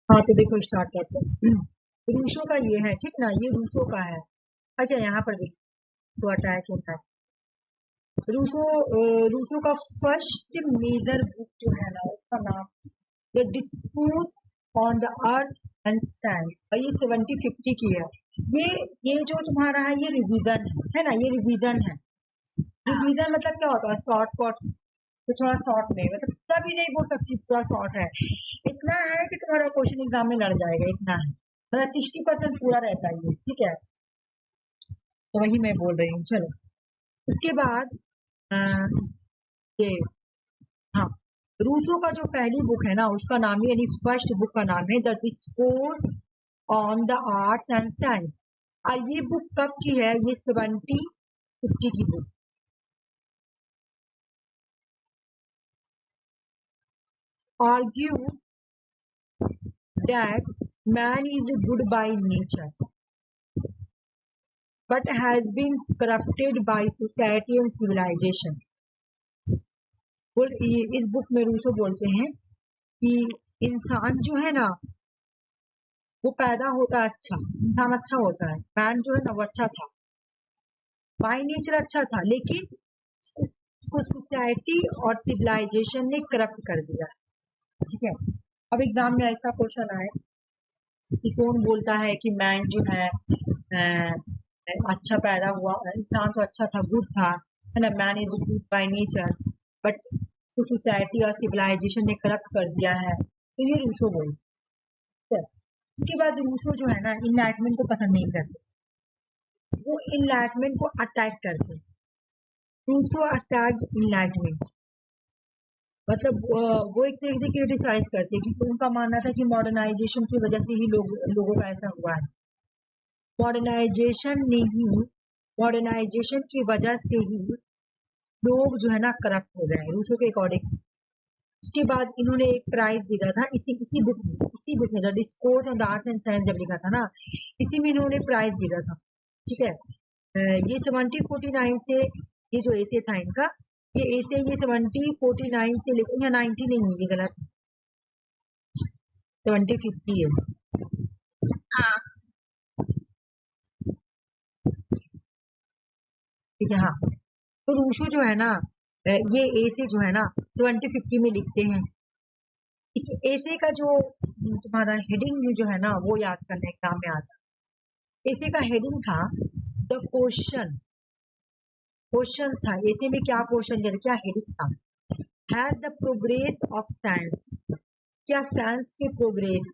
हाँ तो देखो स्टार्ट करते हैं। रूसो का ये है, ठीक ना, ये रूसो का है। अच्छा यहाँ पर भी सो अटैक होता है। रूसो का फर्स्ट मेजर बुक जो है ना, उसका नाम the discourse on the earth and sand, और ये 70-50 की है। ये जो तुम्हारा है ये रिवीजन है ना, ये रिवीजन है। रिवीजन मतलब क्या होता है, शॉर्ट कट, तो थोड़ा शॉर्ट में, मतलब पूरा भी नहीं बोल सकती, पूरा शॉर्ट है। इतना है कि तुम्हारा क्वेश्चन एग्जाम में लड़ जाएगा, इतना है, मतलब 60% पूरा रहता है ये, ठीक है। तो वही मैं बोल रही हूँ। चलो उसके बाद ये, हाँ, रूसो का जो पहली बुक है ना, उसका नाम है, यानी फर्स्ट बुक का नाम है the discourse on the arts and science. और ये बुक कब की है, ये 70-50 की book. Argue that man is good by nature but has been corrupted by society and civilization। इस बुक में रूसो बोलते हैं कि इंसान जो है ना, वो पैदा होता है अच्छा, इंसान अच्छा होता है, मैन जो है ना वो अच्छा था, बाय नेचर अच्छा था, लेकिन उसको सोसाइटी और सिविलाइजेशन ने करप्ट कर दिया, ठीक है। अब एग्जाम में ऐसा क्वेश्चन आए कि कौन बोलता है कि मैन जो है अच्छा पैदा हुआ, इंसान तो अच्छा था, गुड था, है ना, man is good by nature, but उसको सोसाइटी और सिविलाइजेशन ने करप्ट कर दिया है, तो ये रूसो बोलते हैं। उसके बाद रूसो जो है ना, इनलाइटमेंट को पसंद नहीं करते, वो इनलाइटमेंट को अटैक करते। रूसो अटैक इनलाइटमेंट, मतलब वो एक तरीके से क्रिटिसाइज करते, क्योंकि उनका मानना था कि मॉडर्नाइजेशन की वजह से ही लोगों का ऐसा हुआ है। मॉडर्नाइजेशन की वजह से ही लोग जो है ना करप्ट हो गए, रूसो के अकॉर्डिंग। उसके बाद इन्होंने एक प्राइज जीता था इसी बुक में the discourse on the arts and science जब लिखा था ना, इसी में इन्होंने प्राइज जीता था, ठीक है। ये 70-49 से, ये जो एसे था इनका, ये एसे ये 70-49 से लेकर, या 90 नहीं, ये गलत, 70-50 है। हाँ ठीक है, हाँ। तो रूसो जो है ना, ये एसे जो है ना 70-50 में लिखते हैं। इस एसे का जो तुम्हारा हेडिंग जो है ना, वो याद करने एग्जाम में आता है। एसे का हेडिंग था द क्वेश्चन था एसे में, क्या क्वेश्चन दिया, क्या हेडिंग था, has the progress of science, क्या साइंस के progress,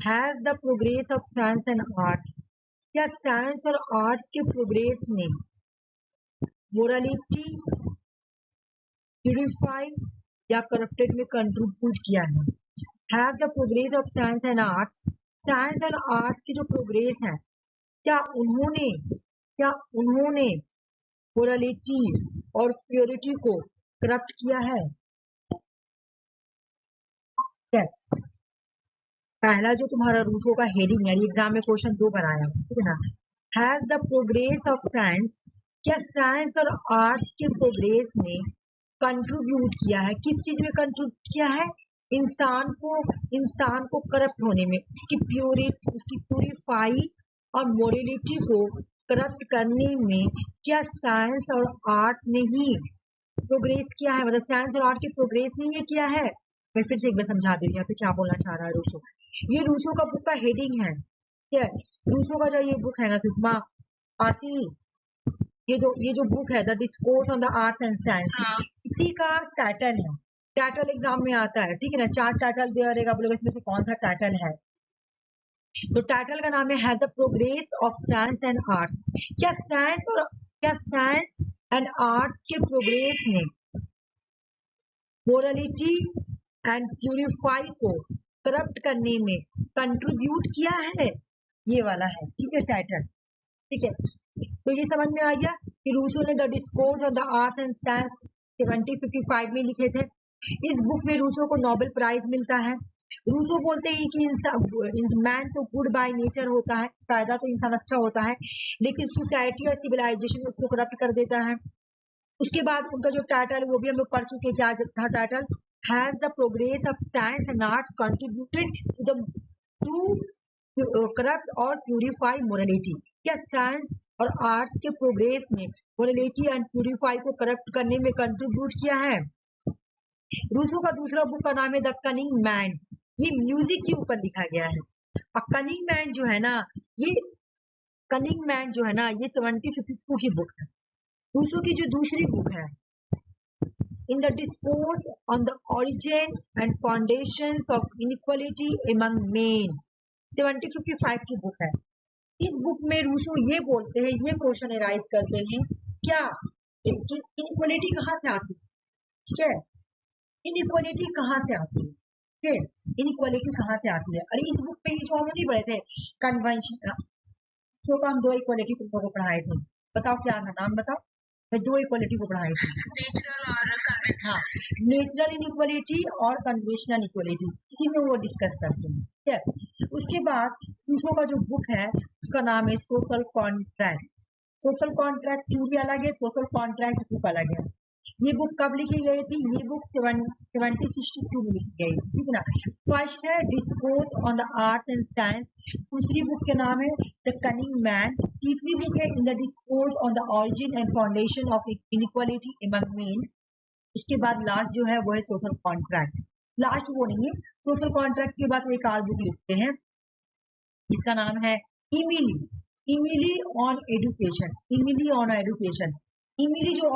has the progress of science and arts, क्या साइंस और आर्ट्स के प्रोग्रेस ने मोरालिटी प्यूरिफाई या करप्टेड में कंट्रीब्यूट किया है। Have the progress of science and arts, science और आर्ट्स की जो प्रोग्रेस है, क्या उन्होंने मोरालिटी और प्योरिटी को करप्ट किया है। yes। पहला जो तुम्हारा रूसो का हेडिंग है, एग्जाम में क्वेश्चन 2 बनाया, ठीक है ना, has the progress of science, क्या साइंस और आर्ट्स के प्रोग्रेस ने कंट्रीब्यूट किया है, किस चीज में कंट्रीब्यूट किया है, इंसान को करप्ट होने में, उसकी प्यूरिफाई और मोरलिटी को करप्ट करने में क्या साइंस और आर्ट ने ही प्रोग्रेस किया है, मतलब साइंस और आर्ट के प्रोग्रेस ने ये किया है। मैं फिर से एक बार समझा दे रही हूँ क्या बोलना चाह रहा है रूसो। ये रूसो का बुक का हेडिंग है, ठीक है। रूसो का जो ये बुक है ना, सुषमा आरसी, ये जो बुक है the discourse on the arts and science, इसी का टाइटल है, टाइटल एग्जाम में आता है, ठीक है ना, 4 टाइटल दे रहेगा, बोलेगा इसमें से कौन सा टाइटल है। तो टाइटल का नाम है the progress of science and arts, क्या साइंस एंड आर्ट्स के प्रोग्रेस ने मोरालिटी एंड प्यूरिफाई को करप्ट करने में कंट्रीब्यूट किया है, ये वाला है, ठीक है, टाइटल, ठीक है। तो ये समझ में आ गया कि रूसो ने the discourse of the arts and science 70-55 में लिखे थे। इस बुक में रूसो को नोबेल प्राइज मिलता है। रूसो बोलते हैं कि मैन तो गुड बाय नेचर होता है, पैदा तो इंसान अच्छा होता है, लेकिन सोसाइटी और सिविलाइजेशन उसको करप्ट कर देता है। उसके बाद उनका जो टाइटल वो भी हम लोग पढ़ चुके हैं, क्या था title, Has the progress of science and arts contributed to corrupt or purify morality? क्या साइंस और आर्ट के प्रोग्रेस ने मोरलिटी एंड प्यूरिफाई को करप्ट करने में कंट्रीब्यूट किया है? रूसो का दूसरा बुक का नाम है द कनिंग मैन। ये म्यूजिक के ऊपर लिखा गया है। और कनिंग मैन जो है ना, ये कनिंग मैन जो है ना, ये 1752 की बुक है। रूसो की जो दूसरी बुक है In the Discourse on the Origin and Foundations of Inequality Among Men, 1755 की बुक है। इस बुक में रूसो ये बोलते हैं, ये क्वेश्चन एराइज करते हैं क्या इनइक्वालिटी कहाँ से आती है? ठीक है, इनइक्वालिटी कहाँ से आती है? ठीक है, इनइक्वालिटी कहाँ से आती है? अरे इस बुक में ये जो हम नहीं पढ़े थे कन्वेंशन, जो का हम दो इक्वालिटी तुम लोगों को पढ़ाए थे, बताओ क्या था, नाम बताओ। मैं दो इक्वालिटी को पढ़ाई थी, नेचुरल और कन्वेंशनल। हाँ, नेचुरल इनइक्वालिटी और कन्वेंशनल इक्वालिटी, इसी में वो डिस्कस करते हैं। ठीक है, उसके बाद दूसरों का जो बुक है उसका नाम है social contract. Social contract theory अलग है, सोशल कॉन्ट्रैक्ट बुक अलग है। ये बुक कब लिखी गई थी? ये बुक 1762 में लिखी गई थी, ठीक है ना। फर्स्ट है discourse on the arts and science, दूसरी बुक के नाम है द कनिंग मैन, तीसरी बुक है in the discourse on the origin and foundation of inequality among main. इसके बाद लास्ट जो है वो है सोशल कॉन्ट्रैक्ट। लास्ट वो नहीं है, सोशल कॉन्ट्रैक्ट के बाद वो एक और बुक लिखते हैं जिसका नाम है इमिली, इमिली ऑन एजुकेशन, इमिली ऑन एजुकेशन। इमिली जो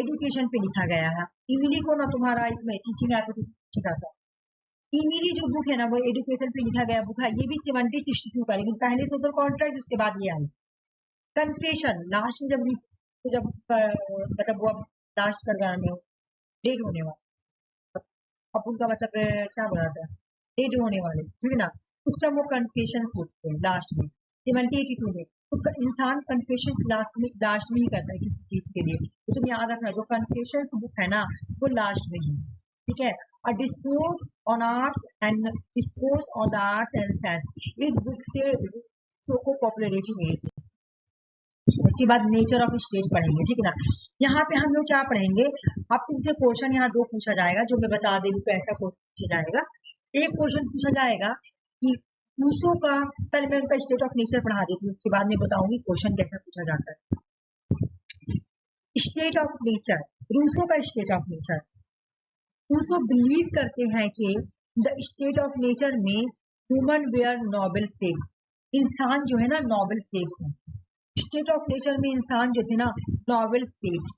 एजुकेशन पे लिखा गया है, इमिली को ना तुम्हारा इसमें टीचिंग एप्टीट्यूड पूछा था। इमिली जो बुक है ना वो एजुकेशन पे लिखा गया बुक है, ये भी 1762 का, लेकिन पहले सोशल कॉन्ट्रैक्ट उसके बाद ये आई कन्फेशन। लास्ट में जब मतलब वो लास्ट कर गया डेट होने वाला, अब उनका मतलब क्या बोला था, डेट होने वाले, ठीक है ना, उस टाइम वो कन्फेशन लिखते हैं लास्ट में 1782 में। तो इंसान कन्फेशन लास्ट में ही करता है किसी चीज के लिए, तो तुम याद रखना जो कन्फेशन बुक है ना वो लास्ट में है, ठीक है। और discourse on art and discourse on the art and science, इस बुक से को पॉपुलैरिटी मिली थी। उसके बाद नेचर ऑफ स्टेट पढ़ेंगे, ठीक है ना। यहाँ पे हम लोग क्या पढ़ेंगे, अब तुमसे क्वेश्चन यहाँ दो पूछा जाएगा, जो मैं बता दे रही हूँ ऐसा क्वेश्चन पूछा जाएगा। एक क्वेश्चन पूछा जाएगा कि रूसो का, पहले मैं उनका स्टेट ऑफ नेचर पढ़ा देती हूँ, उसके बाद में बताऊंगी क्वेश्चन कैसा पूछा जाता है। स्टेट ऑफ नेचर, रूसो का state of nature, Rousseau believe करते हैं कि द स्टेट ऑफ नेचर में ह्यूमन वेयर नोबल सेव्स, इंसान जो है ना नोबल सेव्स है। स्टेट ऑफ नेचर में इंसान जो थे ना नोबल सेव्स,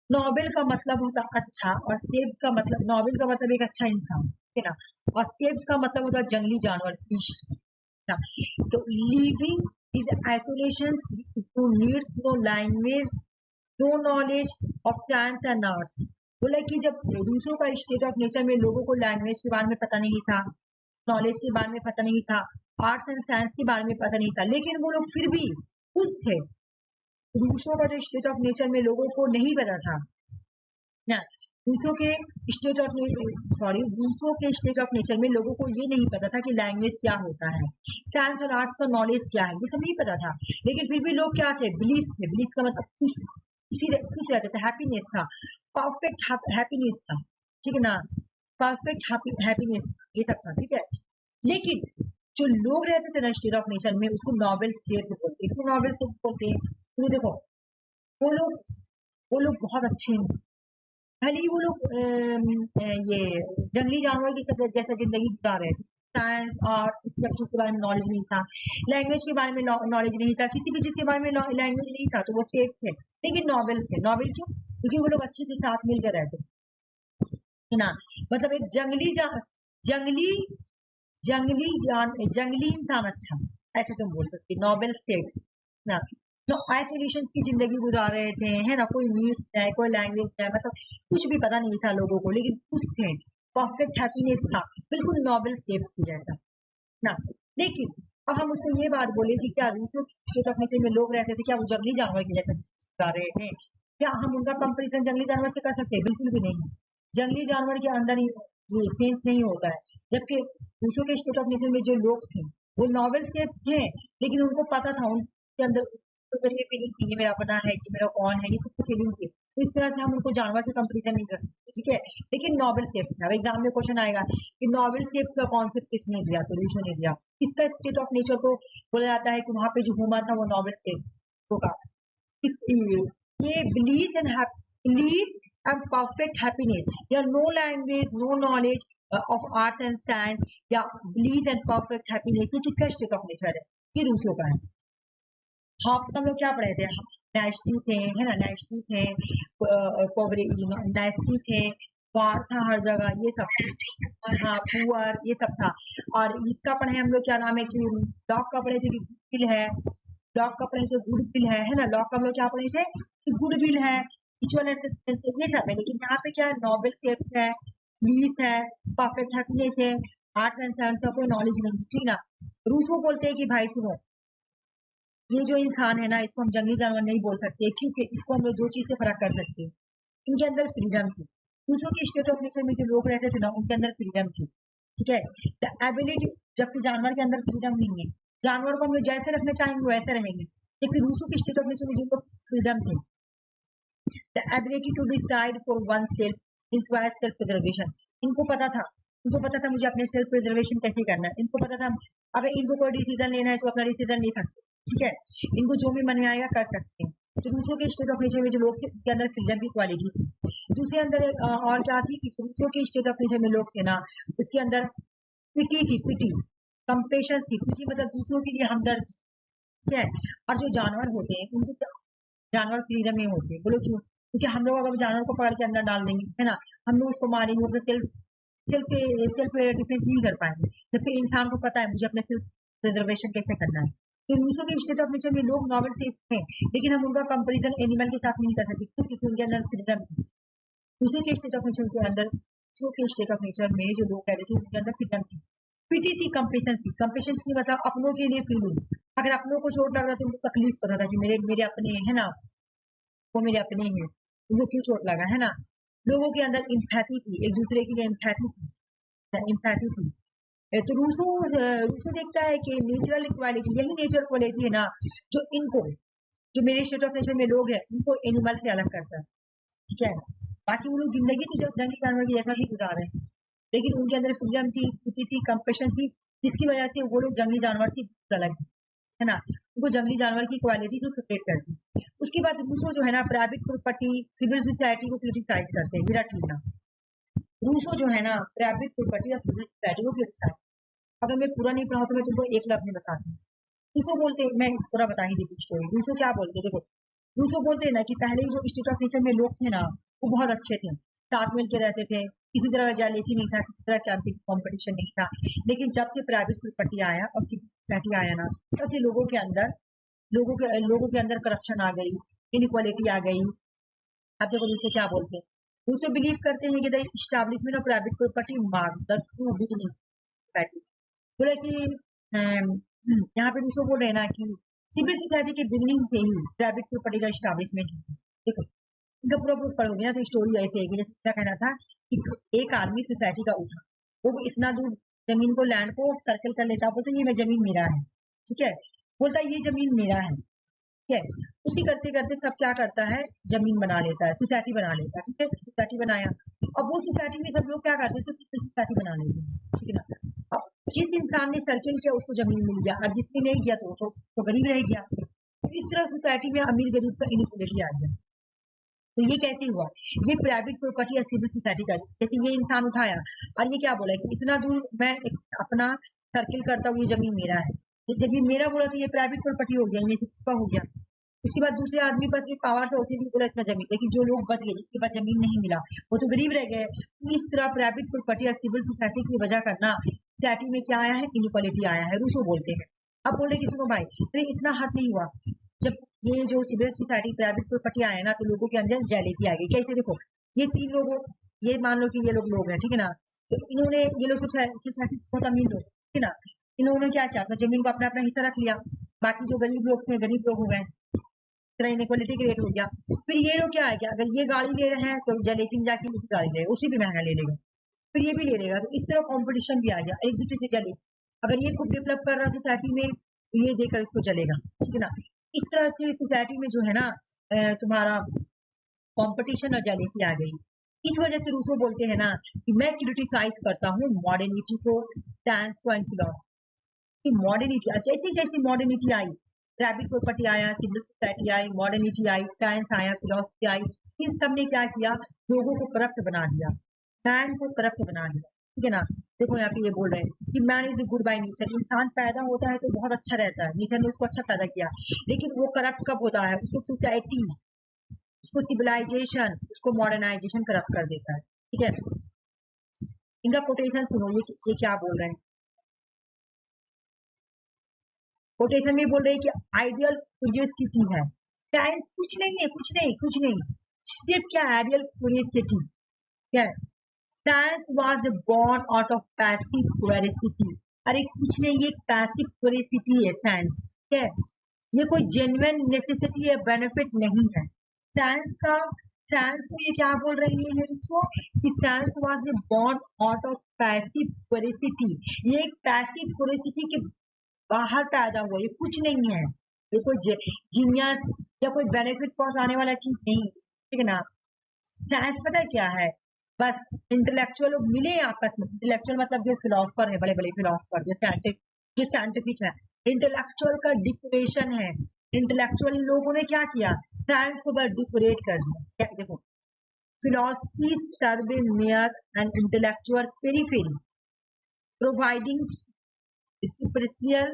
नोबल का मतलब होता अच्छा और सेव्स का मतलब, नोबल का मतलब एक अच्छा इंसान, ठीक है ना, और सेव्स का मतलब होता जंगली जानवर, तो living is isolation who needs no language, no knowledge of science and arts। बोला कि जब रूसो का स्टेट ऑफ नेचर में लोगों को लैंग्वेज के बारे में पता नहीं था, नॉलेज के बारे में पता नहीं था, आर्ट्स एंड साइंस के बारे में पता नहीं था, लेकिन वो लोग फिर भी खुश थे। रूसो का जो स्टेट ऑफ नेचर में लोगों को नहीं पता था ना, रूसो के स्टेट ऑफ नेचर में लोगों को ये नहीं पता था कि लैंग्वेज क्या होता है, साइंस और आर्ट्स का नॉलेज क्या है, ये सब नहीं पता था, लेकिन फिर भी लोग क्या थे, बिलीफ थे। बिलीफ का मतलब खुश रहते थे, हैप्पीनेस था, परफेक्ट हैप्पीनेस था, ठीक है ना, परफेक्ट हैप्पीनेस ये सब था, ठीक है। लेकिन जो लोग रहते थे ना स्टेट ऑफ नेचर में, उसको नॉवेल स्टेट बोलते हैं। नॉवेल स्टेट बोलते हैं तो देखो वो लोग बहुत अच्छे हैं, भले ही वो लोग ये जंगली जानवर की जैसा जिंदगी गुजार रहे थे, साइंस आर्ट्स इस सब चीज के बारे में नॉलेज नहीं था, लैंग्वेज के बारे में नॉलेज नहीं था, किसी भी चीज के बारे में लैंग्वेज नहीं था, तो वो सेफ थे, लेकिन नॉवेल थे। नॉवेल क्यों? क्योंकि वो लोग अच्छे से साथ मिलकर रहते है ना, मतलब एक जंगली इंसान अच्छा, ऐसे तुम बोल सकते नॉवेल सेफ ना। तो आइसोलेशन की जिंदगी गुजार रहे थे, है ना, कोई न्यूज है, कोई लैंग्वेज है, मतलब कुछ भी पता नहीं था लोगों को, लेकिन खुश थे, परफेक्ट हैप्पीनेस था, बिल्कुल नॉवेल स्टेप्स की जैसा ना। लेकिन अब हम उसको ये बात बोले कि क्या रूसो स्टेट ऑफ नेचर में लोग रहते थे, क्या वो जंगली जानवर की जैसा गुजार रहे थे? क्या हम उनका कंपेरिजन जंगली जानवर से कर सकते हैं? बिल्कुल भी नहीं। जंगली जानवर के अंदर ये सेंस नहीं होता है, जबकि रूसो के स्टेट ऑफ नेचर में जो लोग थे वो नॉवेल सेफ थे, लेकिन उनको पता था, उनके अंदर ये फीलिंग थी, ये मेरा अपना है, ये मेरा कौन है, ये सब फीलिंग थी, तो इस तरह से हम उनको जानवर से कंपेरिजन नहीं कर सकते, ठीक है। लेकिन नोबल शेप्स है, अब एग्जाम में क्वेश्चन आएगा कि नोबल शेप्स का कॉन्सेप्ट किसने दिया, तो रूसो ने दिया। इसका स्टेट ऑफ नेचर को बोला जाता है कि वहां पे जो हुमा था वो नोबल शेप होगा। ये bliss and perfect happiness या no language no knowledge of arts and science या bliss and perfect happiness, ये किसका स्टेट ऑफ नेचर है, ये रूसो का है। हॉब्स हम लोग क्या पढ़े थे, नेस्टी थे, है ना, नेस्टी थे, नेस्टी थे, वार था हर जगह, ये सब, हाँ पुअर, ये सब था। और इसका पढ़े हम लोग क्या नाम है कि डॉग का पढ़े थे कि गुडविल है, डॉग का पढ़े थे गुडविल है ना, डॉग का हम लोग क्या पढ़े थे कि गुडविल है, इचुअल एसिस्टेंस, ये सब है। लेकिन यहाँ पे क्या है, नोबल शेप्स है, लीस है, परफेक्ट हैप्पीनेस है, आर्ट्स एंड साइंस का कोई नॉलेज नहीं, ठीक ना। रूसो बोलते हैं कि भाई सुनो, ये जो इंसान है ना, इसको हम जंगली जानवर नहीं बोल सकते, क्योंकि इसको हम लोग दो चीज से फर्क कर सकते हैं। इनके अंदर फ्रीडम थी, दूसरों के स्टेट ऑफ नेचर में जो लोग रहते थे ना, उनके अंदर फ्रीडम थी, ठीक है, द एबिलिटी, जबकि जानवर के अंदर फ्रीडम नहीं है। जानवर को हम लोग जैसे रखना चाहेंगे वैसे रहेंगे, लेकिन रूसों के स्टेट ऑफ नेचर में जिनको फ्रीडम थी, the ability to decide for one self inspire self preservation, इनको पता था मुझे अपने सेल्फ प्रिजर्वेशन कैसे करना है। इनको पता था अगर इनको कोई डिसीजन लेना है तो अपना डिसीजन ले सकते, ठीक है, इनको जो भी मन में आएगा कर सकते हैं। तो दूसरों के स्टेट ऑफ नेचर में जो लोग थे उनके अंदर फ्रीडम की क्वालिटी थी। दूसरे अंदर और क्या थी कि दूसरों के स्टेट ऑफ नेचर में लोग थे ना, उसके अंदर पिटी थी, पिटी, कंपेशन थी, पिटी मतलब दूसरों के लिए हमदर्द, ठीक है। और जो जानवर होते हैं उनको, जानवर फ्रीडम में होते हैं, बोलो क्यों, क्योंकि हम लोग अगर जानवर को पकड़ के अंदर डाल देंगे, है ना, हम लोग उसको मारेंगे, अपने सेल्फ सेल्फ सेल्फ डिफेंस नहीं कर पाएंगे। जबकि इंसान को पता है मुझे अपने सेल्फ प्रिजर्वेशन कैसे करना है। तो रूसों के स्टेट ऑफ नेचर में लोग नॉवल सेफ हैं, लेकिन हम उनका कंपैरिजन एनिमल के साथ नहीं कर सकते, क्योंकि उनके अंदर फ्रीडम थी। रूसों के स्टेट ऑफ नेचर के अंदर, रूसों के स्टेट ऑफ नेचर में जो लोग कहते थे उनके अंदर फ्रीडम थी, पीटी थी, कंपेशन थी। कंपेशन की मतलब अपनों के लिए फीलिंग, अगर अपनों को चोट लग रहा था तो उनको तकलीफ कर रहा था कि मेरे मेरे अपने है ना, वो मेरे अपने हैं, उनको क्यों चोट लगा, है ना। लोगों के अंदर इम्पैथी थी, एक दूसरे के लिए इम्पैथी थी, इम्पैथी थी। तो रूसो रूसो देखता है कि नेचुरल इक्वालिटी, यही नेचर क्वालिटी है ना जो इनको, जो मेरे स्टेट ऑफ नेचर में लोग हैं उनको एनिमल से अलग करता है, ठीक है। बाकी वो लोग जिंदगी तो जंगली जानवर की जैसा ही गुजार रहे हैं, लेकिन उनके अंदर फ्रीडम थी, पिटी थी, कंपेशन थी, जिसकी वजह से वो लोग जंगली जानवर से अलग है ना, उनको जंगली जानवर की क्वालिटी को सेपरेट करती। उसके बाद रूसो जो है ना, प्राइवेट प्रॉपर्टी, सिविल सोसाइटी को क्रिटिसाइज करते हैं, ये रट लेना। रूसो जो है ना, प्राइवेट प्रॉपर्टी और सिविल सोसाइटी को क्रिटिसाइज, अगर मैं पूरा नहीं पढ़ा तो मैं तुमको एक लफ्ज में बताती हूँ। रूसो बोलते, मैं पूरा बता ही देती स्टोरी। रूसो क्या बोलते, देखो, रूसो बोलते हैं ना कि पहले जो स्टेट ऑफ नेचर में लोग थे ना, वो बहुत अच्छे थे, साथ मिल के रहते थे, किसी तरह का जेलेसी नहीं था, किसी तरह कॉम्पिटिशन नहीं था। लेकिन जब से प्राइवेट प्रॉपर्टी आया और सिविल सोसाइटी आया ना, तब से लोगों के अंदर करप्शन आ गई, इनइक्वालिटी आ गई। अब देखो रूसो क्या बोलते हैं, रूसो बिलीव करते हैं कि the establishment of private property mark the true beginning society. बोले कि यहाँ पे रूसो बोल रहे हैं ना कि सिविल सोसाइटी के बिगिनिंग से ही प्राइवेट प्रॉपर्टी का एस्टैब्लिशमेंट है। देखो इनका पूरा प्रूफ पढ़ोगे ना तो स्टोरी ऐसे है कि जैसे क्या कहना था कि एक आदमी सोसाइटी का उठा, वो इतना दूर जमीन को, लैंड को सर्कल कर लेता, बोलता ये जमीन मेरा है, ठीक है, बोलता ये जमीन मेरा है, ठीक है। उसी करते करते सब क्या करता है, जमीन बना लेता है, सोसाइटी बना लेता है, ठीक है, सोसाइटी बनाया। अब वो सोसाइटी में सब लोग क्या करते हैं, तो सोसाइटी बना लेते हैं, ठीक है ना। अब जिस इंसान ने सर्किल किया उसको जमीन मिल गया, और जिसने नहीं किया तो गरीब रह गया। तो इस तरह सोसाइटी में अमीर गरीब का इनइक्वालिटी आ गया। तो ये कैसे हुआ, ये प्राइवेट प्रॉपर्टी या सिविल सोसाइटी का, जैसे ये इंसान उठाया और ये क्या बोला कि इतना दूर मैं अपना सर्किल करता हूँ, ये जमीन मेरा है, जब ये मेरा बोला तो ये प्राइवेट प्रॉपर्टी हो गया, ये किसका हो गया। उसके बाद दूसरे आदमी पास भी पावर था, उसने भी बोला इतना जमीन, लेकिन जो लोग बच गए जिसके पास जमीन नहीं मिला वो तो गरीब रह गए। इस तरह प्राइवेट प्रॉपर्टी या सिविल सोसाइटी की वजह करना सोसाइटी में क्या आया है, इनइक्वालिटी आया है, रूसो बोलते हैं। अब बोले कि सुनो भाई, अरे इतना हद नहीं हुआ, जब ये जो सिविल सोसाइटी प्राइवेट प्रॉपर्टी आया ना तो लोगों के अंदर जेलेसी आ गई। कैसे, देखो ये तीन लोगों, ये मान लो कि ये लोग हैं, ठीक है ना, तो इन्होंने, ये लोग सोसाइटी बहुत अमीर लोग, ठीक है ना, इन्होंने क्या किया, अपना जमीन को अपना अपना हिस्सा रख लिया, बाकी जो गरीब लोग थे गरीब लोग हो गए, तरह इनइक्वालिटी क्रिएट हो गया। फिर ये लोग क्या है कि अगर ये गाड़ी ले रहे हैं तो जेलेसी में जाके ये गाड़ी लेगा, उसी भी महंगा ले लेगा, फिर ये भी ले लेगा, तो इस तरह कंपटीशन भी आ गया, एक दूसरे से चले। अगर ये खुद डेवलप कर रहा है सोसाइटी में तो ये देखकर इसको चलेगा, ठीक है ना। इस तरह से सोसाइटी में जो है ना तुम्हारा कंपटीशन और जेलेसी आ गई। इस वजह से रूसो बोलते हैं ना कि मैं क्रिटिसाइज करता हूँ मॉडर्निटी को, साइंस को एंड फिलोसफी। मॉडर्निटी जैसी जैसी मॉडर्निटी आई, रैबिट प्रॉपर्टी आया, सिविल सोसाइटी आई, मॉडर्निटी आई, साइंस आया, फिलोसफी आई, इन सब ने क्या किया, लोगों को करप्ट बना दिया, मैन को करप्ट बना दिया। ठीक है ना। देखो यहाँ पे ये बोल रहे हैं कि man is good by nature, इंसान पैदा होता है तो बहुत अच्छा रहता है, नेचर ने उसको अच्छा पैदा किया, लेकिन वो करप्ट कब होता है, उसको सोसाइटी, उसको सिविलाइजेशन, उसको मॉडर्नाइजेशन करप्ट कर देता है। ठीक है। इनका कोटेशन सुनो, ये क्या बोल रहे हैं। कोटेशन में बोल रहे हैं कि आइडियल क्यूरियोसिटी है, साइंस कुछ नहीं है, कुछ नहीं, कुछ नहीं, सिर्फ क्या आइडियल क्यूरियोसिटी क्या है, science was born out of passive curiosity. अरे कुछ नहीं, ये पैसिव क्यूरियोसिटी है साइंस, क्या है, ये कोई जेन्युइन नेसेसिटी या बेनिफिट नहीं है साइंस का। साइंस को ये क्या बोल रही है ये दोस्तों कि science was born out of passive curiosity, ये एक पैसिव क्यूरियोसिटी के बाहर पैदा हुआ, ये कुछ नहीं है, ये कोई जीनियस या कोई बेनिफिट पहुंचाने वाला चीज नहीं है। ठीक है ना। साइंस पता है क्या है, बस इंटेलेक्चुअल लोग मिले आपस में, इंटेलेक्चुअल मतलब जो फिलोसफर है, बड़े बड़े फिलोसफर जो साइंटिफिक है, इंटेलेक्चुअल का डिकोरेशन है। इंटेलेक्चुअल लोगों ने क्या किया, साइंस को बस डिकोरेट कर दिया। क्या देखो, philosophy serve mere and intellectual periphery providing superficial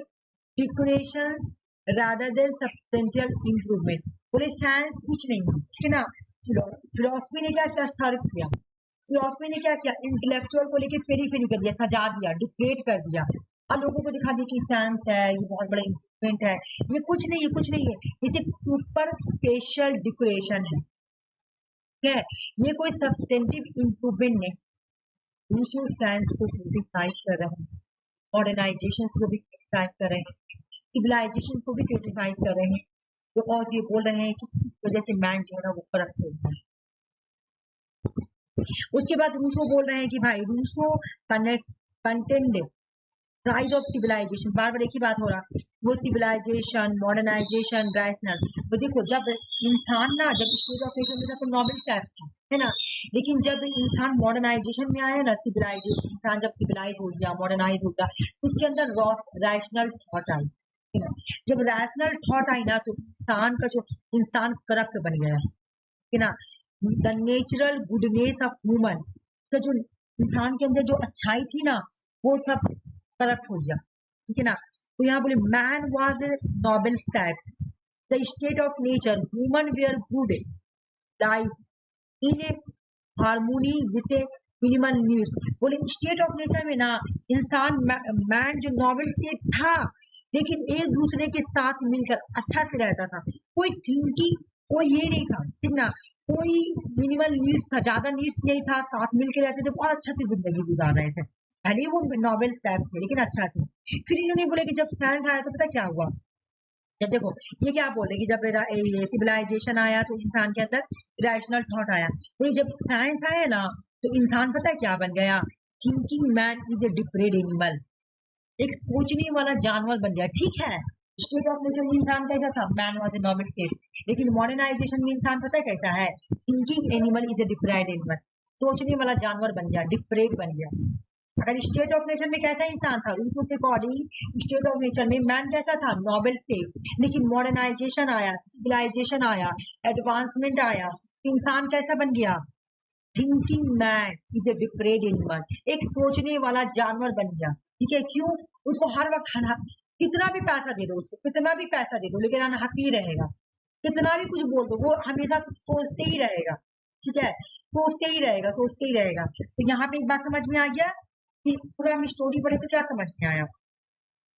decorations rather than substantial improvement। बोले साइंस कुछ नहीं है। ठीक है ना। फिलोसफी ने क्या किया, सर्व किया, फिलोसफी ने क्या किया, इंटेलेक्चुअल को लेके पेरीफेरी कर दिया, सजा दिया, डिक्रेट कर दिया, और लोगों को दिखा दिया कि साइंस है, ये बहुत बड़ा इम्प्रूवमेंट है, ये कुछ नहीं, ये कुछ नहीं है, ये सिर्फ सुपरफिशियल डिकोरेशन है। ठीक है, ये कोई सब्सटेंटिव इम्प्रूवमेंट नहीं। दूसरे साइंस को क्रिटिसाइज कर रहे हैं, मॉडर्नाइजेशन को भी क्रिटिसाइज कर रहे हैं, सिविलाइजेशन को भी क्रिटिसाइज कर रहे हैं, तो और ये बोल रहे हैं कि इस वजह से मैन जो है ना वो करप्ट हो गया है। उसके बाद रूसो बोल रहे हैं कि भाई Rousseau contend rise of civilization, बार बार एक ही बात हो रहा, वो सिविलाइजेशन, मॉडर्नाइजेशन, राइशनल। तो देखो जब इंसान ना, जब स्टेज ऑफ नेशन में था तो नॉबल टाइप था, है ना, लेकिन जब इंसान मॉडर्नाइजेशन में आया ना, सिविलाइजेशन, इंसान जब सिविलाइज हो गया, मॉडर्नाइज हो गया, तो उसके अंदर रैशनल थॉट आई, है ना। जब रैशनल थॉट आई ना, तो इंसान का जो इंसान करप्ट बन गया, है ना। The natural goodness of human, तो जो इंसान के अंदर जो अच्छाई थी ना, वो सब करप्ट हो गया। ठीक है ना। तो यहाँ बोले man was noble sex, the state of nature, human were good life in a harmony with a minimal needs. बोले स्टेट ऑफ नेचर में ना इंसान मैन जो नोबल स्टेट था, लेकिन एक दूसरे के साथ मिलकर अच्छा से रहता था, कोई थिंकिंग, कोई ये नहीं था, ठीक ना, कोई मिनिमल नीड्स था, ज्यादा नीड्स नहीं था, साथ मिलकर रहते थे, बहुत अच्छा से जिंदगी गुजार रहे थे। भले वो नॉवेल टाइप थे लेकिन अच्छा थे। फिर इन्होंने बोले कि जब साइंस आया तो पता क्या हुआ, जब देखो ये क्या बोल रहे कि जब ये सिविलाइजेशन आया तो इंसान के अंदर रैशनल थॉट आया, तो जब साइंस आया ना तो इंसान पता है क्या बन गया, thinking man is a depraved animal, एक सोचने वाला जानवर बन गया। ठीक है, स्टेट ऑफ नेचर में इंसान कैसा था, man was a normal state, लेकिन मॉडर्नाइजेशन में इंसान पता है कैसा है, thinking animal is a depraved animal, सोचने वाला जानवर बन गया, डिप्रेड बन गया। अगर स्टेट ऑफ नेचर में कैसा इंसान था, रूसो के अकॉर्डिंग स्टेट ऑफ नेचर में मैन कैसा था, नोबल स्टेट, लेकिन मॉडर्नाइजेशन आया, सिविलाइजेशन आया, एडवांसमेंट आया, इंसान कैसा बन गया, thinking man is a depraved animal, एक सोचने वाला जानवर बन गया। ठीक है, क्यों, उसको हर वक्त कितना भी पैसा दे दो, उसको कितना भी पैसा दे दो, लेकिन अनहैप्पी रहेगा, कितना भी कुछ बोल दो, वो हमेशा सोचते ही रहेगा। ठीक है, सोचते ही रहेगा, सोचते ही रहेगा। तो यहाँ पे एक बात समझ में आ गया कि पूरा हम स्टोरी पढ़े तो क्या समझ में आया,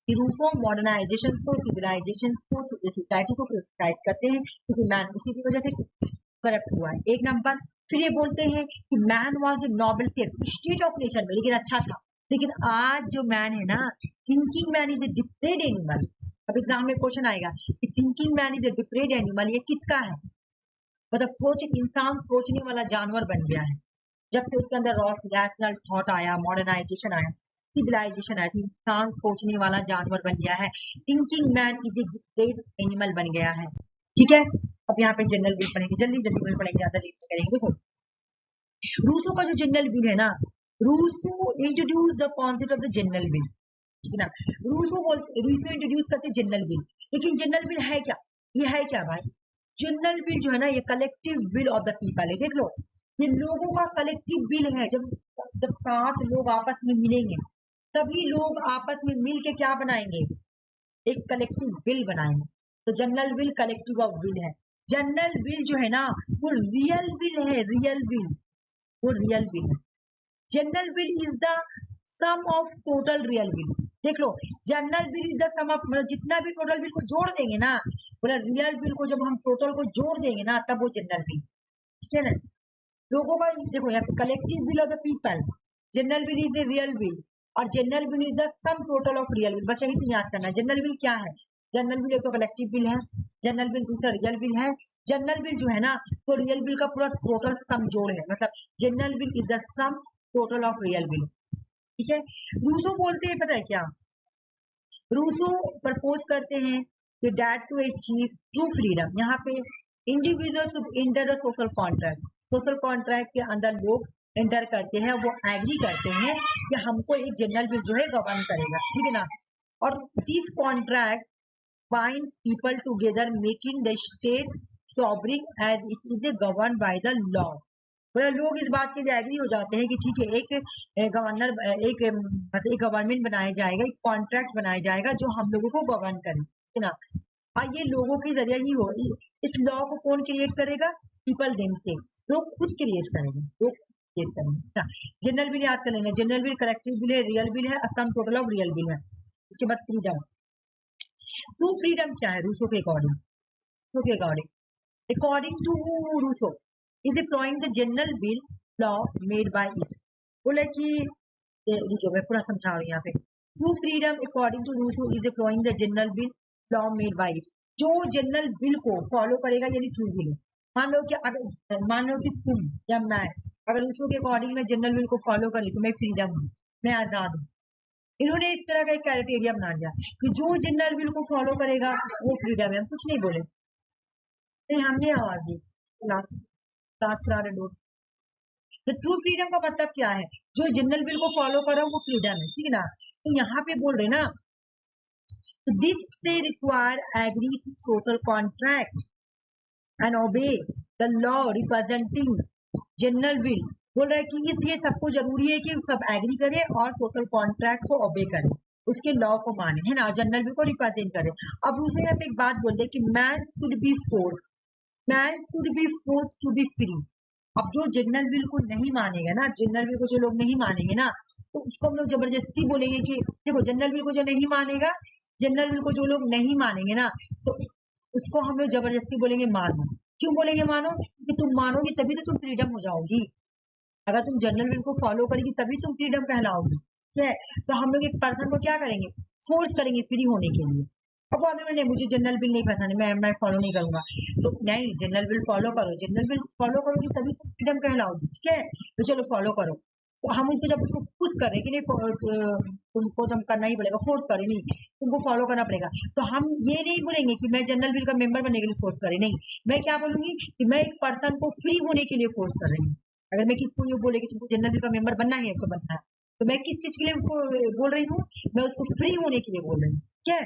कि रूसो मॉडर्नाइजेशन को, सिविलाइजेशन को, सोसाइटी को क्रिटिसाइज करते हैं क्योंकि मैन उसी की वजह से करप्ट हुआ है, एक नंबर। फिर ये बोलते हैं कि man was a noble state of nature में, लेकिन अच्छा था, लेकिन आज जो मैन है ना, thinking man is a depraved animal. अब एग्जाम में क्वेश्चन आएगा कि thinking man is a depraved animal, ये किसका है, मतलब सोच, इंसान सोचने वाला जानवर बन गया है। जब से उसके अंदर रैशनल थॉट आया, मॉडर्नाइजेशन आया, सिविलाइजेशन आया, इंसान सोचने वाला जानवर बन गया है, thinking man is a depraved animal बन गया है। ठीक है। अब यहाँ पे जनरल विल पढ़ेंगे, जल्दी जल्दी में पढ़ेंगे, ज्यादा लेट नहीं करेंगे। देखो रूसो का जो जनरल विल है ना, Rousseau introduce the concept of the general will, ठीक है ना। रूसो इंट्रोड्यूस करते जनरल विल, लेकिन जनरल विल है क्या, ये है क्या भाई, जनरल विल जो है ना ये collective will of the people है। देख लो ये लोगों का कलेक्टिव विल है। जब जब 7 लोग आपस में मिलेंगे तभी लोग आपस में मिल के क्या बनाएंगे, एक कलेक्टिव विल बनाएंगे। तो general will collective of will है। जनरल विल जो है ना वो रियल विल है, रियल विल, वो रियल विल है। General will is the sum of total real will. देख लो general will is the sum of, जितना भी टोटल विल को जोड़ देंगे ना, बोला रियल विल को जब हम टोटल को जोड़ देंगे ना तब वो जनरल विल, ठीक है ना। लोगों का देखो यहाँ पे collective will of the people, general will is the real will, और general will is the sum total of real will. बस यही तो याद करना है। जनरल विल क्या है, जनरल विल एक तो कलेक्टिव विल है, जनरल विल दूसरा रियल विल है। जनरल विल जो है ना तो रियल विल का पूरा टोटल सम जोड़ है, मतलब general will is the sum total of real will, ठीक है। रूसो बोलते हैं पता है क्या, रूसो प्रपोज करते हैं कि that to achieve true freedom, यहाँ पे individuals enter the social contract, social contract के अंदर लोग एंटर करते हैं, वो एग्री करते हैं कि हमको एक जनरल विल जो है गवर्न करेगा, ठीक है ना। और this contract bind people together making the state sovereign as it is govern by the law. लोग इस बात के लिए एग्री हो जाते हैं कि ठीक है एक गवर्नर एक मतलब एक गवर्नमेंट बनाया जाएगा, एक कॉन्ट्रैक्ट बनाया जाएगा जो हम लोगों को गवर्न करे, है ना। और ये लोगों के जरिए ही हो, इस लॉ को कौन क्रिएट करेगा, पीपल देमसेल्व्स, लोग खुद क्रिएट करेंगे, लोग क्रिएट करेंगे। जनरल विल याद कर लेंगे, जनरल विल कलेक्टिव विल है, रियल विल है, सम टोटल ऑफ रियल विल है। उसके बाद फ्रीडम, ट्रू फ्रीडम क्या है रूसो के according, according to Rousseau is following the general will law made by it। बोला कि रुको मैं पूरा समझा रही हूँ यहाँ पे। True freedom according to Rousseau is following the general will law made by it, जो जनरल विल को फॉलो करेगा यानी ट्रू विल। मान लो कि तुम या मैं अगर रूसो के अकॉर्डिंग मैं जनरल विल को फॉलो करी तो मैं फ्रीडम हूँ, मैं आजाद हूँ। इन्होंने इस तरह का एक क्राइटेरिया बना दिया कि जो जनरल विल को फॉलो करेगा वो फ्रीडम है। हम कुछ नहीं बोले, नहीं हमने आवाज दी क्लास करा रहे लोग। तो ट्रू फ्रीडम का मतलब क्या है, जो जनरल विल को फॉलो करो वो फ्रीडम है, ठीक है ना। तो यहाँ पे बोल रहे ना दिस से require agree to social contract and obey the law representing general will. बोल रहा है कि इसलिए सबको जरूरी है कि सब एग्री करें और सोशल कॉन्ट्रैक्ट को ओबे करें, उसके लॉ को माने, है ना, जनरल विल को रिप्रेजेंट करें। अब दूसरे यहाँ पे एक बात बोल दे कि man should be force, man should be force to be free. अब जो जनरल विल को नहीं मानेगा ना, जनरल विल को जो लोग नहीं मानेंगे ना, तो उसको हम लोग जबरदस्ती बोलेंगे कि देखो जनरल विल को जो नहीं मानेगा, जनरल विल को जो लोग नहीं मानेंगे ना, तो उसको हम लोग जबरदस्ती बोलेंगे मानो। क्यों बोलेंगे मानो, कि तुम मानोगी तभी तो तुम फ्रीडम हो जाओगी। अगर तुम जनरल विल को फॉलो करेगी तभी तुम फ्रीडम कहलाओगी, ठीक है। तो हम लोग एक पर्सन को क्या करेंगे, फोर्स करेंगे फ्री होने के लिए। अब वो नहीं मुझे जनरल विल नहीं पसंद है, मैं फॉलो नहीं करूंगा, तो नहीं जनरल विल फॉलो करो, जनरल विल फॉलो करोगी तभी तुम फ्रीडम कहलाओगी, ठीक है। तो चलो फॉलो करो। तो हम उसको जब उसको पुश करें कि नहीं तुमको तो करना ही पड़ेगा, फोर्स करें नहीं तुमको फॉलो करना पड़ेगा, तो हम ये नहीं बोलेंगे कि मैं जनरल विल का मेंबर बनने के लिए फोर्स करें, नहीं, मैं क्या बोलूंगी कि मैं एक पर्सन को फ्री होने के लिए फोर्स कर रही हूँ। अगर मैं किसको ये बोले कि तुमको जनरल विल का मेंबर बनना है तो बनना है, तो मैं किस चीज के लिए उसको बोल रही हूँ, मैं उसको फ्री होने के लिए बोल रही हूँ, ठीक है।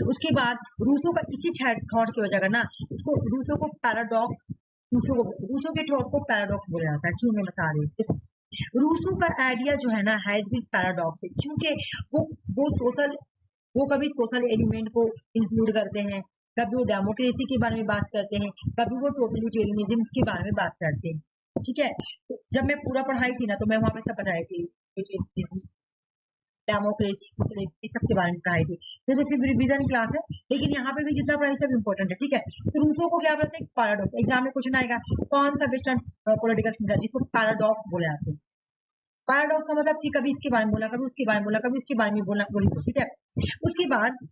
उसके बाद रूसो का इसी थॉट की वजह का ना इसको रूसो को पैराडॉक्स, रूसो के थॉट को पैराडॉक्स बोला जाता है। क्यों मैं बता रही हूँ, देखो रूसो का आइडिया जो है ना हैज बीन पैराडॉक्स, क्योंकि वो सोशल, वो कभी सोशल एलिमेंट को इंक्लूड करते हैं, कभी वो डेमोक्रेसी के बारे में बात करते हैं, कभी वो टोटलिटेरियनिज्म के बारे में बात करते हैं, ठीक है। तो जब मैं पूरा पढ़ाई थी ना तो मैं वहां पे सब बताई थी, डेमोक्रेसी इस सब के बारे में पढ़ाई थी, तो सिर्फ रिवीजन क्लास है, लेकिन यहाँ पे भी जितना पढ़ाई सब इंपॉर्टेंट है, ठीक है। तो रूसो को क्या बोलते हैं, पैराडॉक्स। एग्जाम में क्वेश्चन आएगा कौन सा वेस्टर्न पॉलिटिकल थिंकर जिसको पैराडॉक्स बोले जाते हैं। पैराडॉक्स का मतलब कि कभी इसके बारे में बोला, कभी उसके बारे में बोला, कभी उसके बारे में बोला, ठीक है। उसके बाद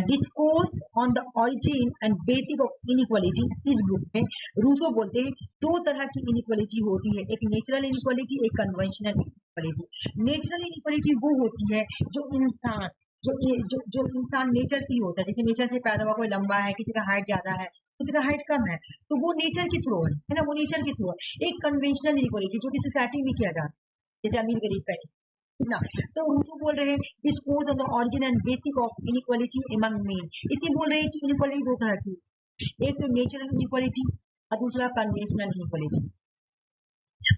discourse on the origin and basic of inequality, इस बुक में रूसो बोलते हैं दो तरह की इनइक्वालिटी होती है, एक नेचुरल इनइक्वालिटी, एक कन्वेंशनल इनइक्वालिटी। नेचुरल इनइक्वालिटी वो होती है जो इंसान जो इंसान नेचर से ही होता है, जैसे नेचर से पैदा हुआ कोई लंबा है, किसी का हाइट ज्यादा है, किसी का हाइट कम है, तो वो नेचर के थ्रू है ना, वो नेचर के थ्रू है। एक कन्वेंशनल इनइक्वालिटी जो कि सोसाइटी में किया जाता है, जैसे अमीर गरीब का, ठीक ना। तो रूसो बोल रहे हैं this course on the origin and basic of inequality among main. इसे बोल रहे हैं कि इनइक्वालिटी दो तरह की, एक तो नेचुरल इनइक्वालिटी और दूसरा कन्वेंशनल इनइक्वालिटी।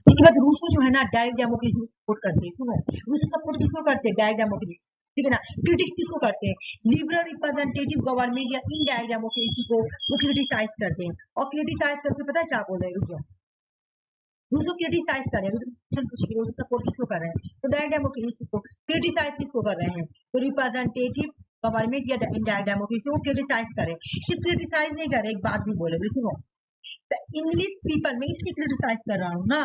उसके बाद रूसो जो है ना डायरेक्ट डेमोक्रेसी को सपोर्ट करते हैं। सुनो, रूसो सपोर्ट किसको करते हैं? डायरेक्ट डेमोक्रेसी, ठीक है ना। क्रिटिक्स किसको करते हैं? लिबरल रिप्रेजेंटेटिव गवर्नमेंट या इनडायरेक्ट डेमोक्रेसी को वो क्रिटिसाइज करते हैं। और क्रिटिसाइज करके पता है क्या बोल रहे हैं? रुक जाओ, रूसो क्रिटिसाइज कर रहे हैं, क्वेश्चन पूछिए रूसो सपोर्ट किसको कर रहे हैं? तो डायरेक्ट डेमोक्रेसी को। क्रिटिसाइज किसको कर रहे हैं? तो रिप्रेजेंटेटिव गवर्नमेंट या इनडायरेक्ट डेमोक्रेसी को क्रिटिसाइज करें। सिर्फ क्रिटिसाइज नहीं करे, एक बात भी बोले, सुनो। The English people, मैं इसलिए क्रिटिसाइज कर रहा हूँ ना,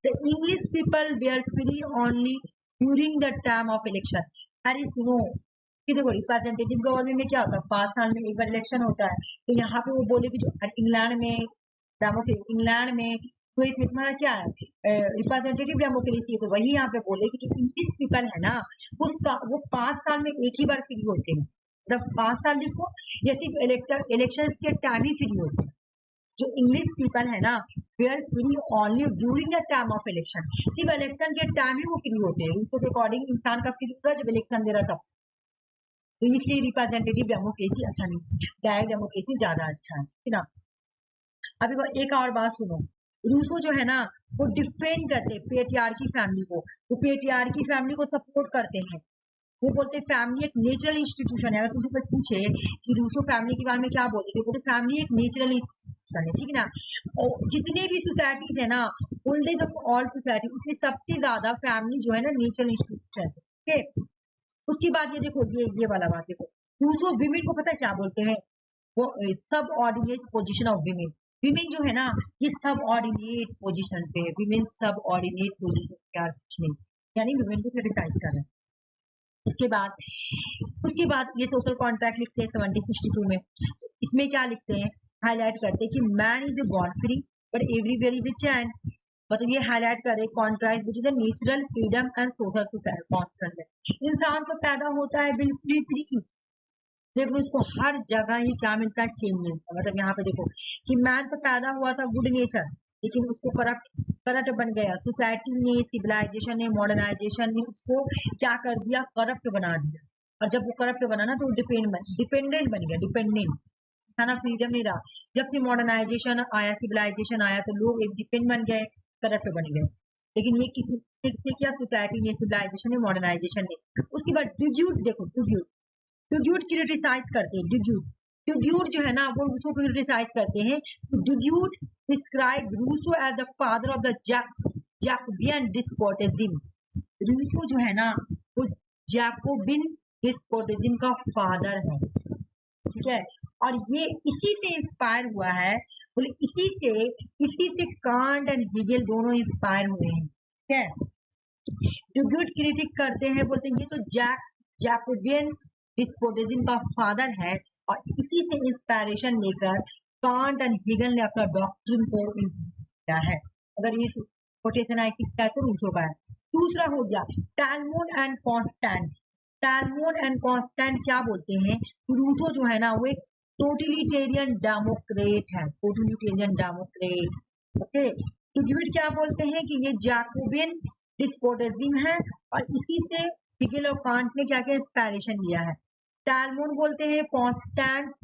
the English people were free only during the term of election। अरे सुनो कि देखो रिप्रेजेंटेटिव गवर्नमेंट में क्या होता है, 5 साल में एक बार इलेक्शन होता है। तो यहाँ पे वो बोले कि जो इंग्लैंड में डेमोक्रेसी, इंग्लैंड में तो इसमें तुम्हारा क्या है, रिप्रेजेंटेटिव डेमोक्रेसी है। तो वही यहाँ पे बोले कि जो इंग्लिश पीपल है ना, वो 5 साल में एक ही बार फ्री होते हैं। जब 5 साल लिखो, या सिर्फ इलेक्शन के टाइम ही फ्री होते हैं। जो इंग्लिश पीपल है ना, were free only during the time of election. सिर्फ इलेक्शन के टाइम ही वो फ्री होते हैं। रूसो के अकॉर्डिंग इंसान का फ्री होगा जब इलेक्शन दे रहा था। तो इसलिए रिप्रेजेंटेटिव डेमोक्रेसी अच्छा नहीं, डायरेक्ट डेमोक्रेसी ज्यादा अच्छा है, ठीक ना। अभी एक और बात सुनो, रूसो जो है ना वो डिफेंड करते हैं पेट्रियार्की फैमिली को। वो पेट्रियार्की फैमिली को सपोर्ट करते हैं। वो बोलते हैं फैमिली एक नेचुरल इंस्टीट्यूशन है। अगर तुमसे कोई पूछे कि रूसो फैमिली के बारे में क्या बोलते हैं, बोलते फैमिली एक नेचुरल इंस्टीट्यूशन है, ठीक है ना। और जितने भी सोसाइटीज है ना, ओल्डेज ऑफ ऑल सोसाइटी, इसमें सबसे ज्यादा फैमिली जो है ना नेचुरल इंस्टीट्यूशन है, ठीक है। उसके बाद ये देखो, ये वाला बात देखो, रूसो विमेन को पता है क्या बोलते हैं? वो सब ordinate position of women. Women जो है ना ये सब ऑर्डिनेट पोजिशन पे है। विमेन सब ऑर्डिनेट पोजिशन पे कुछ नहीं, यानी विमेन को क्रिटिसाइज कर रहे हैं। उसके बाद ये सोशल कॉन्ट्रैक्ट लिखते हैं 1762 में। तो इसमें क्या लिखते हैं, हाईलाइट करते हैं कि man is a born free but everywhere is a chain. मतलब ये हाईलाइट करे contrast between the natural freedom and social society. इंसान तो पैदा होता है बिल्कुल फ्री, लेकिन उसको हर जगह ही क्या मिलता है, चेंज मिलता है। मतलब यहाँ पे देखो कि मैन तो पैदा हुआ था गुड नेचर, लेकिन उसको करप्ट बन गया। सोसाइटी ने, सिविलाइजेशन ने, मॉडर्नाइजेशन ने उसको क्या कर दिया, करप्ट बना दिया। और जब वो करप्ट बना ना तो डिपेंडेंट बन गया, डिपेंडेंट खाना, फ्रीडम नहीं रहा। जब से मॉडर्नाइजेशन आया, सिविलाइजेशन आया, तो लोग एक डिपेंड बन गए, करप्ट बन गए। लेकिन ये किसी क्या, सोसाइटी ने, सिविलाइजेशन ने, मॉडर्नाइजेशन ने। उसके बाद ड्यूग्यूट देखो, ड्यूग्यूट क्रिटिसाइज करते हैं। ड्यूग्यूट जो है ना वो रूसो को क्रिटिसाइज करते हैं। Duguit describe Rousseau as the father of the Jacobin despotism. Rousseau जो है ना वो जैकोबिन डिस्पोटिज्म का फादर है, ठीक है। और ये इसी से इंस्पायर हुआ है, बोले इसी से कांट एंड हेगेल दोनों इंस्पायर हुए हैं, ठीक है। ड्यूग्यूट क्रिटिक करते हैं, बोलते हैं ये तो जैकोबियन डिस्पोटिज्म का फादर है, और इसी से इंस्पायरेशन लेकर कांट एंड हेगल ने अपना डॉक्ट्रिन को किया है। अगर ये कोटेशन है किसका है, तो रूसो का है। दूसरा हो गया टैलमोड एंड कॉन्स्टेंट। टैलमोड एंड कॉन्स्टेंट क्या बोलते हैं, रूसो जो है ना वो एक टोटलिटेरियन डेमोक्रेट है, टोटलिटेरियन डेमोक्रेट, ओके। ड्यूग्यूट क्या बोलते हैं कि ये जैकोबियन डिस्पोटिज्म है, और इसी से हेगल और कांट ने क्या क्या इंस्पायरेशन लिया है। टैलमोड बोलते हैं कॉन्स्टेंट,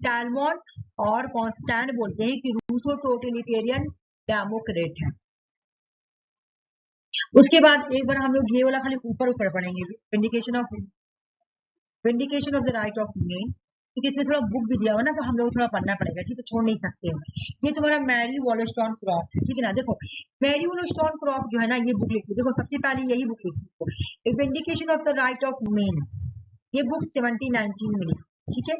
टैलमोड और कॉन्स्टेंट बोलते हैं कि रूसो टोटलिटेरियन डेमोक्रेट है। उसके बाद एक बार हम लोग ये वाला खाली ऊपर पढ़ेंगे, vindication of the right of main, क्योंकि इसमें थोड़ा बुक भी दिया हुआ ना, तो हम लोग थोड़ा पढ़ना पड़ेगा, ठीक है, छोड़ नहीं सकते हैं। ये तुम्हारा मैरी वॉलस्टोनक्रॉफ्ट, ठीक है ना। देखो मैरी वॉलस्टोनक्रॉफ्ट जो है ना ये बुक लिखी, देखो सबसे पहले यही बुक लिखी, vindication of the right of main. ये बुक 1719 में लिखी, ठीक है।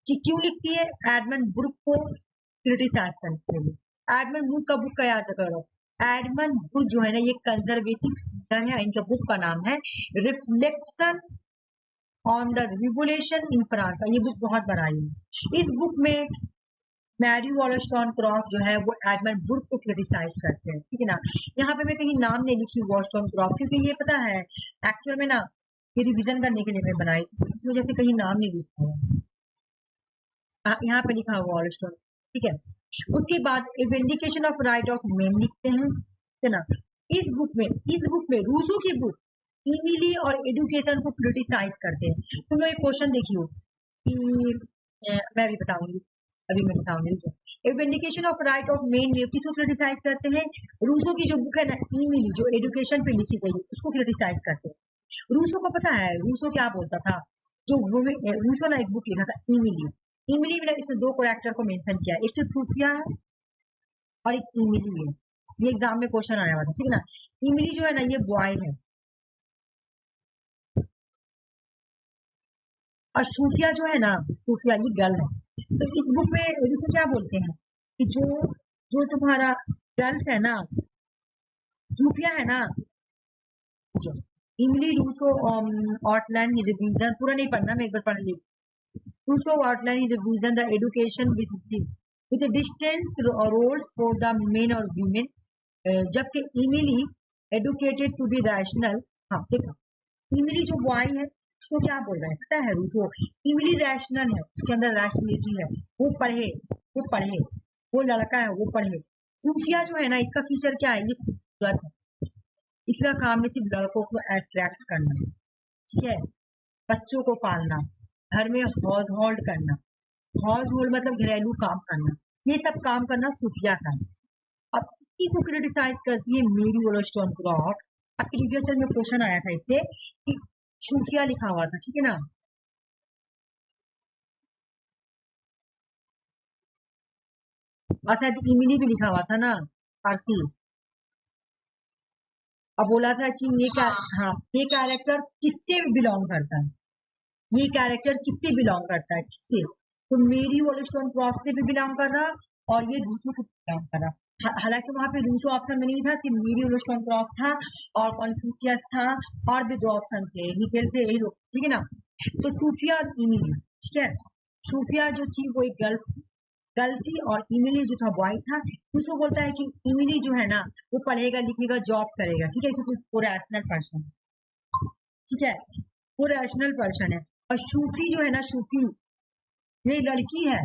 कि क्यों लिखती है, एडमंड बुर्क को क्रिटिसाइज करने के लिए। एडमंड बुर्क का बुक का याद करो, एडमंड बुर्क जो है ना ये कंजर्वेटिव थिंकर है, इनका बुक का नाम है reflection on the revolution in France. ये बुक बहुत बनाई है। इस बुक में मैरी वॉलस्टोनक्रॉफ्ट जो है वो एडमंड बुर्क को क्रिटिसाइज करते हैं, ठीक है ना। यहाँ पे मैं कहीं नाम नहीं लिखी वॉलस्टोनक्रॉफ्ट, क्योंकि ये पता है एक्चुअल में ना ये रिवीजन करने के लिए मैं बनाई थी, इस वजह से कहीं नाम नहीं लिखा हुआ। यहाँ पे लिखा हुआ वॉलस्टोन, ठीक है। उसके बाद vindication of right of man लिखते हैं, ठीक है ना। इस बुक में रूसो की बुक इमिली और एडुकेशन को क्रिटिसाइज करते हैं। तुम लोग एक क्वेश्चन देखियो कि मैं भी बताऊंगी, अभी मैं बताऊंगी। A vindication of right of men किसको क्रिटिसाइज करते हैं? रूसो की जो बुक है ना इमिली, जो एडुकेशन पे लिखी गई, उसको क्रिटिसाइज करते हैं। रूसो को पता है रूसो क्या बोलता था? जो रूसो ने एक बुक लिखा था इमिली, इमिली में इसने दो कैरेक्टर को मेंशन किया, एक तो सूफिया है और एक इमिली है। ये एग्जाम में क्वेश्चन आया हुआ था, ठीक है ना। इमिली जो है ना ये बॉय है और सूफिया जो है ना, सूफिया ये गर्ल है। तो इस बुक में रूसो क्या बोलते हैं कि जो जो तुम्हारा गर्ल्स है ना, सूफिया है ना, Emile Rousseau outline is the reason, पूरा नहीं पढ़ना, मैं एक बार पढ़ ली। Rousseau outline is the reason the education with a distance roles for the men or women, जबकि Emile educated to be rational. हाँ देखो, इमिली जो बॉय है उसको क्या बोल रहा है पता है रूसो? इमिली रैशनल है, उसके अंदर रैशनलिटी है, वो पढ़े, वो लड़का है वो पढ़े। सूफिया जो है ना, इसका फीचर क्या है? ये खूबसूरत है, इसका काम है सिर्फ लड़कों को अट्रैक्ट करना, ठीक है। बच्चों को पालना, घर में हाउस होल्ड करना, हाउस होल्ड मतलब घरेलू काम करना, ये सब काम करना सूफिया का है। अब इसी को क्रिटिसाइज करती है मेरी वॉलस्टोनक्रॉफ्ट। अब प्रीवियस ईयर में क्वेश्चन आया था इससे कि सूफिया लिखा हुआ था, ठीक है ना। और शायद इमिली भी लिखा हुआ था ना, फारसी। अब बोला था कि हाँ, ये कैरेक्टर किससे बिलोंग करता है, ये कैरेक्टर किससे बिलोंग करता है, किससे? तो मेरी वॉलस्टोनक्रॉफ्ट से भी बिलोंग कर रहा और ये रूसो से बिलोंग कर रहा। हालांकि वहां पे रूसो ऑप्शन में नहीं था, सिर्फ मेरी वॉलस्टोनक्रॉफ्ट था और कॉन्फ्यूशियस था, और भी दो ऑप्शन थे, निकेल थे, यही लोग, ठीक है ना। तो सूफिया और इमिली, ठीक है। सूफिया जो थी वो एक गर्ल थी और इमिली जो था बॉय था। रूसो बोलता है कि इमिली जो है ना वो पढ़ेगा लिखेगा जॉब करेगा, ठीक है, क्योंकि वो रैशनल पर्सन, ठीक है, वो रैशनल पर्सन है। और सूफी जो है ना, सूफी ये लड़की है,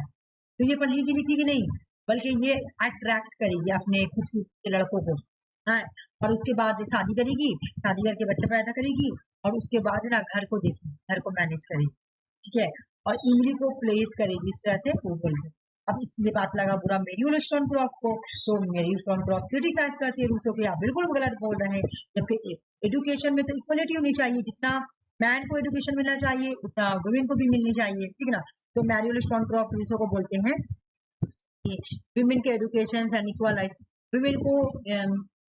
तो ये पढ़ेगी लिखेगी नहीं, बल्कि ये अट्रैक्ट करेगी अपने खूबसूरत के लड़कों को, हाँ। और उसके बाद शादी करेगी, शादी करके बच्चा पैदा करेगी और उसके बाद ना घर को देखेगी, घर को मैनेज करेगी, ठीक है। और इमली को प्लेस करेगी, इस तरह से वो बोल रहे। अब ये बात लगा बुरा मेरी वॉलस्टोनक्रॉफ्ट को, तो मेरी वॉलस्टोनक्रॉफ्ट क्रिटिसाइज करती है रूसो के, आप बिल्कुल गलत बोल रहे हैं, जबकि एजुकेशन में तो इक्वलिटी होनी चाहिए, जितना मैन को एजुकेशन मिलना चाहिए उतना वुमेन को भी मिलनी चाहिए, ठीक है ना। तो मैरी वॉलस्टोनक्रॉफ्ट रूसो को बोलते हैं कि विमेन के education and equal right, women को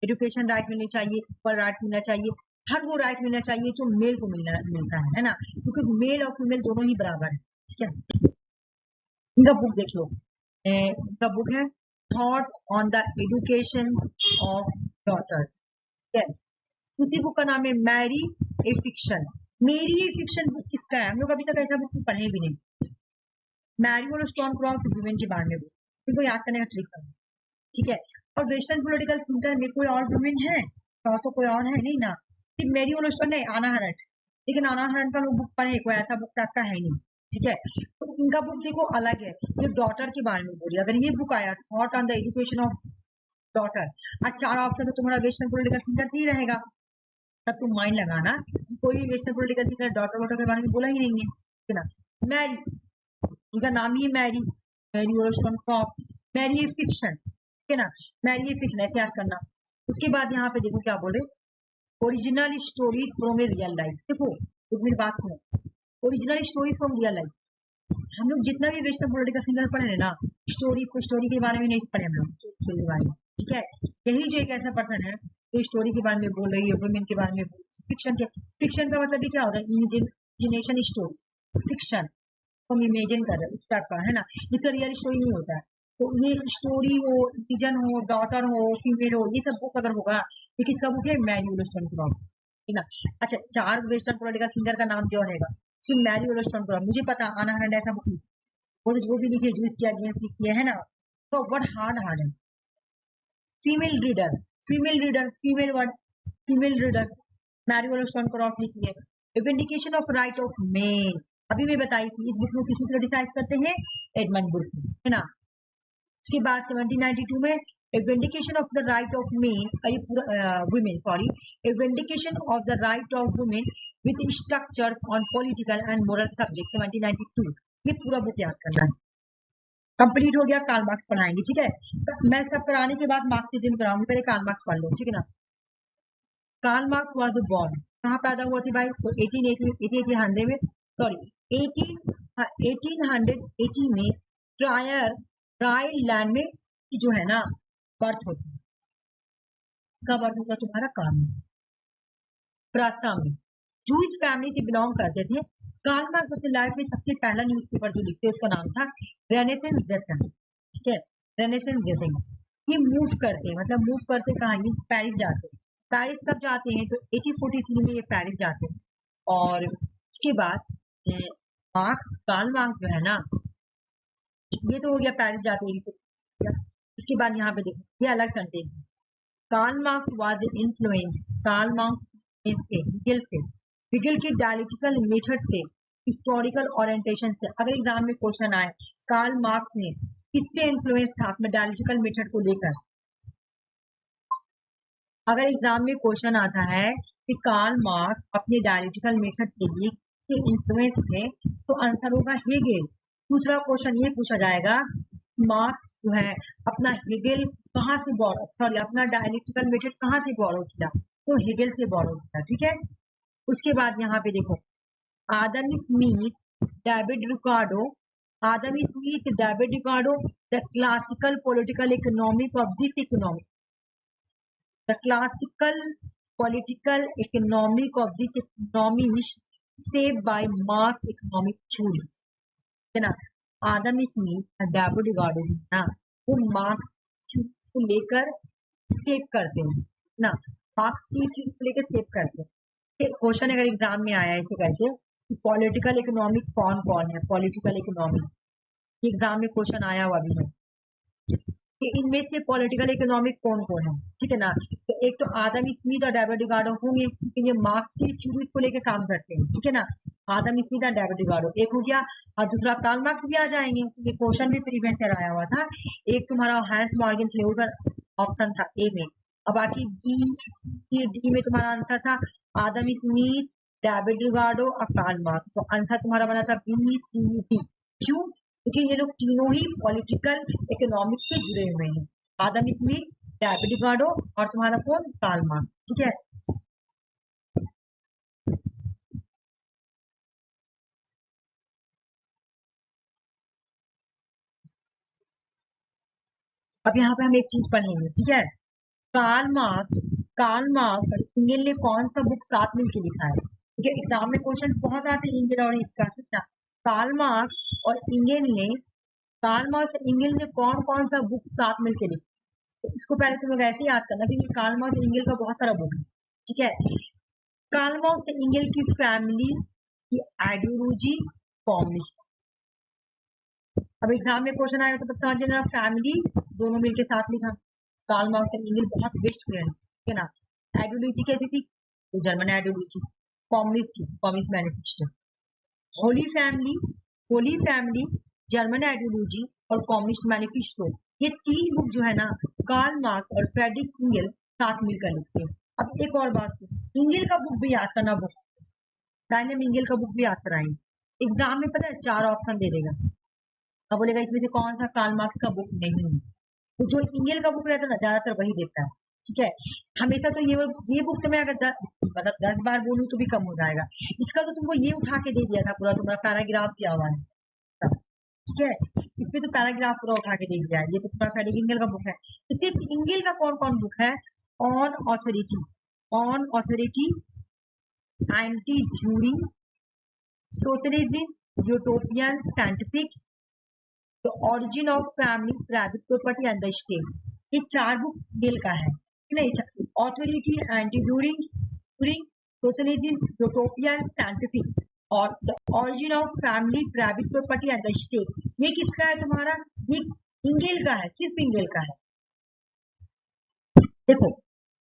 एजुकेशन राइट मिलनी चाहिए, इक्वल राइट मिलना चाहिए, हर वो राइट मिलना चाहिए जो मेल को मिलता है ना, क्योंकि मेल और फीमेल दोनों ही बराबर है, ठीक है। इनका बुक देख लो, इनका बुक है thought on the education of daughters, ठीक है। उसी बुक का नाम है मैरी ए फिक्शन। मेरी ए फिक्शन बुक किसका है? हम लोग अभी तक ऐसा बुक पढ़े भी नहीं। मैरी वॉलस्टोनक्रॉफ्ट वुमेन के बारे में बुक, इनको याद करने का ट्रिक है, ठीक है। और वेस्टर्न पॉलिटिकल थिंकर में कोई और वुमेन है? तो कोई और है नहीं ना, सिर्फ मेरी वॉलस्टोन नहीं, आना हरट, लेकिन आना हरट का लोग बुक पढ़े, कोई ऐसा बुक टाइप का है नहीं, ठीक है। तो इनका बुक देखो अलग है, ये डॉटर के बारे में बोली। अगर ये बुक आया thought on the education of daughter, और चार ऑप्शन तो तुम्हारा वेस्टर्न पॉलिटिकल थिंकर ही रहेगा, तब तुम माइंड लगाना कि कोई भी western political thinker daughter water के बारे में बोला ही नहीं है, ठीक है ना। मैरी, इनका नाम ही है मैरी, मैरी वॉलस्टोनक्रॉफ्ट, मैरी ए फिक्शन, ठीक है ना। मैरी ए फिक्शन ऐसे याद करना। उसके बाद यहाँ पे देखो क्या बोले, original stories from a real life. देखो एक मिनट बात सुनो, original story from real life. हम लोग जितना भी वेस्टर्न पॉलिटिकल सिंगर पढ़े हैं ना, स्टोरी के बारे में नहीं पढ़े हम लोग, स्टोरी के बारे में, ठीक है। यही जो एक ऐसा पर्सन है जो स्टोरी के बारे में बोल रही है, वुमेन के बारे में, फिक्शन का मतलब भी क्या होता है? इमेजिनेशन स्टोरी, फिक्शन हम इमेजिन कर रहे हैं उस टाइप का, है ना। इसका रियल स्टोरी नहीं होता है। तो ये स्टोरी हो, रिलीजन हो, डॉटर हो, फीमेल हो, ये सब बुक अगर होगा, ये किसका बुक है? मैरी वॉलस्टोनक्रॉफ्ट, ठीक ना। अच्छा, चार वेस्टर्न पॉलिटिकल सिंगर का नाम क्या रहेगा? सिर्फ मैरी वॉलस्टोनक्रॉफ्ट, मुझे पता आना हरन ऐसा बुक नहीं, वो तो जो भी लिखे जो इसके अगेंस्ट लिखी है ना, तो वर्ड हार्ड हार्ड है। Female reader, female reader, female word, female reader, Mary Wollstonecraft लिखी है। Vindication of right of male, अभी मैं बताई कि इस बुक में किसको क्रिटिसाइज करते हैं, एडमंड बुर्क, है ना। उसके बाद 1792 में a vindication of the right of men, women sorry, a vindication of the right of women with structure on political and moral subject 1792। ये पूरा बुक याद करना है। कंप्लीट हो गया, कार्ल मार्क्स पढ़ाएंगे, ठीक है। मैं सब कराने के बाद मार्क्सिज्म कराऊंगी, पहले कार्ल मार्क्स पढ़ लो, ठीक है ना। कार्ल मार्क्स वाज बोर्न, कहाँ पैदा हुआ थे भाई, तो 1880 में, सॉरी 1880 में ट्रायलैंड में जो है ना बर्थ होती है। इसका बर्थ होता तुम्हारा कार्ल प्रासा में, जूइश फैमिली से बिलोंग करते थे। कार्ल मार्क्स अपनी लाइफ में सबसे पहला न्यूज़पेपर जो लिखते हैं उसका नाम था रेनेसेंस ज़ेतन, ठीक है, रेनेसेंस ज़ेतन। ये मूव करते हैं, मतलब मूव करते कहाँ, ये पेरिस जाते हैं। पेरिस कब जाते हैं, तो 1843 में ये पेरिस जाते हैं। और उसके बाद मार्क्स, कार्ल मार्क्स जो है ना, ये तो हो गया पेरिस जाते हैं। उसके बाद यहाँ पे देखो, ये अलग sentence, Karl Marx was influence, Karl Marx से हीगल से, हीगल के डायलेक्टिकल मेथड से, हिस्टोरिकल ओरिएंटेशन से। अगर एग्जाम में क्वेश्चन आए कार्ल मार्क्स ने किससे इन्फ्लुएंस था अपने डायलेक्टिकल मेथड को लेकर, अगर एग्जाम में क्वेश्चन आता है कि कार्ल मार्क्स अपने डायलेक्टिकल मेथड के लिए इन्फ्लुएंस थे, तो आंसर होगा हेगेल। दूसरा क्वेश्चन ये पूछा जाएगा, मार्क्स जो है अपना हेगेल कहाँ से बोरो, सॉरी अपना डायलेक्टिकल मेथड कहाँ से बोरो किया, तो हेगेल से बोरो किया, ठीक है। उसके बाद यहाँ पे देखो, Adam Smith, David Ricardo, Adam Smith, David Ricardo, the classical political economic of this economic, the classical political economic of this economy saved by Marx economic theory, है ना। आदम स्मिथ और डेविड रिकार्डो ना, वो मार्क्स को लेकर save करते हैं ना, मार्क्स की चीज को लेकर सेव करते हैं। क्वेश्चन अगर एग्जाम में आया ऐसे करके कि पॉलिटिकल इकोनॉमिक कौन कौन है, पॉलिटिकल इकोनॉमिक एग्जाम में क्वेश्चन आया हुआ भी है कि इनमें से पॉलिटिकल इकोनॉमिक कौन कौन है, ठीक है ना। तो एक तो आदम स्मिथ और डेविड रिकार्डो होंगे, तो ये मार्क्स की थ्योरीज को लेकर काम करते हैं, ठीक है ना। आदम स्मिथ और डेविड रिकार्डो एक हो गया, और दूसरा कार्ल मार्क्स भी आ जाएंगे। तो ये क्वेश्चन भी प्रीवियस ईयर आया हुआ था। एक तुम्हारा हैंस मॉर्गन थ्योरी ऑप्शन था ए में, और बाकी बी सी डी में तुम्हारा आंसर था आदम स्मिथ, डेविड रिकार्डो और कार्ल मार्क्स। तो आंसर तुम्हारा बना था बी सी डी। क्यों, क्योंकि ये लोग तीनों ही पॉलिटिकल इकोनॉमिक्स से जुड़े हुए हैं, आदम स्मिथ, डेविड रिकार्डो और तुम्हारा कौन, कार्ल मार्क्स, ठीक है। अब यहाँ पे हम एक चीज पढ़ेंगे, ठीक है। कार्ल मार्क्स और इंगेल ने कौन सा बुक साथ मिलकर लिखा है, ठीक है। एग्जाम में क्वेश्चन बहुत आते हैं इंगेल और इसका, ठीक है। कार्ल मार्क्स और इंगेल ने, कार्ल मार्क्स और इंगेल ने कौन कौन सा बुक साथ मिलकर लिखा, तो इसको पहले तुम लोग ऐसे याद करना कि कार्ल मार्क्स और इंगेल का बहुत सारा बुक है, ठीक है। कार्ल मार्क्स और इंगेल की फैमिली की आइडियोलॉजी कम्युनिस्ट। अब एग्जाम में क्वेश्चन आएगा तो समझ लेना, फैमिली दोनों मिलके साथ लिखा। कार्ल मार्क्स और इंगेल बहुत बेस्ट फ्रेंड, ठीक है ना। आइडियोलॉजी कैसी थी, तो जर्मन आइडियोलॉजी, कम्युनिस्ट थी, communist manifesto. Holi family, German ideology और कम्युनिस्ट मैनिफेस्टो, ये तीन बुक जो है ना कार्ल मार्क्स और फ्रेडरिक इंगेल साथ मिलकर लिखते हैं। अब एक और बात सुन, इंगेल का बुक भी याद करना, बुक पहले हम इंगेल का बुक भी याद कराएंगे। एग्जाम में पता है 4 ऑप्शन दे देगा, अब बोलेगा इसमें से कौन सा कार्ल मार्क्स का बुक नहीं है, तो जो इंगेल का बुक रहता है ना ज्यादातर वही देता है, ठीक है। हमेशा तो ये बुक तो मैं अगर मतलब 10 बार बोलूं तो भी कम हो जाएगा। इसका तो तुमको ये उठा के दे दिया था पूरा, तुम्हारा पैराग्राफ दिया हुआ है, ठीक है। इसमें तो पैराग्राफ पूरा उठा के दे दिया है, ये तो पूरा फ्रेडरिक इंगेल का बुक है। तो सिर्फ इंगेल का कौन कौन बुक है, on authority, anti Duhring, socialism, utopian, scientific, the origin of family, private property and the state. ये 4 बुक इंगेल का है, नहीं, authority, anti Duhring, socialism, utopian, scientific और the origin of family, private property and the state, ये किसका है तुम्हारा, ये इंगेल का है, सिर्फ इंगेल का है। देखो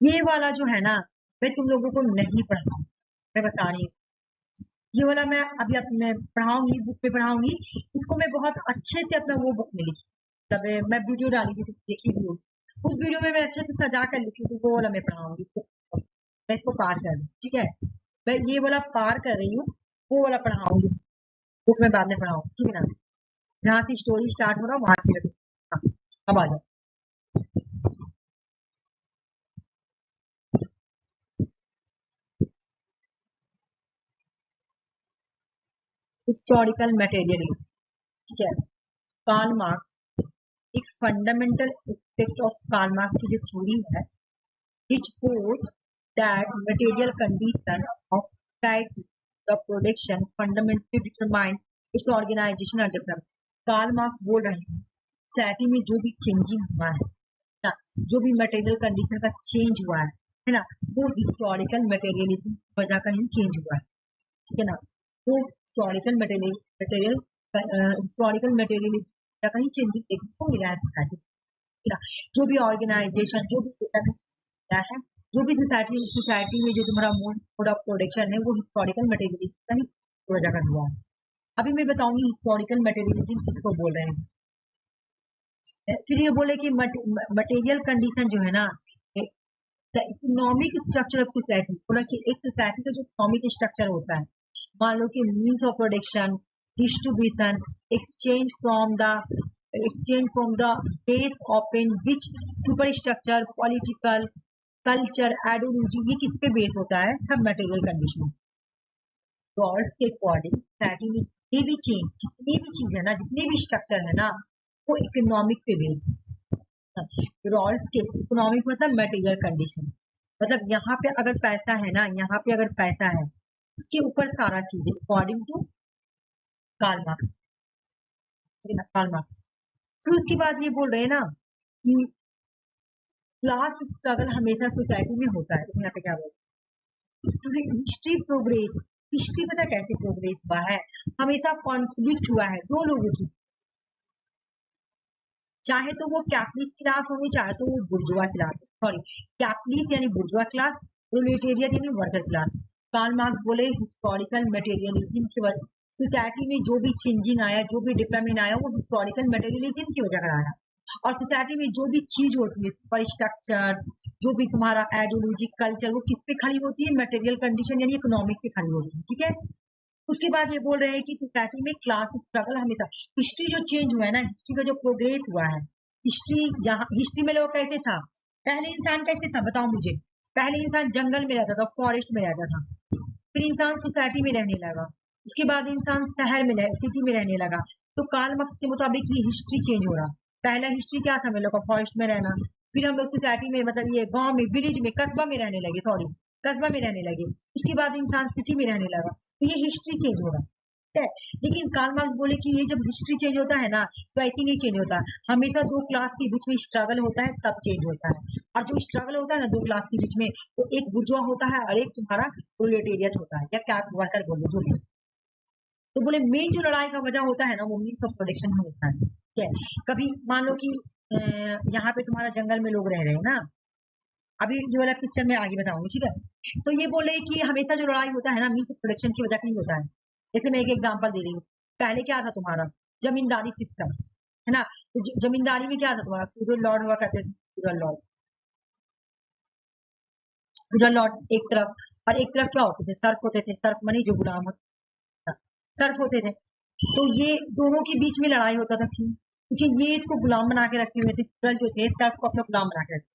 ये वाला जो है ना मैं तुम लोगों को नहीं पढ़ाऊंगी, मैं बता रही हूँ, ये वाला मैं अभी मैं पढ़ाऊंगी, बुक पे पढ़ाऊंगी। इसको मैं बहुत अच्छे से अपना वो बुक में लिखी, तब मैं वीडियो डाली थी, देखी भी होगी। उस वीडियो में मैं अच्छे से सजा कर लिखी थी, वो वाला मैं पढ़ाऊंगी। मैं इसको पार कर दूँ, ठीक है, मैं ये वाला पार कर रही हूँ, वो वाला पढ़ाऊंगी, बुक में बाद में पढ़ाऊंगी, ठीक है ना। जहाँ से स्टोरी स्टार्ट हो रहा है वहां से रखो। हाँ, अब आ जाओ। हिस्टोरिकल मटेरियलिज्म, ठीक है। कार्ल मार्क्स, एक fundamental aspect of Karl Marx की जो थ्योरी है, which posed that material condition of society, the production fundamentally determine its organization and development। Karl Marx बोल रहे हैं सोसाइटी में जो भी चेंजिंग हुआ है ना, जो भी मटेरियल कंडीशन का चेंज हुआ है ना, वो हिस्टोरिकल मटेरियलिज्म की वजह का ही चेंज हुआ है, ठीक है ना। वो हिस्टोरिकल मटेरियलिज्म का ही चेंजिंग देखने को मिला है सोसाइटी, ठीक है। जो भी ऑर्गेनाइजेशन, जो भी क्या है, जो भी सोसाइटी में जो तुम्हारा मोड ऑफ प्रोडक्शन है, वो हिस्टोरिकल मटेरियलिज्म का ही वजह का हुआ है। अभी मैं बताऊंगी हिस्टोरिकल मटेरियलिज्म किसको बोल रहे हैं। फिर ये बोले कि मटेरियल कंडीशन जो है ना, the economic structure of society, बोला कि एक सोसाइटी का जो इकोनॉमिक स्ट्रक्चर होता है, मान लो कि means of production, distribution, exchange from the base upon which superstructure, political, culture, ideology, ये किस पे बेस होता है, सब मटेरियल कंडीशन। रॉल्स के अकॉर्डिंग सोसाइटी में जितनी भी चेंज, जितनी भी चीज है ना, जितने भी स्ट्रक्चर है ना, वो इकोनॉमिक पे बेस है। रॉल्स के इकोनॉमिक मतलब मटेरियल कंडीशन, मतलब यहाँ पे अगर पैसा है ना, यहाँ पे अगर पैसा है, उसके ऊपर सारा चीज अकॉर्डिंग टू कार्ल मार्क्स, ठीक है ना, कार्ल मार्क्स। फिर उसके बाद ये बोल रहे हैं ना कि क्लास स्ट्रगल हमेशा सोसाइटी में होता है। यहाँ पे क्या बोल, हिस्ट्री प्रोग्रेस, हिस्ट्री पता कैसे प्रोग्रेस हुआ है, हमेशा कॉन्फ्लिक्ट हुआ है दो लोगों की, चाहे तो वो कैपिटलिस्ट क्लास होगी, चाहे तो वो बुर्जुआ क्लास, सॉरी कैपिटलिस्ट यानी बुर्जुआ क्लास, प्रोलेटेरियट यानी वर्कर क्लास। कार्ल मार्क्स बोले हिस्टोरिकल मटेरियलिज्म की वजह, सोसाइटी में जो भी चेंजिंग आया, जो भी डेवलपमेंट आया, वो हिस्टोरिकल मटेरियलिज्म की वजह का आया। और सोसाइटी में जो भी चीज होती है, पर स्ट्रक्चर, जो भी तुम्हारा आइडियोलॉजी, कल्चर, वो किस पे खड़ी होती है, मटेरियल कंडीशन यानी इकोनॉमिक पे खड़ी होती है, ठीक है। उसके बाद ये बोल रहे हैं कि सोसाइटी में क्लास स्ट्रगल हमेशा, हिस्ट्री जो चेंज हुआ है ना, हिस्ट्री का जो प्रोग्रेस हुआ है, हिस्ट्री, यहाँ हिस्ट्री में लोग कैसे था, पहले इंसान कैसे था बताओ मुझे, पहले इंसान जंगल में रहता था, फॉरेस्ट में रहता था, फिर इंसान सोसाइटी में रहने लगा, उसके बाद इंसान शहर में सिटी में रहने लगा। तो कार्ल मार्क्स के मुताबिक ये हिस्ट्री चेंज हो रहा, पहला हिस्ट्री क्या था, हम लोग का फॉरेस्ट में रहना, फिर हम लोग सोसाइटी में, मतलब ये गांव में, विलेज में, कस्बा में रहने लगे, सॉरी कस्बा में रहने लगे, उसके बाद इंसान सिटी में रहने लगा, तो ये हिस्ट्री चेंज हो रहा है। लेकिन कार्ल मार्क्स बोले कि ये जब हिस्ट्री चेंज होता है ना, तो ऐसे नहीं चेंज होता, हमेशा दो क्लास के बीच में स्ट्रगल होता है, तब चेंज होता है। और जो स्ट्रगल होता है ना दो क्लास के बीच में, तो एक बुर्जुआ होता है और एक तुम्हारा प्रोलेटेरिएट होता है, या कैप वर्कर बोलो जो भी। तो बोले मेन जो लड़ाई का वजह होता है ना, वो मीन्स ऑफ प्रोडक्शन में होता है, ठीक है। कभी मान लो कि यहाँ पे तुम्हारा जंगल में लोग रह रहे हैं ना, अभी ये वाला पिक्चर में आगे बताऊंगी, ठीक है। तो ये बोले कि हमेशा जो लड़ाई होता है ना, मीन्स ऑफ प्रोडक्शन की वजह से ही होता है। जैसे मैं एक एग्जांपल दे रही हूँ, पहले क्या था तुम्हारा जमींदारी सिस्टम, है ना, तो जमींदारी में क्या था तुम्हारा, फ्यूडल लॉर्ड हुआ करते थे, फ्यूडल लॉर्ड, फ्यूडल लॉर्ड एक तरफ, और एक तरफ क्या होते थे, सर्फ होते थे, सर्फ मनी जो गुलाम होते, सर्फ होते थे। तो ये दोनों के बीच में लड़ाई होता था, क्यों, क्योंकि ये इसको गुलाम बना के रखे हुए थे, फ्यूडल जो थे सर्फ को अपना गुलाम बना के रखे।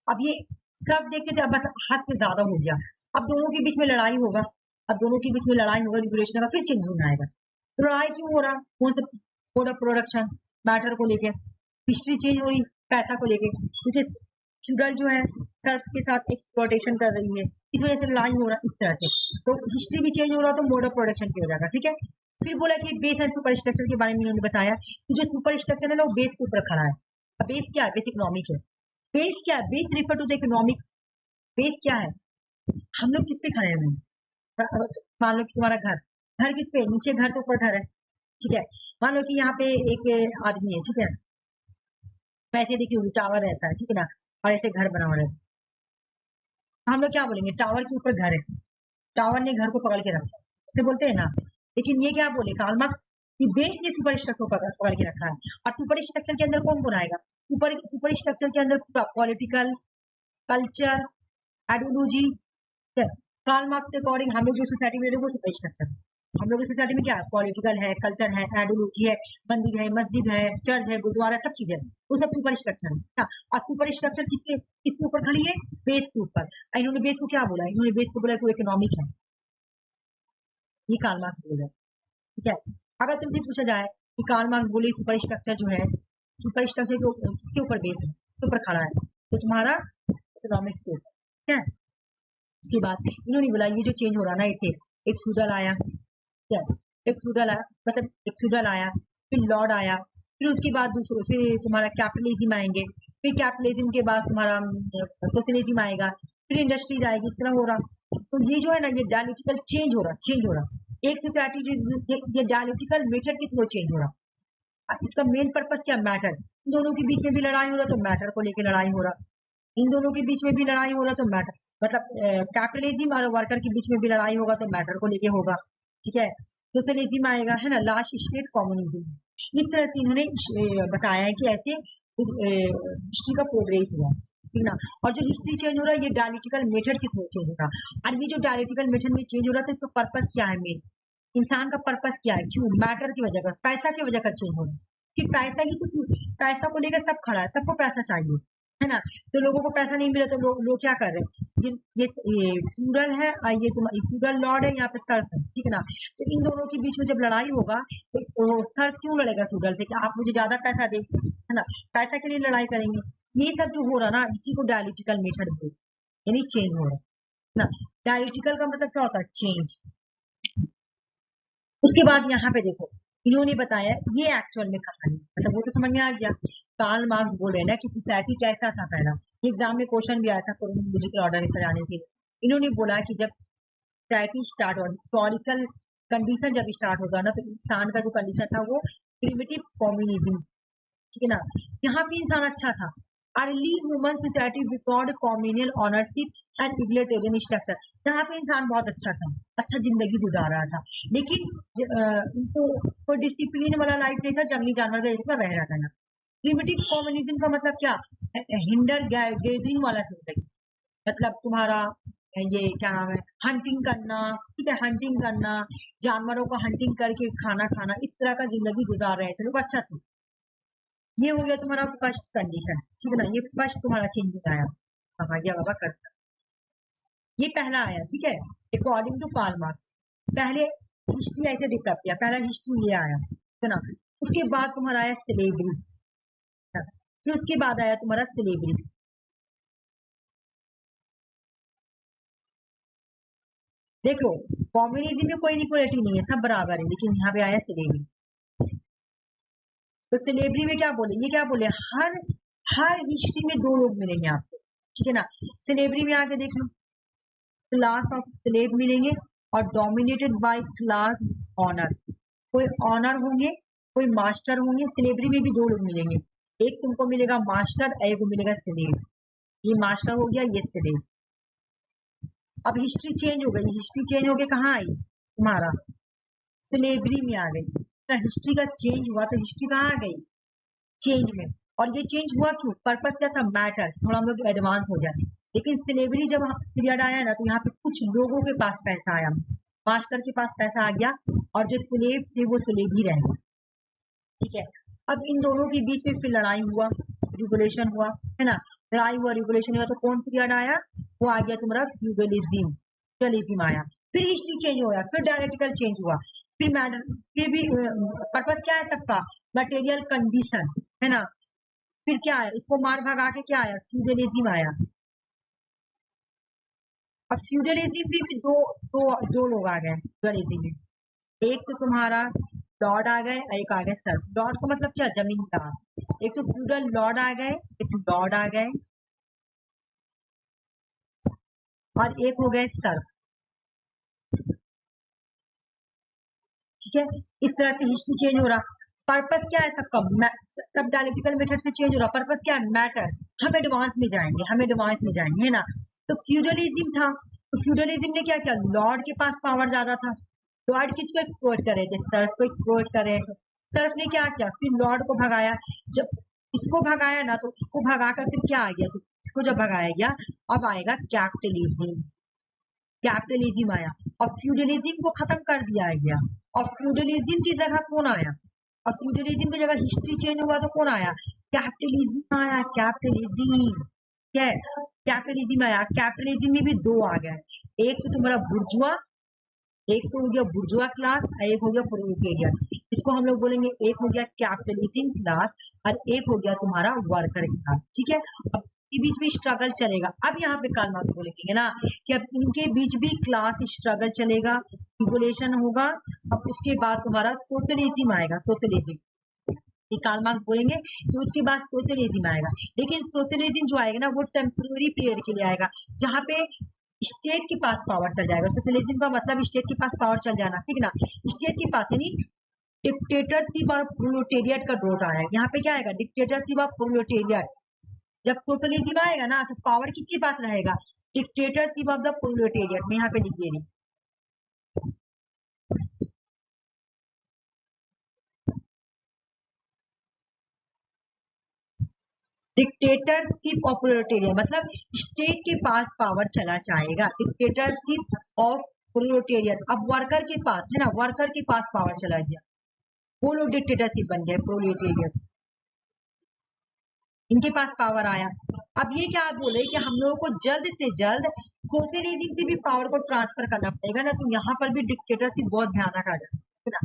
अब ये सब देखते थे, अब बस हद से ज्यादा हो गया, अब दोनों के बीच में लड़ाई होगा, अब दोनों के बीच में लड़ाई होगा, रिगुलेशन का, फिर चेंजिंग आएगा। तो लड़ाई क्यों हो रहा, कौन से प्रोडक्शन मैटर को लेके, हिस्ट्री चेंज हो रही पैसा को लेके, क्योंकि फ्यूडल जो है सर्फ के साथ एक्सप्लॉयटेशन कर रही है, इस वजह से लड़ाई हो रहा इस तरह से। तो हिस्ट्री भी चेंज हो रहा, तो मोड ऑफ प्रोडक्शन की वजह का, ठीक है। फिर बोला कि बेस एंड सुपर स्ट्रक्चर के बारे में उन्होंने बताया कि जो सुपर स्ट्रक्चर है ना, वो बेस के ऊपर खड़ा है। बेस क्या है, बेस इकोनॉमिक है। बेस क्या है, base refer to the economic, base क्या है, हम लोग किस पे खड़े हैं, मान लो कि तुम्हारा घर, घर किस पे, नीचे घर तो ऊपर घर है, ठीक है। मान लो कि यहाँ पे एक आदमी है, ठीक है, वैसे देखी होगी टावर रहता है, ठीक है ना, और ऐसे घर बना हुआ रहता है, हम लोग क्या बोलेंगे, टावर के ऊपर घर है, टावर ने घर को पकड़ के रखा है, उसे बोलते हैं ना। लेकिन ये क्या बोले कार्ल मार्क्स कि बेस ने सुपर स्ट्रक्चर को पकड़ के रखा है, और सुपर स्ट्रक्चर के अंदर कौन कौन आएगा, सुपर स्ट्रक्चर के अंदर political, culture, ideology. Karl Marx के अकॉर्डिंग हम लोग जो सोसाइटी में वो सुपर स्ट्रक्चर, हम लोग की सोसाइटी में क्या है, पॉलिटिकल है, कल्चर है, आइडियोलॉजी है, मंदिर है, मस्जिद है, चर्च है, गुरुद्वारा, सब चीज है, वो सब सुपर स्ट्रक्चर है। और सुपर स्ट्रक्चर किसके ऊपर खड़ी है, बेस के ऊपर। इन्होंने बेस को क्या बोला, इन्होंने बेस को बोला कि इकोनॉमिक है, ये कार्ल मार्क्स बोला, ठीक है। अगर तुमसे पूछा जाए कि कार्ल मार्क्स बोले सुपर स्ट्रक्चर जो है, सुपर स्ट्रक्चर किसके ऊपर बेस है, किसके ऊपर खड़ा है, तो तुम्हारा इकोनॉमिक्स के ऊपर, ठीक है। उसके बाद इन्होंने बोला ये जो चेंज हो रहा ना, इसे एक फ्यूडल आया, क्या, एक फ्यूडल आया, मतलब एक फ्यूडल आया, फिर लॉर्ड आया, फिर उसके बाद दूसरे, फिर तुम्हारा कैपिटलिज्म आएंगे, फिर कैपिटलिज्म के बाद तुम्हारा सोशलिज्म आएगा, फिर इंडस्ट्रीज आएगी, इस तरह हो रहा। तो ये जो है ना, ये डायलेक्टिकल चेंज हो रहा, चेंज हो रहा एक सोसाइटी, ये डायलेक्टिकल मेथड के थ्रू चेंज हो रहा। इसका मेन पर्पस क्या, मैटर, इन दोनों के बीच में भी लड़ाई हो रहा, तो मैटर को लेकर लड़ाई हो रहा, इन दोनों के बीच में भी लड़ाई हो रहा तो मैटर, मतलब कैपिटलिज्म और वर्कर के बीच में भी लड़ाई होगा तो मैटर को लेके होगा, ठीक है। सोशलिज्म आएगा, है ना, लास्ट स्टेट कम्युनिज्म। इस तरह से इन्होंने बताया है कि ऐसे हिस्ट्री का प्रोग्रेस हुआ, ठीक ना। और जो हिस्ट्री चेंज हो रहा है ये डायलेक्टिकल मेथड के थ्रू चेंज होगा। और ये जो डायलेक्टिकल मेथड में चेंज हो रहा है तो इसका पर्पस क्या है, मेन इंसान का पर्पस क्या है, क्यों, मैटर की वजह कर, पैसा की वजह कर चेंज हो रहा है, कि पैसा ही तो, पैसा को लेकर सब खड़ा है, सबको पैसा चाहिए, है ना। तो लोगों को पैसा नहीं मिला तो लोग क्या कर रहे हैं, ये फ्यूडल है और ये तुम्हारी फ्यूडल लॉर्ड है, यहाँ पे सर्फ है, ठीक है ना। तो इन दोनों के बीच में जब लड़ाई होगा तो सर्फ क्यों लड़ेगा फ्यूडल से कि आप मुझे ज्यादा पैसा दे, है ना, पैसा के लिए लड़ाई करेंगे। ये सब जो हो रहा ना, इसी को डायलिटिकल मेथड बोलते हैं, यानी चेंज हो रहा है ना। डायलिटिकल का मतलब क्या होता है, चेंज। उसके बाद यहाँ पे देखो इन्होंने बताया ये एक्चुअल में कहानी, मतलब वो तो समझ में आ गया। कार्ल मार्क्स बोल रहे ना कि सोसाइटी कैसा था पहला, एग्जाम में क्वेश्चन भी आया था क्रोनोलॉजिकल ऑर्डर में सजाने के लिए। इन्होंने बोला कि जब सोसाइटी स्टार्ट हुआ, हिस्टोरिकल कंडीशन जब स्टार्ट होगा ना, तो इंसान का जो कंडीशन था वो प्रिमिटिव कम्युनिज्म, ठीक है ना। यहाँ पे इंसान अच्छा था। Early human society record communal ownership and egalitarian structure, यहाँ पे इंसान बहुत अच्छा था, अच्छा जिंदगी गुजार रहा था, लेकिन उनको कोई डिसिप्लिन वाला लाइफ नहीं था, जंगली जानवर का जैसा रह रहा था ना। प्रिमिटिव कम्युनिज्म का मतलब क्या, हिंडर गैदरिंग वाला जिंदगी, मतलब तुम्हारा ये क्या नाम है, हंटिंग करना, ठीक है, हंटिंग करना, जानवरों को हंटिंग करके खाना खाना, इस तरह का जिंदगी गुजार रहे थे लोग, अच्छा था। ये हो गया तुम्हारा फर्स्ट कंडीशन, ठीक है ना, ये फर्स्ट तुम्हारा चेंजिंग आया, हाँ ये बाबा करता, ये पहला आया, ठीक है, अकॉर्डिंग टू कार्ल मार्क्स। पहले हिस्ट्री ऐसे डेवलप किया, पहला हिस्ट्री ये आया, ठीक है ना। उसके बाद तुम्हारा आया स्लेवरी, फिर उसके बाद आया तुम्हारा स्लेवरी। देख लो, कम्युनिज्म में कोई इक्वलिटी नहीं है, सब बराबर है, लेकिन यहाँ पे आया स्लेवरी। तो स्लेवरी में क्या बोले, ये क्या बोले, हर हर हिस्ट्री में दो लोग मिलेंगे आपको, ठीक है ना। स्लेवरी में आके देख लो, क्लास ऑफ स्लेव मिलेंगे और डोमिनेटेड बाय क्लास ऑनर, कोई ऑनर होंगे, कोई मास्टर होंगे। स्लेवरी में भी दो लोग मिलेंगे, एक तुमको मिलेगा मास्टर, एक को मिलेगा स्लेव, ये मास्टर हो गया, ये स्लेव। अब हिस्ट्री चेंज हो गई, हिस्ट्री चेंज होके कहाँ आई, तुम्हारा स्लेवरी में आ गई। तो हिस्ट्री का चेंज हुआ तो हिस्ट्री कहाँ आ गई, चेंज में। और ये चेंज हुआ क्यों, पर्पस क्या था, मैटर, थोड़ा हम लोग एडवांस हो जाए। लेकिन स्लेवरी जब पीरियड आया ना, तो यहाँ पे कुछ लोगों के पास पैसा आया, मास्टर के पास पैसा आ गया, और जो स्लेव थे वो स्लेव ही रह गए, ठीक है। अब इन दोनों के बीच में फिर लड़ाई हुआ, रिवोल्यूशन हुआ, है ना, लड़ाई हुआ, रिवोल्यूशन हुआ, तो कौन पीरियड आया, वो आ गया तुम्हारा फ्यूडलिज्म, फ्यूडलिज्म आया। फिर हिस्ट्री चेंज हुआ, फिर डायलेक्टिकल चेंज हुआ, फिर मैटर, फिर भी पर्पस क्या है सबका, मटेरियल कंडीशन, है ना। फिर क्या है, इसको मार भगा के क्या आया, फ्यूडलिज्म आया। और फ्यूडलिज्म भी दो दो दो लोग आ गए फ्यूडलिज्म में, एक तो तुम्हारा लॉर्ड आ गए, एक आ गए सर्फ। लॉर्ड का मतलब क्या, जमींदार। एक तो फ्यूडल लॉर्ड आ गए, एक लॉर्ड आ गए, और एक हो गए सर्फ, ठीक है। इस तरह से हिस्ट्री चेंज हो रहा। पर्पस क्या है सबका, सब डायलेक्टिकल मेथड से चेंज हो रहा, पर्पस क्या है, मैटर। हम एडवांस में जाएंगे, हम एडवांस में जाएंगे, है ना। तो फ्यूडलिज्म था, तो फ्यूडलिज्म ने क्या किया, लॉर्ड के पास पावर ज्यादा था, लॉर्ड किसको एक्सप्लॉइट कर रहे थे, सर्फ को एक्सप्लॉइट कर रहे थे। सर्फ ने क्या किया, फिर लॉर्ड को भगाया, जब इसको भगाया ना तो इसको भगाकर फिर क्या आ गया, तो इसको जब भगाया गया अब आएगा कैपिटलिज्म, कैपिटलिज्म आया और फ्यूडलिज्म को खत्म कर दिया गया। और फ्यूडलिज्म की जगह कौन आया, और फ्यूडलिज्म की जगह हिस्ट्री चेंज हुआ तो कौन आया, कैपिटलिज्म आया, कैपिटलिज्म। क्या है, कैपिटलिज्म आया। कैपिटलिज्म में भी दो आ गए, एक तो तुम्हारा बुर्जुआ, एक तो हो गया बुर्जुआ क्लास और एक हो गया प्रोलेटेरियन। इसको हम लोग बोलेंगे एक हो गया कैपिटलिज्म क्लास और एक हो गया तुम्हारा वर्कर क्लास, ठीक है। अब के बीच भी स्ट्रगल चलेगा। अब यहाँ पे कार्ल मार्क्स बोलेंगे ना कि अब इनके बीच भी क्लास स्ट्रगल चलेगा, रिवोल्यूशन होगा। अब उसके बाद तुम्हारा सोशलिज्म आएगा, सोशलिज्म कार्ल मार्क्स बोलेंगे कि उसके बाद सोशलिज्म आएगा। लेकिन सोशलिज्म जो आएगा ना वो टेम्पोररी पीरियड के लिए आएगा, जहाँ पे स्टेट के पास पावर चल जाएगा। सोशलिज्म का मतलब स्टेट के पास पावर चल जाना, ठीक ना, स्टेट के पास, यानी डिक्टेटरशिप और प्रोलेटेरिएट का डोट आया। यहाँ पे क्या आएगा, डिक्टेटरशिप और प्रोलेटेरिएट। जब सोशलिज्म आएगा ना तो पावर किसके पास रहेगा, डिक्टेटरशिप ऑफ द प्रोलेटेरिएट। मैं यहाँ पे लिख दे रही, डिक्टेटरशिप ऑफ प्रोलेटेरिएट मतलब स्टेट के पास पावर चला जाएगा, डिक्टेटरशिप ऑफ प्रोलेटेरिएट। अब वर्कर के पास है ना, वर्कर के पास पावर चला गया, वो लोग डिक्टेटरशिप बन गए, प्रोलेटेरिएट, इनके पास पावर आया। अब ये क्या बोले कि हम लोगों को जल्द से जल्द सोशलिज्म से भी पावर को ट्रांसफर करना पड़ेगा ना, तो यहाँ पर भी डिक्टेटरशिप बहुत भयानक आ जाएगा, है ना।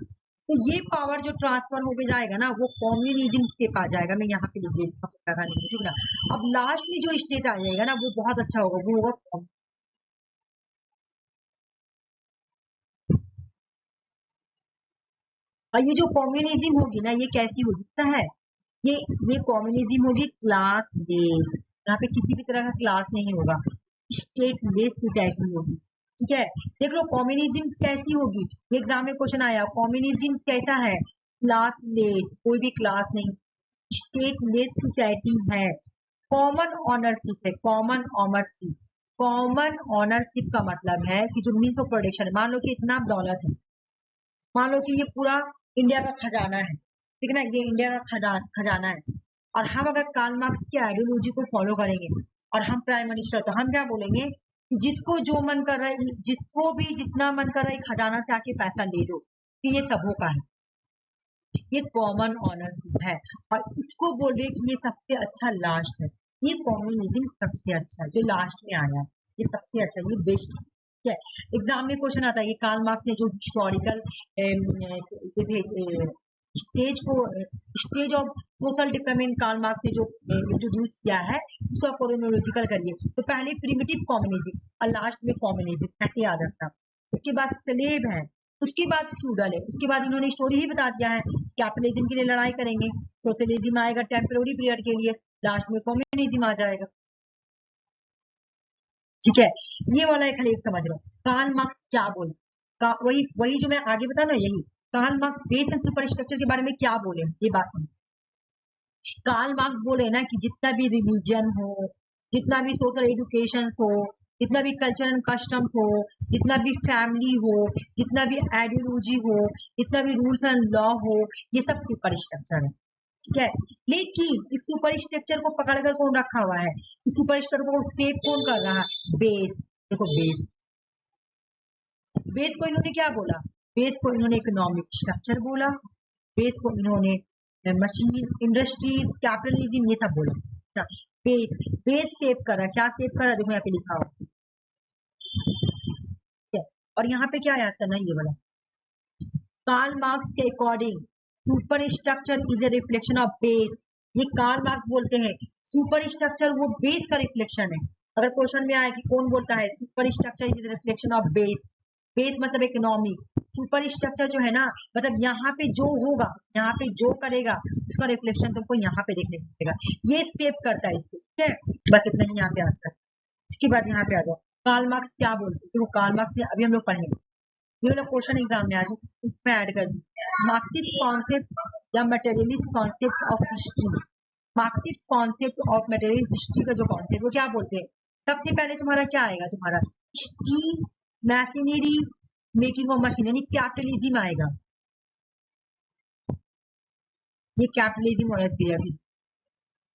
तो ये पावर जो ट्रांसफर हो जाएगा ना वो कम्युनिज्म के पास जाएगा। मैं यहाँ पे लिख देता हूँ, ठीक ना। अब लास्ट में जो स्टेट आ जाएगा ना वो बहुत अच्छा होगा, वो होगा, और ये जो कम्युनिज्म होगी ना ये कैसी होगी पता है, ये कम्युनिज्म होगी क्लास बेस्ड, यहाँ पे किसी भी तरह का क्लास नहीं होगा, स्टेट बेस्ड सोसाइटी होगी, ठीक है। देख लो कम्युनिज्म कैसी होगी, ये एग्जाम में क्वेश्चन आया, कम्युनिज्म कैसा है, क्लास बेस्ड, कोई भी क्लास नहीं, स्टेट लेस सोसाइटी है, कॉमन ऑनरशिप है, कॉमन ऑनरशिप। कॉमन ऑनरशिप का मतलब है कि जो मीन्स ऑफ प्रोडक्शन, मान लो कि इतना दौलत है, मान लो कि ये पूरा इंडिया का खजाना है, ठीक है ना, ये इंडिया का खजाना है, और हम अगर कार्ल मार्क्स की आइडियोलॉजी को फॉलो करेंगे और हम प्राइम मिनिस्टर, तो हम क्या बोलेंगे कि जिसको जो मन कर रहा है, जिसको भी जितना मन कर रहा है खजाना से आके पैसा ले दो, कि ये सबों का है, ये कॉमन ऑनरशिप है। और इसको बोल रहे कि ये सबसे अच्छा लास्ट है, ये कम्युनिज्म सबसे अच्छा है जो लास्ट में आया है, ये सबसे अच्छा, ये बेस्ट है। एग्जाम में क्वेश्चन आता है ये कार्ल मार्क्स ने जो हिस्टोरिकल स्टेज को, stage of social development Karl Marx ने जो इंट्रोड्यूस किया है उसका क्रोनोलॉजिकल करिए, तो पहले प्रिमिटिव कम्युनिज्म और लास्ट में कम्युनिज्म, ऐसे याद रखना। उसके बाद स्लेव है, उसके बाद फ्यूडल है, उसके बाद इन्होंने स्टोरी ही बता दिया है, कैपिटलिज्म के लिए लड़ाई करेंगे, सोशलिज्म आएगा टेम्पररी पीरियड के लिए, लास्ट में कम्युनिज्म आ जाएगा, ठीक है। ये वाला एक खाली समझ लो कार्ल मार्क्स क्या बोले, वही वही जो मैं आगे बता ना, यही Karl Marx base and superstructure के बारे में क्या बोले, ये बात समझ। कार्ल मार्क्स बोले ना कि जितना भी रिलीजन हो, जितना भी सोशल एजुकेशन हो, जितना भी कल्चर एंड कस्टम्स हो, जितना भी फैमिली हो, जितना भी आइडियोलॉजी हो, जितना भी रूल्स एंड लॉ हो, ये सब सुपर स्ट्रक्चर है, ठीक है। लेकिन इस सुपर स्ट्रक्चर को पकड़कर कौन रखा हुआ है, इस सुपर स्ट्रक्चर को सेव कौन कर रहा है, बेस। देखो बेस, बेस को इन्होंने क्या बोला, बेस को इन्होंने इकोनॉमिक स्ट्रक्चर बोला, बेस को इन्होंने मशीन इंडस्ट्रीज कैपिटलिज्म ये सब बोला। बेस, बेस सेव कर रहा है, क्या सेव कर रहा है, देखो यहाँ पे लिखा हुआ, ठीक है। और यहाँ पे क्या याद करना है, ये वाला कार्ल मार्क्स के according super structure is a reflection of base. ये कार्ल मार्क्स बोलते हैं सुपर स्ट्रक्चर वो बेस का रिफ्लेक्शन है। अगर क्वेश्चन में आए कि कौन बोलता है super structure is a reflection of base, base मतलब इकोनॉमी, सुपर स्ट्रक्चर जो है ना मतलब यहाँ पे जो होगा, यहाँ पे जो करेगा उसका रिफ्लेक्शन तुमको यहाँ पे देखने को मिलेगा, ये सेव करता है इसको, ठीक है। बस इतना ही यहाँ पे आता है। इसके बाद यहाँ पे आ जाओ कार्ल मार्क्स क्या बोलते हैं, वो कार्ल मार्क्स ने अभी हम लोग पढ़ेंगे, ये वाला क्वेश्चन एग्जाम में आ जाए उसमें ऐड कर दी, मार्क्सिस्ट कॉन्सेप्ट या materialist concept of history. Marxist concept of materialist history का जो कॉन्सेप्ट वो क्या बोलते हैं, सबसे पहले तुम्हारा क्या आएगा, तुम्हारा स्टील, मैशिनरी, मेकिंग ऑफ मशीन, यानी कैपिटलिज्म आएगा। ये कैपिटलिज्म वाला पीरियड,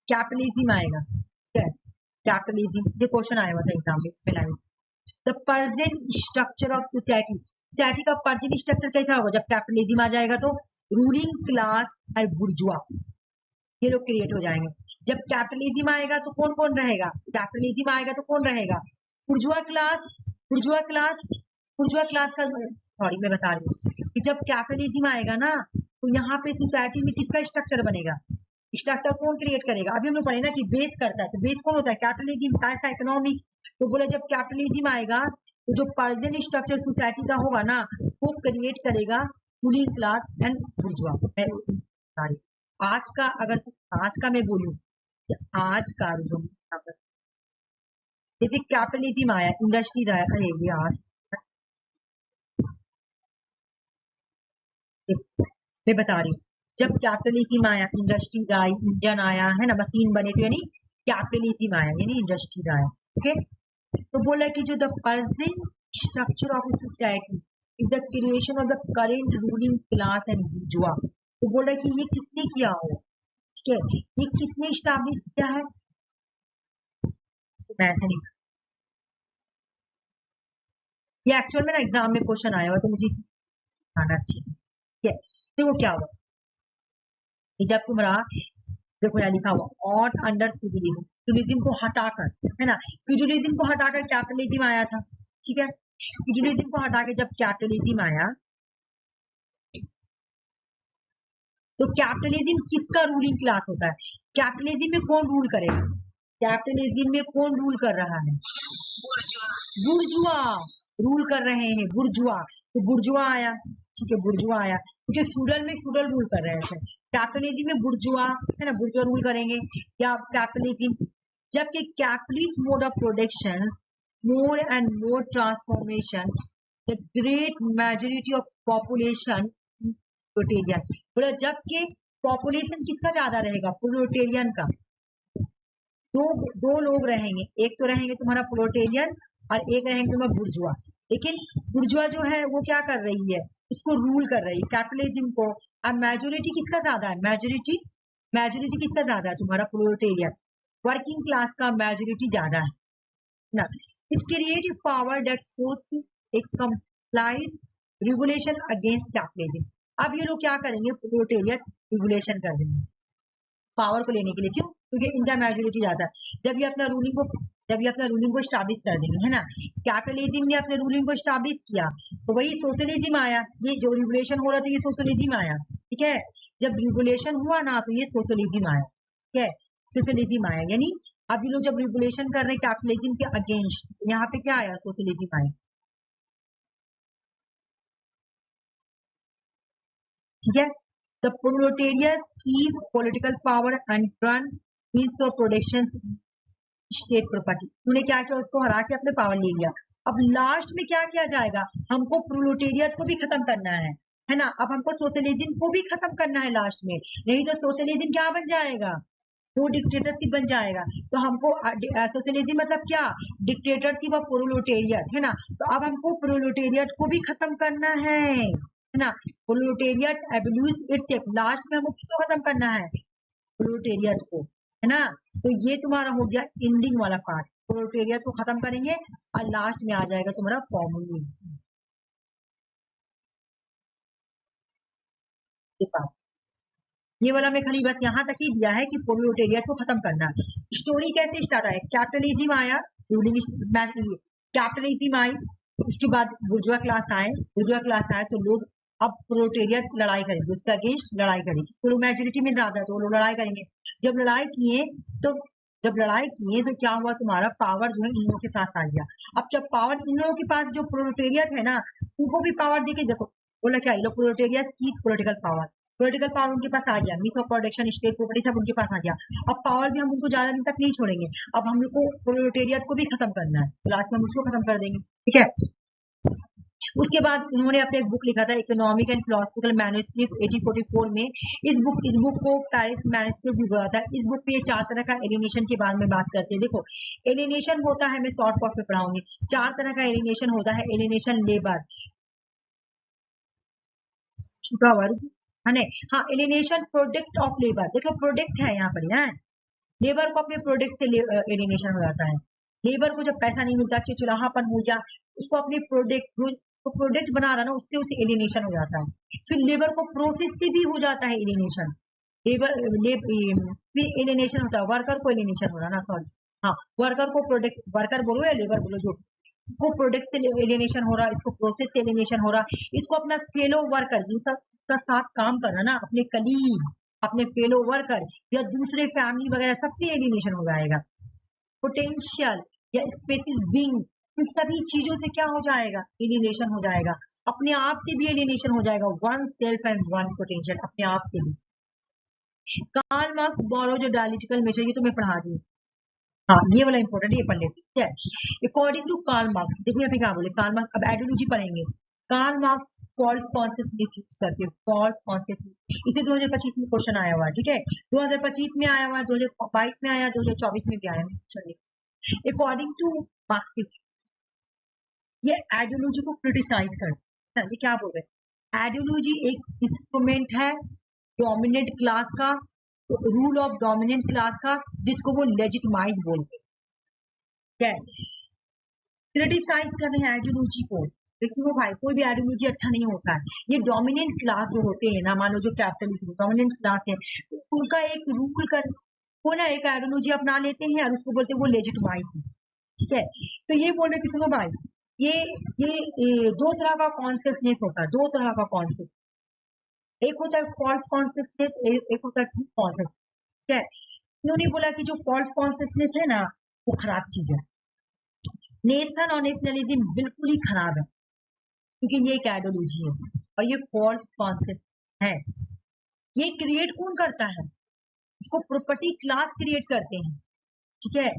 कैपिटलिज्म आएगा, ठीक है, कैपिटलिज्म। ये क्वेश्चन आया हुआ था एग्जाम में, इसमें line the present structure of society, society का प्रेजेंट स्ट्रक्चर कैसा होगा जब कैपिटलिज्म आ जाएगा, तो रूलिंग क्लास और बुर्जुआ ये लोग क्रिएट हो जाएंगे। जब कैपिटलिज्म आएगा तो कौन कौन रहेगा, कैपिटलिज्म आएगा तो कौन रहेगा, बुर्जुआ क्लास, बुर्जुआ क्लास, बुर्जुआ क्लास का, सॉरी मैं बता रही हूँ कि जब कैपिटलिज्म आएगा ना तो यहाँ पे सोसाइटी में किसका स्ट्रक्चर बनेगा, स्ट्रक्चर कौन क्रिएट करेगा। अभी हम लोग पढ़े ना कि बेस करता है, तो बेस कौन होता है, कैपिटलिज्म, कैसा इकोनॉमिक। तो बोले जब कैपिटलिज्म आएगा तो जो प्रेजेंट स्ट्रक्चर सोसाइटी का होगा ना वो क्रिएट करेगा रूलिंग क्लास एंड बुर्जुआ। सॉरी आज का, अगर आज का मैं बोलूं, आज का जो जैसे कैपिटलिज्म आया, इंडस्ट्रीज आया, अरे यार मैं बता रही हूँ, जब कैपिटलिज्म आया, इंडस्ट्रीज आई, इंजन आया है ना, मशीन बने, तो यानी कैपिटलिज्म आया, यानी इंडस्ट्रीज आया। ओके, तो बोला कि जो the present structure of society is the creation of the current ruling class and bourgeois. तो बोला कि ये किसने किया हो, ठीक है, ये किसने स्टैब्लिश किया है, ऐसे नहीं, ये एक्चुअल में ना एग्जाम में क्वेश्चन आया हुआ तो मुझे आना चाहिए, ठीक है। देखो क्या हुआ, जब तुम्हारा देखो यहाँ लिखा हुआ ऑन अंडर फ्यूडलिज्म, फ्यूडलिज्म को हटाकर, है ना, फ्यूडलिज्म को हटाकर कैपिटलिज्म आया था, ठीक है। फ्यूडलिज्म को हटाकर जब कैपिटलिज्म आया तो कैपिटलिज्म किसका रूलिंग क्लास होता है, कैपिटलिज्म में कौन रूल करेगा, कैपिटलिज्म में कौन रूल कर रहा है, बुर्जुआ रूल कर रहे हैं, बुर्जुआ। तो बुर्जुआ आया, ठीक है, बुर्जुआ आया क्योंकि फ्यूडल में फ्यूडल रूल कर रहे थे, कैपिटलिज्म में बुर्जुआ, है ना, बुर्जुआ रूल करेंगे। क्या कैपिटलिज्म, जबकि capitalist mode of production more and more transformation the great majority of population proletarian, बोला जबकि पॉपुलेशन किसका ज्यादा रहेगा, प्रोलेटेरियन का। दो लोग रहेंगे, एक तो रहेंगे तुम्हारा प्रोलेटेरियन और एक रहेंगे तुम्हारा बुर्जुआ। लेकिन बुर्जुआ जो है वो क्या कर रही है, इसको रूल कर रही है कैपिटलिज्म को। अब मेजोरिटी किसका ज्यादा है, मेजोरिटी किसका ज्यादा है, तुम्हारा प्रोलेटेरियन, वर्किंग क्लास का मेजोरिटी ज्यादा है ना। It's creative power that force A complies regulation against capitalism. अब ये लोग क्या करेंगे, प्रोलेटेरियन रेगुलेशन कर देंगे पावर को लेने के लिए, क्यों, क्योंकि इनका मेजोरिटी ज्यादा है। जब ये अपना रूलिंग को स्टैब्लिश कर देंगे, है ना, कैपिटलिज्म ने अपने रूलिंग को स्टैब्लिश किया तो वही सोशलिज्म आया, ये जो रेगुलेशन हो रहा था ये सोशलिज्म आया, ठीक है। जब रेगुलेशन हुआ ना तो ये सोशलिज्म आया, ठीक है, सोशलिज्म आया। यानी अब ये लोग जब रेगुलेशन कर रहे हैं कैपिटलिज्म के अगेंस्ट, यहाँ पे क्या आया, सोशलिज्म आया, ठीक है। The proletariat seized political power and turned means of production state property. उन्होंने क्या किया, उसको हरा के अपने पावर ले लिया। अब लास्ट में क्या किया जाएगा, हमको प्रोलेटेरियट को भी खत्म करना है ना। अब हमको सोशलिज्म को भी खत्म करना है लास्ट में, नहीं तो सोशलिज्म क्या बन जाएगा, वो डिक्टेटरशिप बन जाएगा। तो हमको सोशलिज्म मतलब क्या, डिक्टेटरशिप ऑफ प्रोलेटेरियट, है ना। तो अब हमको प्रोलेटेरियट को भी खत्म करना है ना। प्रोलेटेरियट एब्यूज इटसेल्फ, लास्ट में हमको किसको खत्म करना है, प्रोलेटेरियट को, है ना। तो ये तुम्हारा हो गया एंडिंग वाला पार्ट, प्रोलेटेरियट को खत्म करेंगे और लास्ट में आ जाएगा तुम्हारा कम्युनिज्म। ये वाला में खाली बस यहाँ तक ही दिया है कि प्रोलेटेरियट को खत्म करना। स्टोरी कैसे स्टार्ट आया, कैपिटलिज्म आया, रूलिंग कैपिटलिज्म आई, उसके बाद बुर्जुआ क्लास आए तो लोग अब प्रोलेटेरियट लड़ाई करेंगे, उसके अगेंस्ट लड़ाई करेंगे, तो मेजोरिटी में ज्यादा है तो लोग लड़ाई करेंगे। जब लड़ाई किए तो क्या हुआ, तुम्हारा पावर जो है इन लोगों के पास आ गया। अब जब पावर इन लोगों के पास, जो प्रोलेटेरियट है ना, उनको भी पावर देके देखो, बोला क्या, ये लोग प्रोलेटेरियट सीख पॉलिटिकल पावर उनके पास आ गया, means of production, state property सब उनके पास आ गया। अब पावर भी हम उनको ज्यादा दिन तक नहीं छोड़ेंगे, अब हम लोग को प्रोलेटेरियट को भी खत्म करना है, लास्ट में हम उसको खत्म कर देंगे, ठीक है। उसके बाद इन्होंने अपने एक बुक लिखा था इकोनॉमिक एंड फिलोसफिकल मैन्युस्क्रिप्ट 1844 में। इस बुक को पेरिस मैन्युस्क्रिप्ट भी बोला था। इस बुक में ये 4 तरह का एलिनेशन के बारे में बात करते हैं। देखो एलिनेशन होता है, मैं शॉर्ट कट में पढ़ाऊंगी। 4 तरह का एलिनेशन होता है। एलिनेशन लेबर, छुटा वर्ग है ना। हाँ, एलिनेशन प्रोडक्ट ऑफ लेबर, देखो प्रोडक्ट है यहाँ पर, यहाँ लेबर को अपने प्रोडक्ट से एलिनेशन हो जाता है। लेबर को जब पैसा नहीं मिलता, चिड़चिड़ापन हो गया, उसको अपने प्रोडक्ट जो तो प्रोडक्ट बना रहा ना उससे उसे एलिनेशन हो जाता है। फिर लेबर को प्रोसेस से भी हो जाता है एलिनेशन। फिर एलिनेशन होता है, वर्कर को एलिनेशन हो रहा ना, सॉरी हाँ, वर्कर को प्रोडक्ट, वर्कर बोलो या लेबर बोलो, जो इसको प्रोडक्ट से एलिनेशन हो रहा, इसको प्रोसेस से एलिनेशन हो रहा, इसको अपना फेलो वर्कर जिसका साथ काम कर रहा ना, अपने कलीग, अपने फेलो वर्कर या दूसरे फैमिली वगैरह सबसे एलिनेशन हो जाएगा। पोटेंशियल या स्पेसिस बीइंग, इन सभी चीजों से क्या हो जाएगा, एलिनेशन हो जाएगा। अपने आप से भी एलिनेशन हो जाएगा, one self and one potential, अपने आप से भी। कार्ल मार्क्स बोरो जो डायलिटिकल मेजर, ये तो मैं पढ़ा दी, हाँ ये वाला इंपॉर्टेंट, ये पढ़ लेते हैं। अकॉर्डिंग टू कार्ल मार्क्स, देखो यहाँ पे क्या बोले, कार्ल मार्क्स, अब आइडियोलॉजी पढ़ेंगे। Karl Marx false consciousness use करते हैं, फॉल्स कॉन्शियसनेस, इसे 2025 में क्वेश्चन आया हुआ है, ठीक है, 2025 में आया हुआ है, 2022 में आया, 2024 में भी आया है। चलिए, अकॉर्डिंग टू मार्क्स ये आइडियोलॉजी को क्रिटिसाइज करते हैं। ये क्या बोल रहे हैं, आइडियोलॉजी एक इंस्ट्रूमेंट है डोमिनेंट क्लास का, रूल ऑफ डोमिनेंट क्लास का, जिसको वो लेजिटिमाइज बोलते हैं। क्रिटिसाइज कर रहे हैं आइडियोलॉजी को। देखो भाई, कोई भी आइडियोलॉजी अच्छा नहीं होता है। ये डोमिनेंट क्लास जो होते हैं ना, मान लो जो कैपिटलिज्म डोमिनेंट क्लास है, तो उनका एक रूल कर वो ना एक आइडियोलॉजी अपना लेते हैं और उसको बोलते हैं वो लेजिटिमाइज है, ठीक है। तो ये बोल रहे कि सुनो भाई, ये 2 तरह का कॉन्शियसनेस होता है, 2 तरह का कॉन्शियस, एक होता है फॉल्स कॉन्शियसनेस, एक होता है ट्रू कॉन्शियस, ठीक है। इन्होंने बोला कि जो फॉल्स कॉन्शियसनेस है ना, वो खराब चीज है। नेशन और नेशनलिज्म बिल्कुल ही खराब है, क्योंकि ये एक आइडियोलॉजी है और ये फॉल्स कॉन्शियस है। ये क्रिएट कौन करता है, इसको प्रॉपर्टी क्लास क्रिएट करते हैं, ठीक है।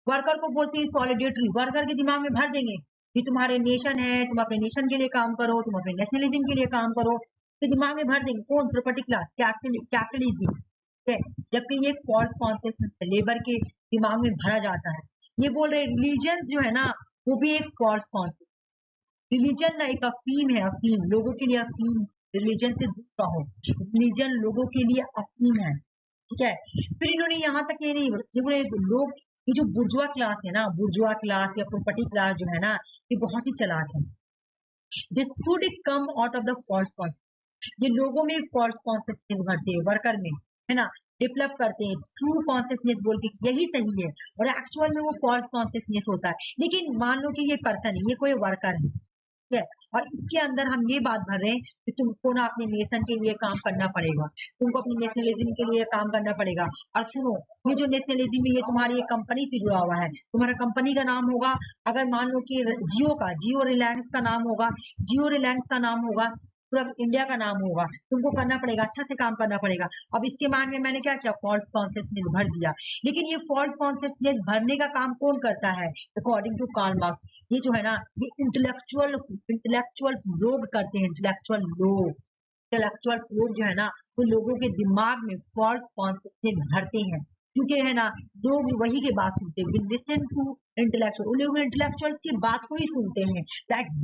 वर्कर को बोलते हैं सॉलिडेटरी, वर्कर के दिमाग में भर देंगे कि तुम्हारे नेशन है, तुम अपने नेशन के लिए काम करो, तुम अपने नेशनलिज्म के लिए काम करो, तो दिमाग में भर देंगे कौन, प्रॉपर्टी क्लास, कैपिटलिज्म, ठीक है। जबकि ये एक फॉल्स कॉन्शियसनेस है, लेबर के दिमाग में भरा जाता है। ये बोल रहे रिलीजन जो है ना, वो भी एक फॉल्स कॉन्शियस, रिलीजन ना एक अफीम है, अफीम लोगों के लिए अफीम, रिलीजन से दूर रहो, रिलीजन लोगों के लिए अफीम है, ठीक है। फिर इन्होंने यहाँ तक ये नहीं, ये बोले लोग, ये जो बुर्जुआ क्लास है ना, बुर्जुआ क्लास या प्रॉपर्टी क्लास जो है ना, ये बहुत ही चालाक है। This should come out of the false concept, ये लोगों में फॉल्स कॉन्सेप्ट भरते हैं, वर्कर में, है ना, डेवलप करते हैं ट्रू कॉन्शियसनेस बोल के यही सही है, और एक्चुअल में वो फॉल्स कॉन्शियसनेस होता है। लेकिन मान लो कि ये पर्सन है, ये कोई वर्कर है, ठीक है, और इसके अंदर हम ये बात भर रहे हैं कि तुमको ना अपने नेशन के लिए काम करना पड़ेगा, तुमको अपनी नेशनलिज्म के लिए काम करना पड़ेगा। और सुनो, ये जो नेशनलिज्म है ये तुम्हारी एक कंपनी से जुड़ा हुआ है, तुम्हारा कंपनी का नाम होगा, अगर मान लो कि जियो रिलायंस का नाम होगा, जियो रिलायंस का नाम होगा, पूरा इंडिया का नाम होगा, तुमको करना पड़ेगा, अच्छा से काम करना पड़ेगा। अब इसके मान में मैंने क्या किया, फॉल्स कॉन्शियसनेस भर दिया। लेकिन ये फॉल्स कॉन्शियसनेस भरने का काम कौन करता है, अकॉर्डिंग टू कार्ल मार्क्स, ये जो है ना, ये इंटेलेक्चुअल्स लोग करते हैं, इंटेलेक्चुअल्स लोग जो है ना, वो लोगों के दिमाग में फॉल्स कॉन्सेप्ट भरते हैं, क्योंकि है ना, लोग वही के बात सुनते हैं, लिसन टू इंटेलेक्चुअल, वो लोग इंटेलेक्चुअल्स की बात को ही सुनते हैं। लाइक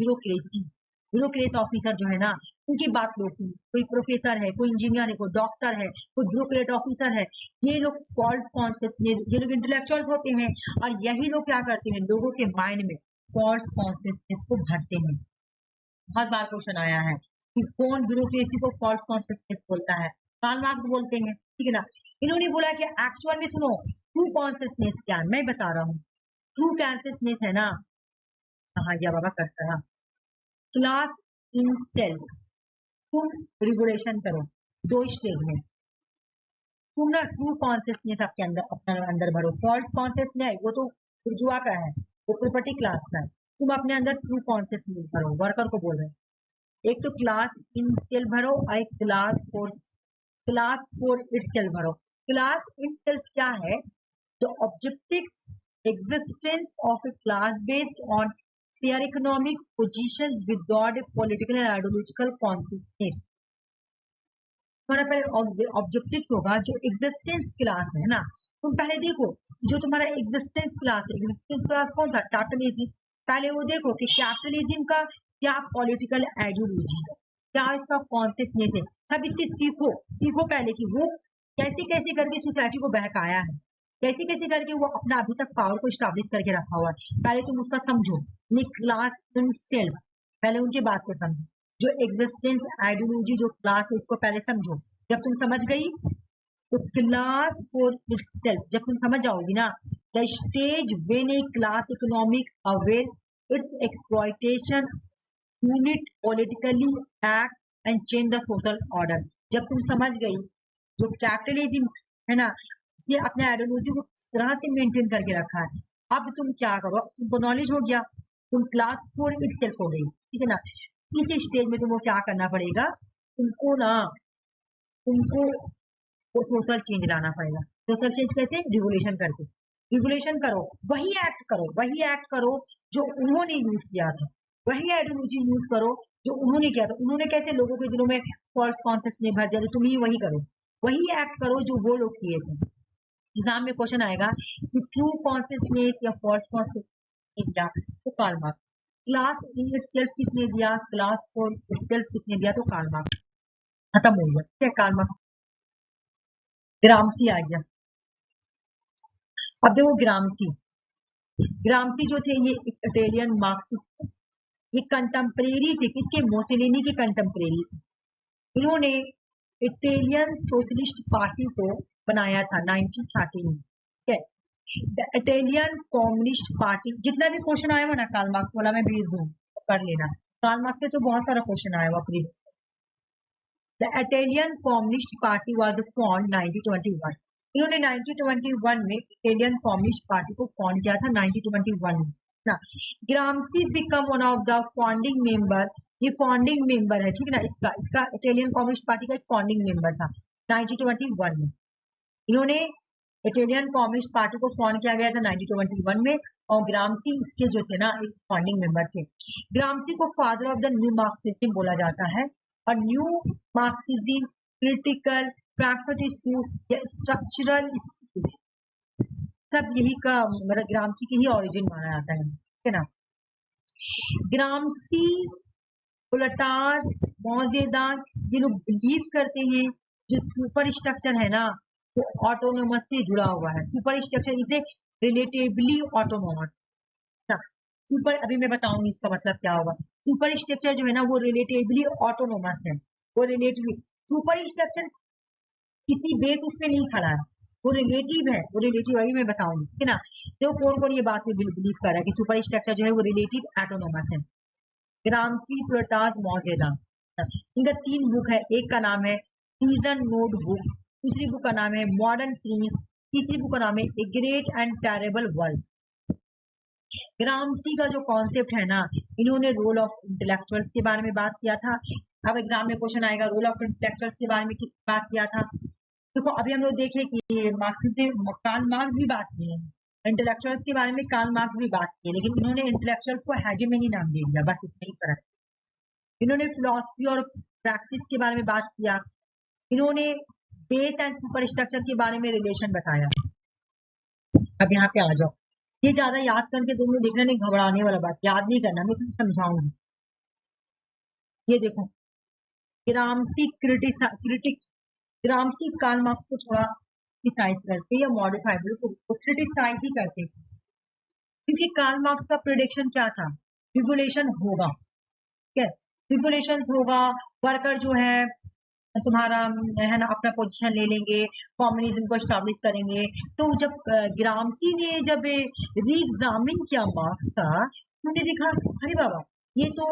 ब्यूरोक्रेसी ऑफिसर जो है ना, उनकी बात लोग सुनते, कोई प्रोफेसर है, कोई इंजीनियर है, कोई डॉक्टर है, कोई ब्यूरोक्रेट ऑफिसर है, ये लोग फॉल्स कॉन्सेप्ट, ये लोग इंटेलेक्चुअल्स होते हैं, और यही लोग क्या करते हैं, लोगों के माइंड में फॉल्स कॉन्शियसनेस को भरते हैं। बहुत बार क्वेश्चन आया है कि कौन ब्यूरोक्रेसी को फॉल्स कॉन्शियसनेस बोलता है, कार्ल मार्क्स बोलते हैं, ठीक है ना। इन्होंने बोला कि एक्चुअल में सुनो, ट्रू कॉन्शियसनेस क्या है, मैं बता रहा हूँ। ट्रू कॉन्शियसनेस है ना, कहा गया बाबा करता है, क्लास इन सेल्फ, तुम रिगुलेशन करो 2 स्टेज में, तुम ना ट्रू कॉन्शियसनेस आपके अंदर, अपने अंदर भरो। फॉल्स कॉन्शियसनेस वो तो बुर्जुआ का है, वो प्रॉपर्टी क्लास का है, तुम अपने अंदर ट्रू कॉन्शियसनेस भरो, वर्कर को बोल रहे हैं। एक तो क्लास इन सेल्फ भरो और एक क्लास फॉर इटसेल्फ भरो। क्लास इन सेल्फ क्या है, the objective existence of A class based on their economic position without a political and ideological consequence. तुम्हारा पहले ऑब्जेक्टिव्स होगा जो एग्जिस्टेंस क्लास है ना, तुम पहले देखो जो तुम्हारा एग्जिस्टेंस क्लास है, एग्जिस्टेंस क्लास कौन था? कैपिटलिज्म। पहले वो देखो कि कैपिटलिज्म का क्या पॉलिटिकल आइडियोलॉजी है, क्या इसका कॉन्सियसनेस है, सब इससे सीखो। सीखो पहले कि वो कैसे कैसे करके सोसाइटी को बहकाया है, कैसे कैसे करके वो अपना अभी तक पावर को स्टैब्लिश करके रखा हुआ है। पहले तुम उसका समझो, क्लास सेल्फ, पहले उनके बात को समझो। जो एग्जिस्टेंस आइडियोलॉजी जो क्लास है उसको पहले समझो। जब तुम समझ गई तो क्लास फॉर इटसेल्फ, जब तुम समझ जाओगी ना, the stage when A class economic aware it's exploitation unit politically act and change the social order. जब तुम समझ गई जो कैपिटलिज्म है ना, ये अपने आइडियोलॉजी को किस तरह से मेंटेन करके रखा है, अब तुम क्या करो, तुमको नॉलेज हो गया, तुम क्लास फॉर इटसेल्फ हो गई, ठीक है ना। इस स्टेज में तुमको क्या करना पड़ेगा, तुमको ना तुमको सोशल चेंज लाना पड़ेगा। सोशल चेंज कैसे? रिवोल्यूशन करके। रिवोल्यूशन करो, वही एक्ट करो, वही एक्ट करो जो उन्होंने यूज किया था, वही आइडियोलॉजी यूज करो जो उन्होंने किया था। उन्होंने कैसे लोगों के दिलों में फॉल्स कॉन्शियसनेस भर दिया, तो तुम ही वही करो, वही एक्ट करो जो वो लोग किए थे। एग्जाम में क्वेश्चन आएगा कि ट्रू कॉन्शियसनेस या फॉल्स कॉन्शियसनेस क्या, तो Karl Marx. Class in itself किसने दिया, क्लास फॉर इटसेल्फ किसने दिया, तो कार्ल मार्क्स। खत्म हो गया, ठीक है। कार्ल मार्क्स, ग्रामसी आ गया। अब देखो ग्रामसी, ग्रामसी जो थे ये इटालियन मार्क्सिस्ट, ये कंटेम्परेरी थे किसके? मुसोलिनी के कंटेम्परेरी थे। इन्होंने इटालियन सोशलिस्ट पार्टी को बनाया था 1913 में, ठीक है। द इटालियन कम्युनिस्ट पार्टी, जितना भी क्वेश्चन आया हुआ ना कार्ल मार्क्स वाला मैं भेज दूँ तो कर लेना, कार्ल मार्क्स से तो बहुत सारा क्वेश्चन आया हुआ please. The Italian communist party was formed 1921। इन्होंने 1921 में इटालियन कम्युनिस्ट पार्टी को फॉर्म किया था 1921 में ना। Gramsci become one of the founding member, ये फाउंडिंग मेंबर है, ठीक है ना। इसका इटालियन कम्युनिस्ट पार्टी का एक फाउंडिंग मेंबर था 1921 में। इन्होंने इटालियन कम्युनिस्ट पार्टी को फॉर्म किया गया था 1921 में, और ग्रामसी इसके जो थे ना एक फाउंडिंग मेंबर थे। ग्रामसी को father of the new Marxism बोला जाता है, और new Marxism, critical, Frankfurt school या स्ट्रक्चरल स्कूल, सब यही का मतलब ग्रामसी की ही ऑरिजिन माना जाता है, ठीक है ना। ग्रामसी, प्लेटोस, मौजेदान, ये लोग बिलीव करते हैं जो सुपर स्ट्रक्चर है ना वो ऑटोनोमस से जुड़ा हुआ है। सुपर स्ट्रक्चर इसे रिलेटिवली ऑटोनोमस ना, सुपर, अभी मैं बताऊंगी इसका मतलब क्या होगा। सुपर स्ट्रक्चर जो है ना वो रिलेटिवली ऑटोनोमस है, वो रिलेटिवली, सुपर स्ट्रक्चर किसी बेस उस पे नहीं खड़ा है, वो रिलेटिव है, वो रिलेटिव अभी मैं बताऊंगी, ठीक है ना। तो कौन कौन ये बात में बिलीव कर रहा है कि सुपर स्ट्रक्चर जो है वो रिलेटिव ऑटोनोमस है। ग्रामसी, प्लेटोस, मौजेदान, इनका 3 बुक है। एक का नाम है सीजन नोट बुक, दूसरी बुक का नाम है मॉडर्न प्रिंस, तीसरी बुक का नाम है a great and terrible world. Gramsci का जो कॉन्सेप्ट है ना, इन्होंने रोल ऑफ इंटेलेक्चुअल्स के बारे में बात किया था। अब एग्जाम में क्वेश्चन आएगा रोल ऑफ इंटेलेक्चुअल्स के बारे में किस बात किया था। देखो अभी हम लोग देखे कि मार्क्सिस्ट ने, कार्ल मार्क्स भी बात की है इंटेलेक्चुअल्स के बारे में, कार्ल मार्क्स भी बात की है, लेकिन इन्होंने इंटेलेक्चुअल्स को हेजेमनी नाम दे दिया, बस इतना ही फर्क। इन्होंने फिलॉसफी और प्रैक्टिस के बारे में बात किया, इन्होंने बेस एंड सुपर स्ट्रक्चर के बारे में रिलेशन बताया। अब यहाँ पे आ जाओ, ये ज्यादा याद करके तुम लोग देखना नहीं, घबराने वाला बात याद नहीं करना, मैं तुम्हें समझाऊंगी। ये देखो ग्रामसी क्रिटिक, ग्रामसी कार्ल मार्क्स को थोड़ा क्रिटिसाइज करते या मॉडिफाइड को क्रिटिसाइज ही करते, क्योंकि कार्ल मार्क्स का प्रेडिक्शन क्या था, रिवोल्यूशन होगा, ठीक है, रिवोल्यूशन होगा, वर्कर जो है तुम्हारा है ना अपना पोजीशन ले लेंगे, कम्युनिज्म को एस्टैब्लिश करेंगे। तो जब ग्रामसी ने जब री एग्जामिन किया मार्क्स का, उन्होंने देखा अरे बाबा ये तो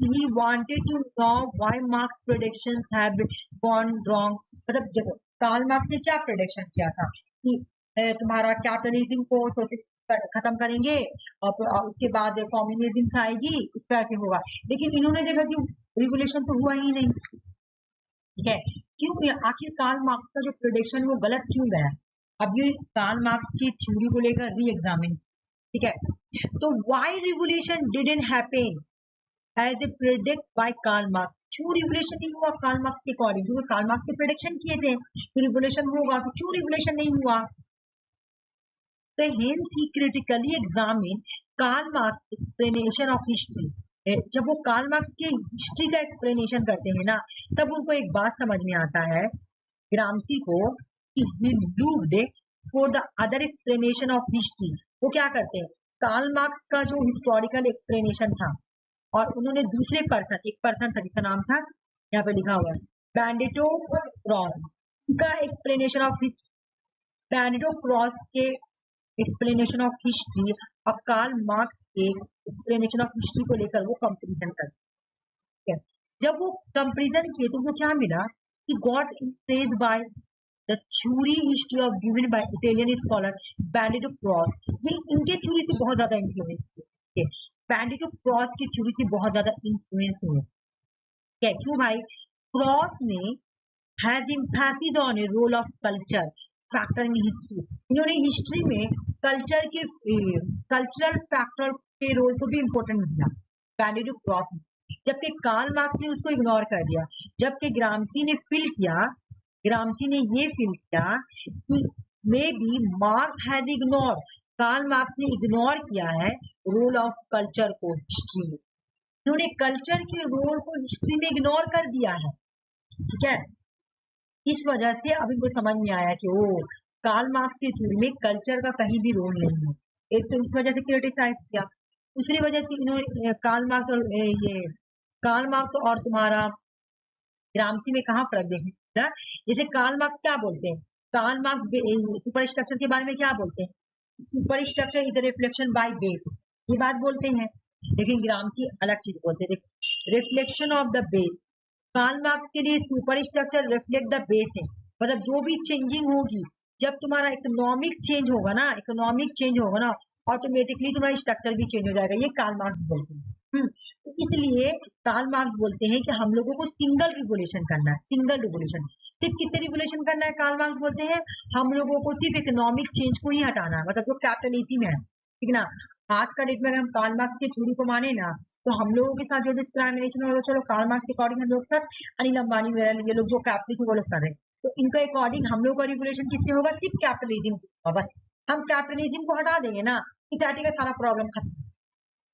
he wanted to know why Marx predictions have gone wrong. मतलब देखो कार्ल मार्क्स ने क्या प्रेडिक्शन किया था कि तुम्हारा कैपिटलिज्म को खत्म करेंगे और उसके बाद कम्युनिज्म आएगी, इस तरह से होगा। लेकिन इन्होंने देखा कि रिवोल्यूशन तो हुआ ही नहीं, ठीक है। क्यों, आखिर कार्ल मार्क्स का जो प्रेडिक्शन वो गलत क्यों गया। अब ये कार्ल मार्क्स की थ्योरी को लेकर री एग्जामिन, ठीक है, तो why revolution didn't happen as a predict by Karl Marx, क्यों रिवोल्यूशन नहीं हुआ कार्ल मार्क्स के अकॉर्डिंग, क्योंकि कार्ल मार्क्स ने प्रेडिक्शन किए थे कि रिवोल्यूशन होगा, तो क्यों रिवोल्यूशन नहीं हुआ। तो hence he critically examined Karl Marx explanation of history. जब वो कार्ल मार्क्स की हिस्ट्री का एक्सप्लेनेशन करते हैं ना, तब उनको एक बात समझ में आता है ग्रामसी को कि he looked for the other explanation of history। वो क्या करते हैं, कार्ल मार्क्स का जो हिस्टोरिकल एक्सप्लेनेशन था और उन्होंने दूसरे पर्सन, एक पर्सन था जिसका नाम था यहाँ पे लिखा हुआ है बेनेडिक्टो क्रॉस, उनका एक्सप्लेनेशन ऑफ हिस्ट्री, बेनेडिक्टो क्रॉस के एक्सप्लेनेशन ऑफ हिस्ट्री और कार्ल मार्क्स के एक्सप्लेनेशन ऑफ हिस्ट्री को लेकर वो कंपैरिजन करते हैं। जब वो कंपैरिजन किए तो उनको क्या मिला कि got impressed by the theory history of given by Italian scholar Benedetto Croce, ये इनके थ्योरी से बहुत ज्यादा इन्फ्लुएंस हुए, बेनेडिक्टो क्रॉस की थ्योरी से बहुत ज्यादा इन्फ्लुएंस हुए। क्या क्यों भाई, क्रॉस ने has emphasis on a role of culture factor in history, इन्होंने हिस्ट्री में कल्चर के कल्चरल फैक्टर के रोल को भी इम्पोर्टेंट दिया बेनेडिक्टो क्रॉस, जबकि कार्ल मार्क्स ने उसको इग्नोर कर दिया। जबकि ग्रामसी ने फील किया, ग्रामसी ने ये फील किया कि maybe Marx has ignore, Karl Marx ने इग्नोर किया है रोल ऑफ कल्चर को हिस्ट्री में, उन्होंने कल्चर के रोल को हिस्ट्री में इग्नोर कर दिया है। ठीक है, इस वजह से अब इनको समझ में आया कि ओ कार्ल मार्क्स की थ्योरी में कल्चर का कहीं भी रोल नहीं है। एक तो इस वजह से क्रिटिसाइज किया, दूसरी वजह से इन्होंने कार्ल मार्क्स और तुम्हारा ग्रामसी में कहाँ फर्क देखना। जैसे कार्ल मार्क्स क्या बोलते हैं, कार्ल मार्क्स सुपर स्ट्रक्चर के बारे में क्या बोलते हैं, super structure is reflection by base, ये बात बोलते हैं। लेकिन ग्रामसी अलग चीज बोलते हैं, देखो reflection of the base, Karl Marx के लिए superstructure reflect the base है, मतलब जो भी चेंजिंग होगी, जब तुम्हारा इकोनॉमिक चेंज होगा ना, इकोनॉमिक चेंज होगा ना, ऑटोमेटिकली तुम्हारा स्ट्रक्चर भी चेंज हो जाएगा, ये कार्ल मार्क्स बोलते हैं। तो इसलिए कार्ल मार्क्स बोलते हैं कि हम लोगों को सिंगल रिवोल्यूशन करना है, सिंगल रिवोल्यूशन। सिर्फ किससे रिवोल्यूशन करना है, कार्ल मार्क्स बोलते हैं हम लोगों को सिर्फ इकोनॉमिक चेंज को ही हटाना है, मतलब जो कैपिटलिज्म है, ठीक ना। आज का डेट में अगर हम कार्ल मार्क्स की थ्योरी को माने ना, तो हम लोगों के साथ जो डिस्क्रिमिनेशन हो, चलो कार्ल मार्क्स के अकॉर्डिंग हम लोग के साथ अनिल अंबानी वगैरह ये लोग जो कैपिटलिज्म वो लोग कर रहे हैं, तो इनके अकॉर्डिंग हम लोग का रिवोल्यूशन किससे होगा, सिर्फ कैपिटलिज्म से होगा। बस हम कैपिटलिज्म को हटा देंगे ना, सोसाइटी का सारा प्रॉब्लम खत्म।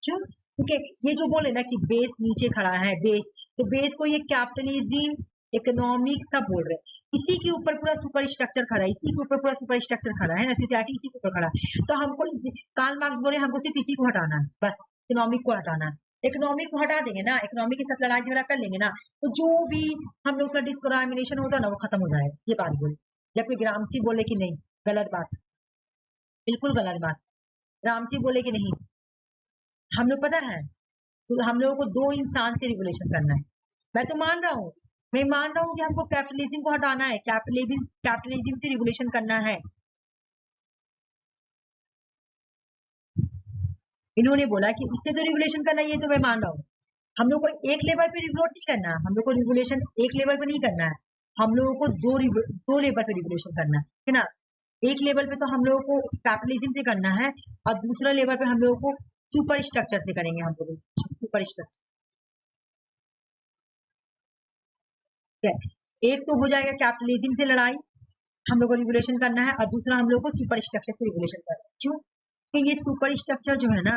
क्यों, क्योंकि ये जो बोले ना कि बेस नीचे खड़ा है, बेस, तो बेस को ये कैपिटलिज्म इकोनॉमिक सब बोल रहे हैं, इसी के ऊपर पूरा सुपर स्ट्रक्चर खड़ा है, इसी के ऊपर पूरा सुपर स्ट्रक्चर खड़ा है ना, सोसाइटी इसी के ऊपर खड़ा है। तो हमको कार्ल मार्क्स बोले हमको सिर्फ इसी को हटाना है, बस इकोनॉमिक को हटाना है। इकोनॉमिक को हटा देंगे ना, इकोनॉमिक के साथ लड़ाई झगड़ा कर लेंगे ना, तो जो भी हम लोग से डिस्क्रिमिनेशन होता है ना वो खत्म हो जाएगा, ये बात बोले। जबकि ग्रामसी बोले कि नहीं, गलत बात, बिल्कुल गलत बात। ग्रामसी बोले कि नहीं, हम लोग पता है तो हम लोगों को दो इंसान से रिवोल्यूशन करना है। मैं तो मान रहा हूँ, मैं मान रहा हूँ कि हमको कैपिटलिज्म को हटाना है, कैपिटलिज्म से रिवोल्यूशन करना है। इन्होंने बोला कि इससे तो रिवोल्यूशन करना है, ये तो मैं मान रहा हूँ। हम लोग को एक लेवल पे रिवोल्यूट नहीं करना है, हम लोग को रिवोल्यूशन एक लेवल पे नहीं करना है, हम लोगों को दो लेवल पे रिवोल्यूशन करना है ना। एक लेवल पे तो हम लोगों को कैपिटलिज्म से करना है और दूसरा लेवल पे हम लोगों को सुपर स्ट्रक्चर से करेंगे, हम लोग सुपर स्ट्रक्चर। एक तो हो जाएगा कैपिटलिज्म से लड़ाई, हम लोग को रिवोल्यूशन करना है, और दूसरा हम लोग को सुपर स्ट्रक्चर से रिवोल्यूशन करना है। क्यों, कि ये सुपर स्ट्रक्चर जो है ना,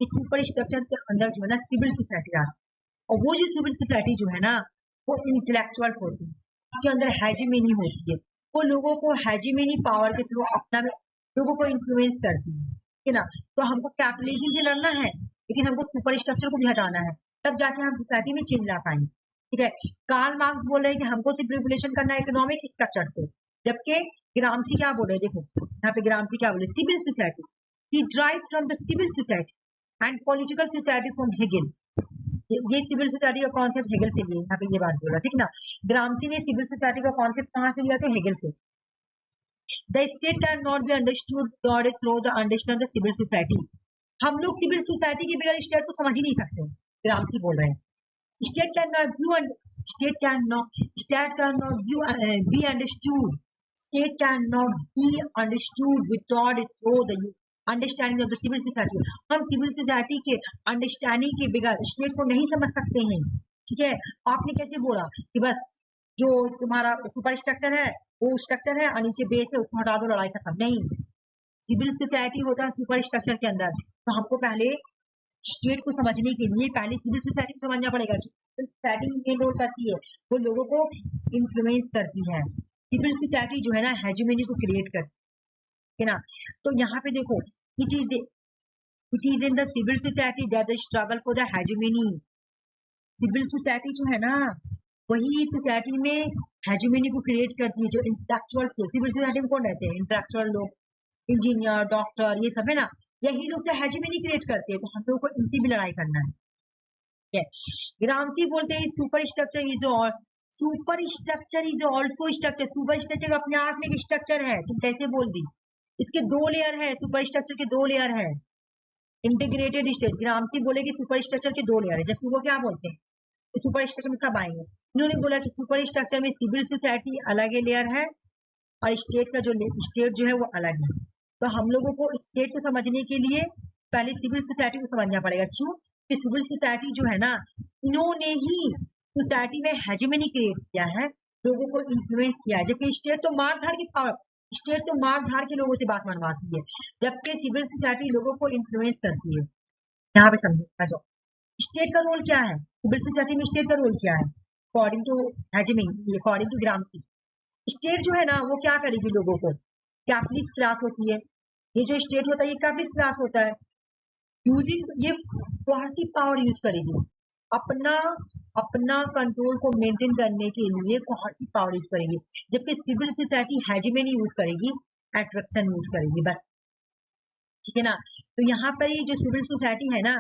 इस सुपर स्ट्रक्चर के अंदर जो है ना सिविल सोसाइटी आती है, और वो जो सिविल सोसाइटी जो है ना वो इंटेलेक्चुअल होती है, उसके अंदर हैजीमेनी होती है, वो लोगों को हैजीमेनी पावर के थ्रू अपना लोगों को इन्फ्लुएंस करती है, ठीक है ना। तो हमको कैपिटलिज्म से लड़ना है, लेकिन हमको सुपर स्ट्रक्चर को भी हटाना है, तब जाके हम सोसाइटी में चेंज ला पाएंगे। ठीक है, कार्ल मार्क्स बोल रहे हैं कि हमको सिर्फ रिवोल्यूशन करना है इकोनॉमिक स्ट्रक्चर से, जबकि ग्रामसी क्या बोल रहे हैं, देखो यहाँ पे ग्रामसी क्या बोले, civil society, he derived from the civil society and political society from Hegel। ये सिविल सोसाइटी का कॉन्सेप्ट हेगल से लिया, यहाँ पे ये बात बोला, ठीक ना। ग्रामसी ने सिविल सोसाइटी का कॉन्सेप्ट कहाँ से लिया था, हेगल से। The state cannot be understood through the understand the civil society, हम लोग सिविल सोसाइटी के बगैर स्टेट को समझ ही नहीं सकते, ग्रामसी बोल रहे हैं। State cannot view and state cannot view be understood. State cannot be understood without it through the understanding of the civil society. हम सिविल सोसाइटी के अंडरस्टैंडिंग के बगैर स्टेट को नहीं समझ सकते हैं। ठीक है, आपने कैसे बोला कि बस जो तुम्हारा सुपर स्ट्रक्चर है वो स्ट्रक्चर है और नीचे बेस है, उसको हटा दो, लड़ाई खत्म। नहीं, सिविल सोसाइटी होता है सुपर स्ट्रक्चर के अंदर। तो हमको पहले स्टेट को समझने के लिए पहले सिविल सोसाइटी को समझना पड़ेगा कि सिविल सोसाइटी मेन रोल करती है, वो लोगों को इन्फ्लुएंस करती है। सिविल सोसाइटी जो है ना हेजेमनी को क्रिएट करती है ना। तो यहाँ पे देखो, it is in the civil society that the struggle for the hegemony. Civil society जो है ना वही सोसाइटी में हेजेमनी को क्रिएट करती है। जो इंटेलेक्चुअल्स लोग सिविल सोसाइटी में कौन रहते हैं, इंटेलेक्चुअल लोग, इंजीनियर, डॉक्टर, ये सब है ना, यही लोग जो हेजेमनी क्रिएट करते हैं। तो हम लोगों को इनसे भी लड़ाई करना है। ग्रामसी बोलते हैं super structure is also structure. Super structure अपने आप में एक स्ट्रक्चर है। तुम कैसे बोल दी, इसके दो लेयर है, सुपर स्ट्रक्चर के दो लेयर है। इंटीग्रेटेड स्टेट, ग्रामसी बोले कि सुपर स्ट्रक्चर के दो लेयर है, जबकि वो क्या बोलते हैं सुपर स्ट्रक्चर में सब आएंगे। इन्होंने बोला कि सुपर स्ट्रक्चर में सिविल सोसाइटी अलग लेयर है और स्टेट का जो स्टेट जो है वो अलग है। तो हम लोगों को स्टेट को समझने के लिए पहले सिविल सोसाइटी को समझना पड़ेगा। क्यों कि सिविल सोसाइटी जो है ना इन्होंने ही सोसाइटी में हेजेमनी क्रिएट किया है, लोगों को इन्फ्लुएंस किया है। जबकि स्टेट तो मार-धाड़ की पावर, स्टेट तो मार-धाड़ के लोगों से बात मनवाती है, जबकि सिविल सोसाइटी लोगों को इन्फ्लुएंस करती है। यहाँ पे समझो स्टेट का रोल क्या है, सिविल सोसाइटी में स्टेट का रोल क्या है according to hegemony, according to Gramsci. State जो है ना वो क्या करेगी, लोगों को कैपिटलिस्ट क्लास होती है, ये जो स्टेट होता है ये कैपिटलिस्ट क्लास होता है, यूजिंग ये कोर्सिव पावर यूज करेगी, अपना कंट्रोल को मेंटेन करने के लिए कोर्सिव पावर यूज करेगी। जबकि सिविल सोसाइटी हेजेमनी यूज करेगी, अट्रैक्शन यूज करेगी बस। ठीक है ना। तो यहाँ पर ये जो सिविल सोसाइटी है ना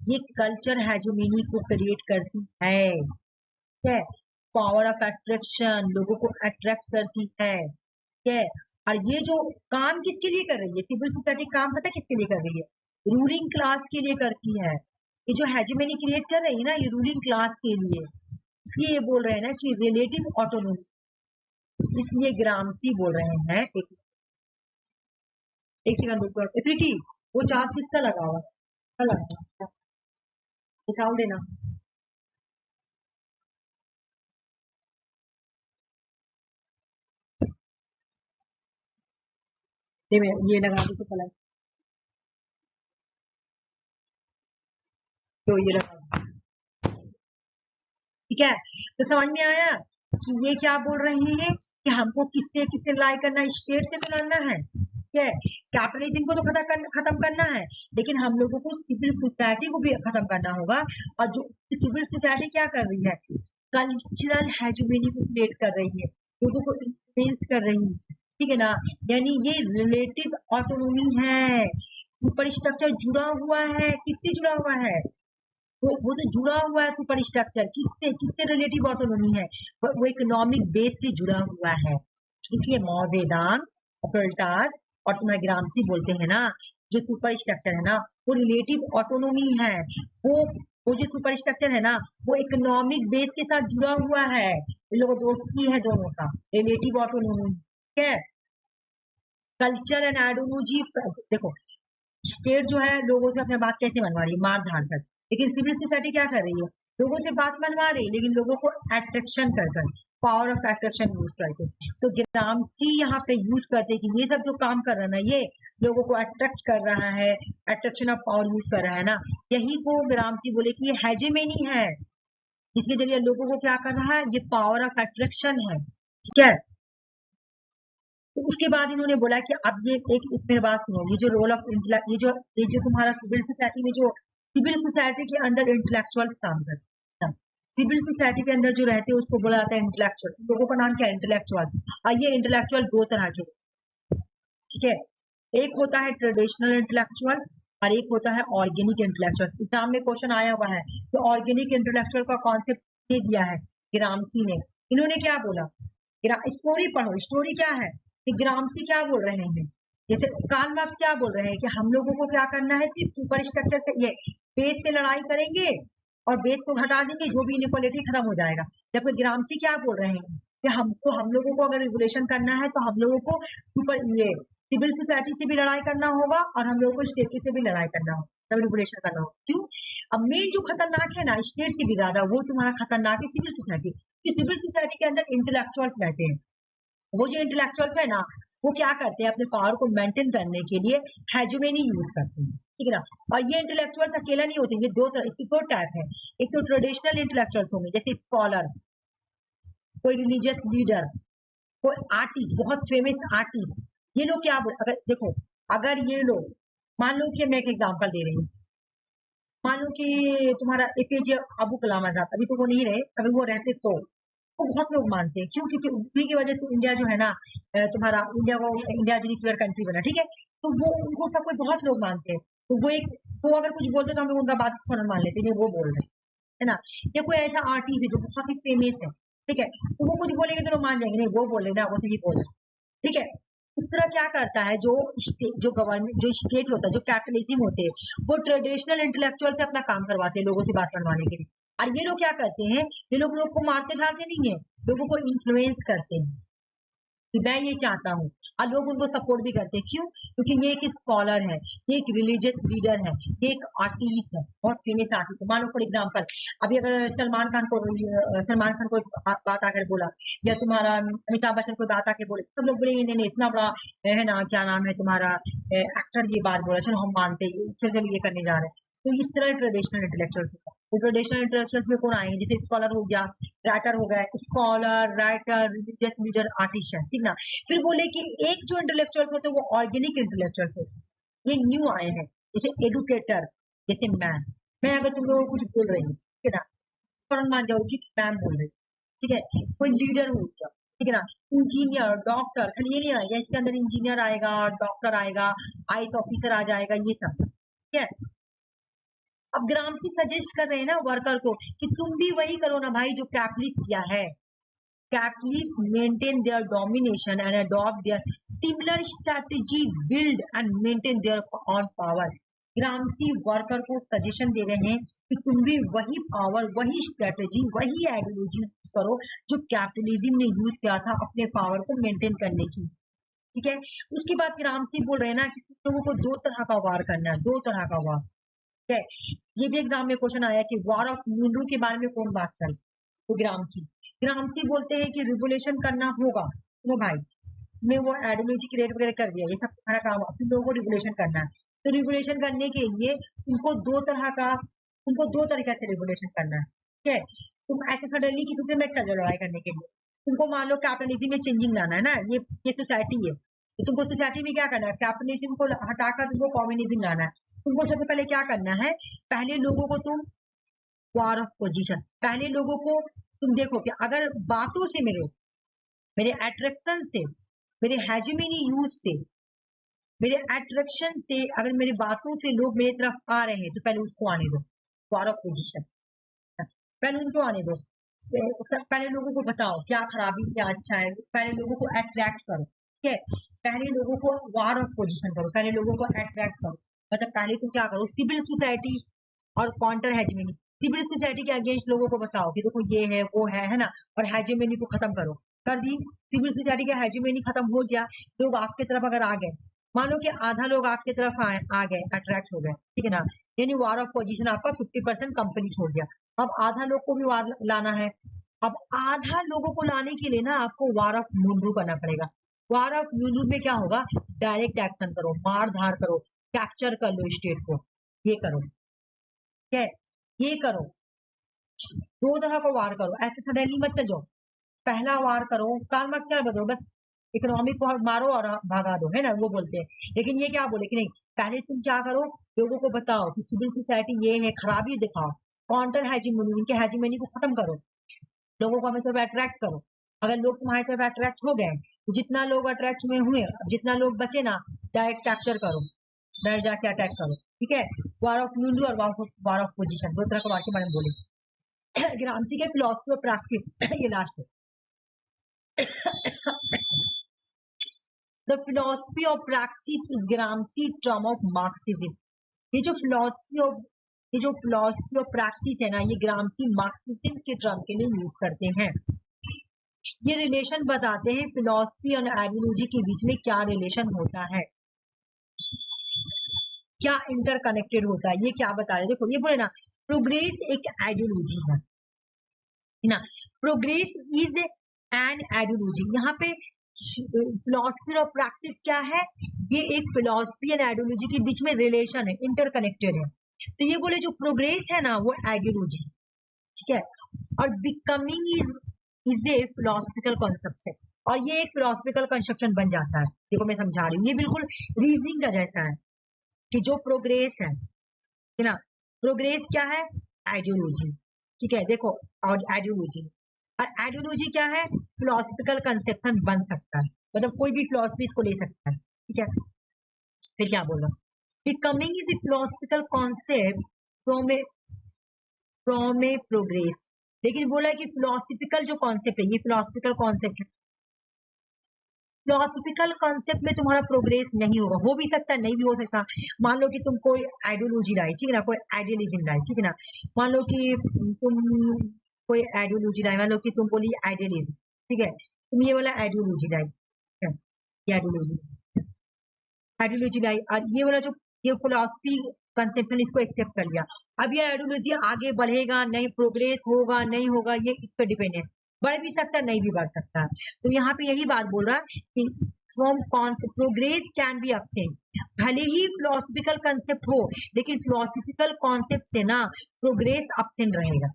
ये कल्चर हेजेमनी को क्रिएट करती है। ठीक है, पावर ऑफ अट्रैक्शन, लोगों को अट्रैक्ट करती है। ठीक है, और ये जो काम किसके लिए कर रही है सिविल सोसाइटी, काम पता किसके लिए कर रही है, रूलिंग क्लास के लिए करती है। ये जो हेजेमनी क्रिएट कर रही है ना ये रूलिंग क्लास के लिए, इसलिए ये बोल रहे हैं ना कि रिलेटिव ऑटोनोमी, इसलिए ग्रामसी बोल रहे हैं। एक सेकंड रुको, प्रीति वो चार्ज किसका लगा हुआ है, निकाल देना। ये लगा दो तो चला, तो ये लगा। ठीक है, तो समझ में आया कि ये क्या बोल रहे हैं कि हमको किससे लड़ाई करना है, स्टेट से तो लड़ना है। ठीक है, कैपिटलिज्म को तो खत्म करना है, लेकिन हम लोगों को सिविल सोसाइटी को भी खत्म करना होगा। और जो सिविल सोसाइटी क्या कर रही है, कल्चरल हेजेमनी को क्रिएट कर रही है, लोगों को इन्फ्लुएंस कर रही है। ठीक है ना, यानी ये रिलेटिव ऑटोनोमी है। सुपर स्ट्रक्चर जुड़ा हुआ है, किससे जुड़ा हुआ है, वो तो जुड़ा हुआ है सुपर स्ट्रक्चर किससे रिलेटिव ऑटोनोमी है, वो इकोनॉमिक बेस से जुड़ा हुआ है। इसलिए मौदेदान, अपर्टास और तुम्हारे ग्रामसी बोलते हैं ना जो सुपर स्ट्रक्चर है ना वो रिलेटिव ऑटोनोमी है। वो जो सुपर स्ट्रक्चर है ना वो इकोनॉमिक बेस के साथ जुड़ा हुआ है, इन लोगों दोस्ती है दोनों का, रिलेटिव ऑटोनोमी। ठीक है, कल्चर एंड आइडियोलॉजी, देखो स्टेट जो है लोगों से अपने बात कैसे मनवा रही है, मार धाड़ कर, लेकिन सिविल सोसाइटी क्या कर रही है, लोगों से बात मनवा रही है लेकिन लोगों को अट्रैक्शन कर पावर ऑफ अट्रैक्शन यूज करके। तो ग्रामसी यहाँ पे यूज करते कि ये सब जो काम कर रहा है ना ये लोगों को अट्रैक्ट कर रहा है, अट्रैक्शन ऑफ पावर यूज कर रहा है ना, यही को ग्रामसी बोले कि ये हेजेमनी है, जिसके जरिए लोगों को क्या कर रहा है, ये पावर ऑफ अट्रैक्शन है। ठीक है, तो उसके बाद इन्होंने बोला कि अब ये एक मेरी बात सुनो, ये जो रोल ऑफ ये जो तुम्हारा सिविल सोसाइटी में जो सिविल सोसाइटी के अंदर इंटेलेक्चुअल्स काम करते हैं, सिविल सोसाइटी के अंदर जो रहते हैं उसको बोला जाता है इंटेलेक्चुअल। लोगों का नाम क्या है, इंटेलेक्चुअल। और ये इंटेलेक्चुअल दो तरह के, ठीक है, एक होता है ट्रेडिशनल इंटेलेक्चुअल्स और एक होता है ऑर्गेनिक इंटेलेक्चुअल्स। एग्जाम में क्वेश्चन आया हुआ है तो ऑर्गेनिक इंटेलेक्चुअल का कॉन्सेप्ट दे दिया है ग्रामसी ने। इन्होंने क्या बोला, स्टोरी पढ़ो, स्टोरी क्या है कि ग्रामसी क्या बोल रहे हैं, जैसे कार्ल मार्क्स क्या बोल रहे हैं कि हम लोगों को क्या करना है, सिर्फ सुपर स्ट्रक्चर से ये बेस पे लड़ाई करेंगे और बेस को हटा देंगे, जो भी इनइक्वालिटी खत्म हो जाएगा। जबकि ग्रामसी क्या बोल रहे हैं कि हम लोगों को अगर रेगुलेशन करना है तो हम लोगों को सुपर ये सिविल सोसाइटी से भी लड़ाई करना होगा और हम लोगों को स्टेट से भी लड़ाई करना होगा, तब रेगुलेशन करना होगा। क्यों? अब मेन जो खतरनाक है ना स्टेट से भी ज्यादा, वो तुम्हारा खतरनाक है सिविल सोसाइटी। सिविल सोसाइटी के अंदर इंटेलेक्चुअल्स रहते हैं। वो जो इंटेलेक्चुअल्स है ना, वो क्या करते हैं, अपने पावर को मेंटेन करने के लिए हेजुमेनी यूज करते हैं, ठीक है ना। और ये इंटेलेक्चुअल्स अकेला नहीं होते, ये इसके दो टाइप है। एक तो ट्रेडिशनल इंटेलेक्चुअल्स होंगे, जैसे स्कॉलर, कोई रिलीजियस लीडर, कोई आर्टिस्ट, बहुत फेमस आर्टिस्ट। ये लोग क्या बोल, अगर देखो, अगर ये लोग, मान लो कि मैं एक एग्जांपल दे रही हूँ, मान लो कि तुम्हारा एपीजे अब्दुल कलाम आजाद, अभी तो वो नहीं रहे, अगर वो रहते तो बहुत लोग मानते हैं। क्यों? क्योंकि उन्हीं की वजह से इंडिया जो है ना, तुम्हारा इंडिया को, इंडिया जो न्यूक्लियर कंट्री बना, ठीक है। तो वो उनको सबको बहुत लोग मानते हैं। तो वो अगर कुछ बोलते तो हम लोग उनका बात फौरन मान लेते हैं, वो बोल रहे हैं, है ना। या कोई ऐसा आर्टिस्ट है जो बहुत ही फेमस है, ठीक है, तो वो कुछ बोलेंगे तो लोग मान जाएंगे, नहीं वो बोल रहे ना, वो सही बोल रहे, ठीक है। इस तरह क्या करता है जो जो गवर्नमेंट, जो स्टेट होता है, जो कैपिटलिज्म होते हैं, वो ट्रेडिशनल इंटेलेक्चुअल से अपना काम करवाते हैं, लोगों से बात करवाने के लिए। और ये लोग क्या करते हैं, ये लोग को मारते धारते नहीं है, लोगों को इन्फ्लुएंस करते हैं कि मैं ये चाहता हूँ, और लोग उनको सपोर्ट भी करते हैं। क्यों? क्योंकि ये एक स्कॉलर है, ये एक रिलीजियस लीडर है, ये एक आर्टिस्ट है, बहुत फेमस आर्टिस्ट है। मान लो फॉर एग्जाम्पल, अभी अगर सलमान खान को एक बात आकर बोला, या तुम्हारा अमिताभ बच्चन कोई बात आके बोले, सब लोग बोलेंगे नहीं नहीं, इतना बड़ा है ना, क्या नाम है तुम्हारा एक्टर, ये बात बोला, चलो हम मानते हैं, चलो ये करने जा रहे हैं। तो इस तरह ट्रेडिशनल इंटेलेक्चुअल्स होता है। तो ट्रेडिशनल इंटेलेक्चुअल्स में कौन आएंगे, जैसे स्कॉलर हो गया, राइटर हो गया, scholar, writer, religious leader, artisan, ठीक ना। फिर बोले कि एक जो इंटेलेक्चुअल्स होते हैं वो ऑर्गेनिक इंटेलेक्चुअल्स होते हैं, ये न्यू आए हैं, जैसे एडुकेटर, जैसे मैं अगर तुम लोगों को कुछ बोल रही हूँ, ठीक है ना, फौरन मान जाओगी कि मैम बोल रही, ठीक है। कोई लीडर हो गया, ठीक है ना, इंजीनियर, डॉक्टर, खाली ये नहीं आएगा, इसके अंदर इंजीनियर आएगा, डॉक्टर आएगा, आईएएस ऑफिसर आ जाएगा, ये सब, ठीक है। अब ग्रामसी सजेस्ट कर रहे हैं ना वर्कर को कि तुम भी वही करो ना भाई जो कैपिटलिस्ट किया है। Capitalists maintain their domination and adopt their similar strategy, build and maintain their own power. Gramsci worker को सजेशन दे रहे हैं कि तुम भी वही पावर, वही स्ट्रेटेजी, वही आइडियोलॉजी यूज करो जो कैपिटलिज्म ने यूज किया था अपने पावर को मेंटेन करने की, ठीक है। उसके बाद ग्रामसी बोल रहे हैं ना कि तुम लोगों को दो तरह का वार करना है, दो तरह का वार, ठीक है। ये भी एग्जाम में क्वेश्चन आया कि वॉर ऑफ न्यूनरू के बारे में कौन बात करे, तो ग्रामसी बोलते हैं कि रिवोल्यूशन करना होगा, तो भाई में वो आइडियोलॉजी क्रिएट वगैरह कर दिया, ये सब तुम्हारा काम है, फिर लोगों को रिवोल्यूशन करना है। तो रिवोल्यूशन करने के लिए उनको दो तरीके से रिवोल्यूशन करना है, ठीक है। तुम ऐसे सडनली किसी से मत चल जाओ लड़ाई करने के लिए। तुमको मान लो कैपिटलिज्म में चेंजिंग लाना है ना, ये सोसाइटी है, तो तुमको सोसाइटी में क्या करना है, कैपिटलिज्म को हटाकर तुमको कम्युनिज्म लाना है। तुमको सबसे पहले क्या करना है, पहले लोगों को तुम वॉर ऑफ पोजीशन, पहले लोगों को तुम देखो कि अगर बातों से मेरे अट्रैक्शन से, मेरे हेजुमेनी यूज से, मेरे अट्रैक्शन से, अगर मेरी बातों से लोग मेरी तरफ आ रहे हैं, तो पहले उसको आने दो, वॉर ऑफ पोजीशन, पहले उनको आने दो। पहले लोगों को बताओ क्या खराबी क्या अच्छा है, पहले लोगों को अट्रैक्ट करो, ठीक है। पहले लोगों को वॉर ऑफ पोजीशन करो, पहले लोगों को अट्रैक्ट करो। मतलब पहले तो क्या करो, सिविल सोसाइटी और काउंटर हेजेमनी, सिविल सोसाइटी के अगेंस्ट लोगों को बताओ कि देखो ये है वो है ना, और हेजेमनी को खत्म करो, कर दी। सिविल सोसाइटी का हेजेमनी खत्म हो गया, लोग आपके तरफ अगर आ गए, मान लो कि आधा लोग आपके तरफ आ गए, अट्रैक्ट हो गए, ठीक है ना, यानी वॉर ऑफ पोजीशन आपका 50% कंप्लीट हो गया। अब आधा लोग को भी वार लाना है। अब आधा लोगों को लाने के लिए ना आपको वार ऑफ न्यूनरू करना पड़ेगा। वार ऑफ न्यूनरू में क्या होगा, डायरेक्ट एक्शन करो, मार धाड़ करो, कैप्चर कर लो स्टेट को, ये करो, ठीक है, ये करो। दो तरह को वार करो, ऐसे सडनली मत चल जाओ। पहला वार करो, काल मत कर बदो, बस इकोनॉमिक को मारो और भागा दो, है ना, वो बोलते हैं। लेकिन ये क्या बोले कि नहीं, पहले तुम क्या करो, लोगों को बताओ कि सिविल सोसाइटी ये है, खराबी दिखाओ, काउंटर हेजिमनी, उनके हेजिमनी को खत्म करो, लोगों को हमें तरफ अट्रैक्ट करो। अगर लोग तुम्हारी तरफ अट्रैक्ट हो गए, तो जितना लोग अट्रैक्ट हुए, जितना लोग बचे ना, डायरेक्ट कैप्चर करो, डायरेक्ट जाके अटैक करो, ठीक है। वार ऑफ न्यूनरू और वार ऑफ पोजीशन, दो तरह के वार के बारे में बोले। ग्रामसी के फिलोसफी ऑफ प्रैक्टिस, ये लास्ट है। The philosophy of praxis is Gramsci term of Marxism. ये जो philosophy of practice है ना, ये ग्रामसी मार्क्सिज्म के टर्म के लिए यूज करते हैं। ये रिलेशन बताते हैं फिलॉसफी और आइडियोलॉजी के बीच में क्या रिलेशन होता है, क्या इंटरकनेक्टेड होता है, ये क्या बता रहे हैं। देखो ये बोले ना, प्रोग्रेस एक आइडियोलॉजी है ना, प्रोग्रेस इज एन आइडियोलॉजी। यहाँ पे फिलॉसफी और प्रैक्टिस क्या है, ये एक फिलॉसफी एंड आइडियोलॉजी के बीच में रिलेशन है, इंटरकनेक्टेड है। तो ये बोले जो प्रोग्रेस है ना वो आइडियोलॉजी, ठीक है, और becoming is a philosophical concept है, और ये एक फिलोसफिकल कंसेप्शन बन जाता है। देखो मैं समझा रही हूँ, ये बिल्कुल रीजनिंग का जैसा है कि जो प्रोग्रेस है ना, प्रोग्रेस क्या है, आइडियोलॉजी, ठीक है। देखो और आइडियोलॉजी, और आइडियोलॉजी क्या है, फिलोसफिकल कंसेप्शन बन सकता है, मतलब कोई भी फिलोसफी इसको ले सकता है, ठीक है। फिर क्या बोल रहा हूँ, becoming is a philosophical concept from A progress. लेकिन बोला कि फिलोसफिकल जो कॉन्सेप्ट है, ये फिलोसफिकल कॉन्सेप्ट है, फिलोसफिकल कॉन्सेप्ट में तुम्हारा प्रोग्रेस नहीं होगा, हो भी सकता है नहीं भी हो सकता। मान लो कि तुम कोई आइडियोलॉजी लाई, ठीक है ना, कोई आइडियलिज्म लाई, ठीक है ना, मान लो कि तुम कोई आइडियोलॉजी लाई, मान लो कि तुम बोली आइडियलिज्म, ठीक है, तुम ये वाला आइडियोलॉजी लाई, ठीक है, ये आइडियोलॉजी लाई, और ये वाला जो ये फिलोसफी कंसेप्शन इसको एक्सेप्ट कर लिया। अब ये आइडियोलॉजी आगे बढ़ेगा नहीं, प्रोग्रेस होगा नहीं होगा, ये इस पर डिपेंड है, बढ़ भी सकता है नहीं भी बढ़ सकता है। तो यहाँ पे यही बात बोल रहा है कि from concept progress can be obtained, भले ही फिलोसफिकल कंसेप्ट हो लेकिन फिलोसफिकल कॉन्सेप्ट से ना प्रोग्रेस अब्सेंट रहेगा,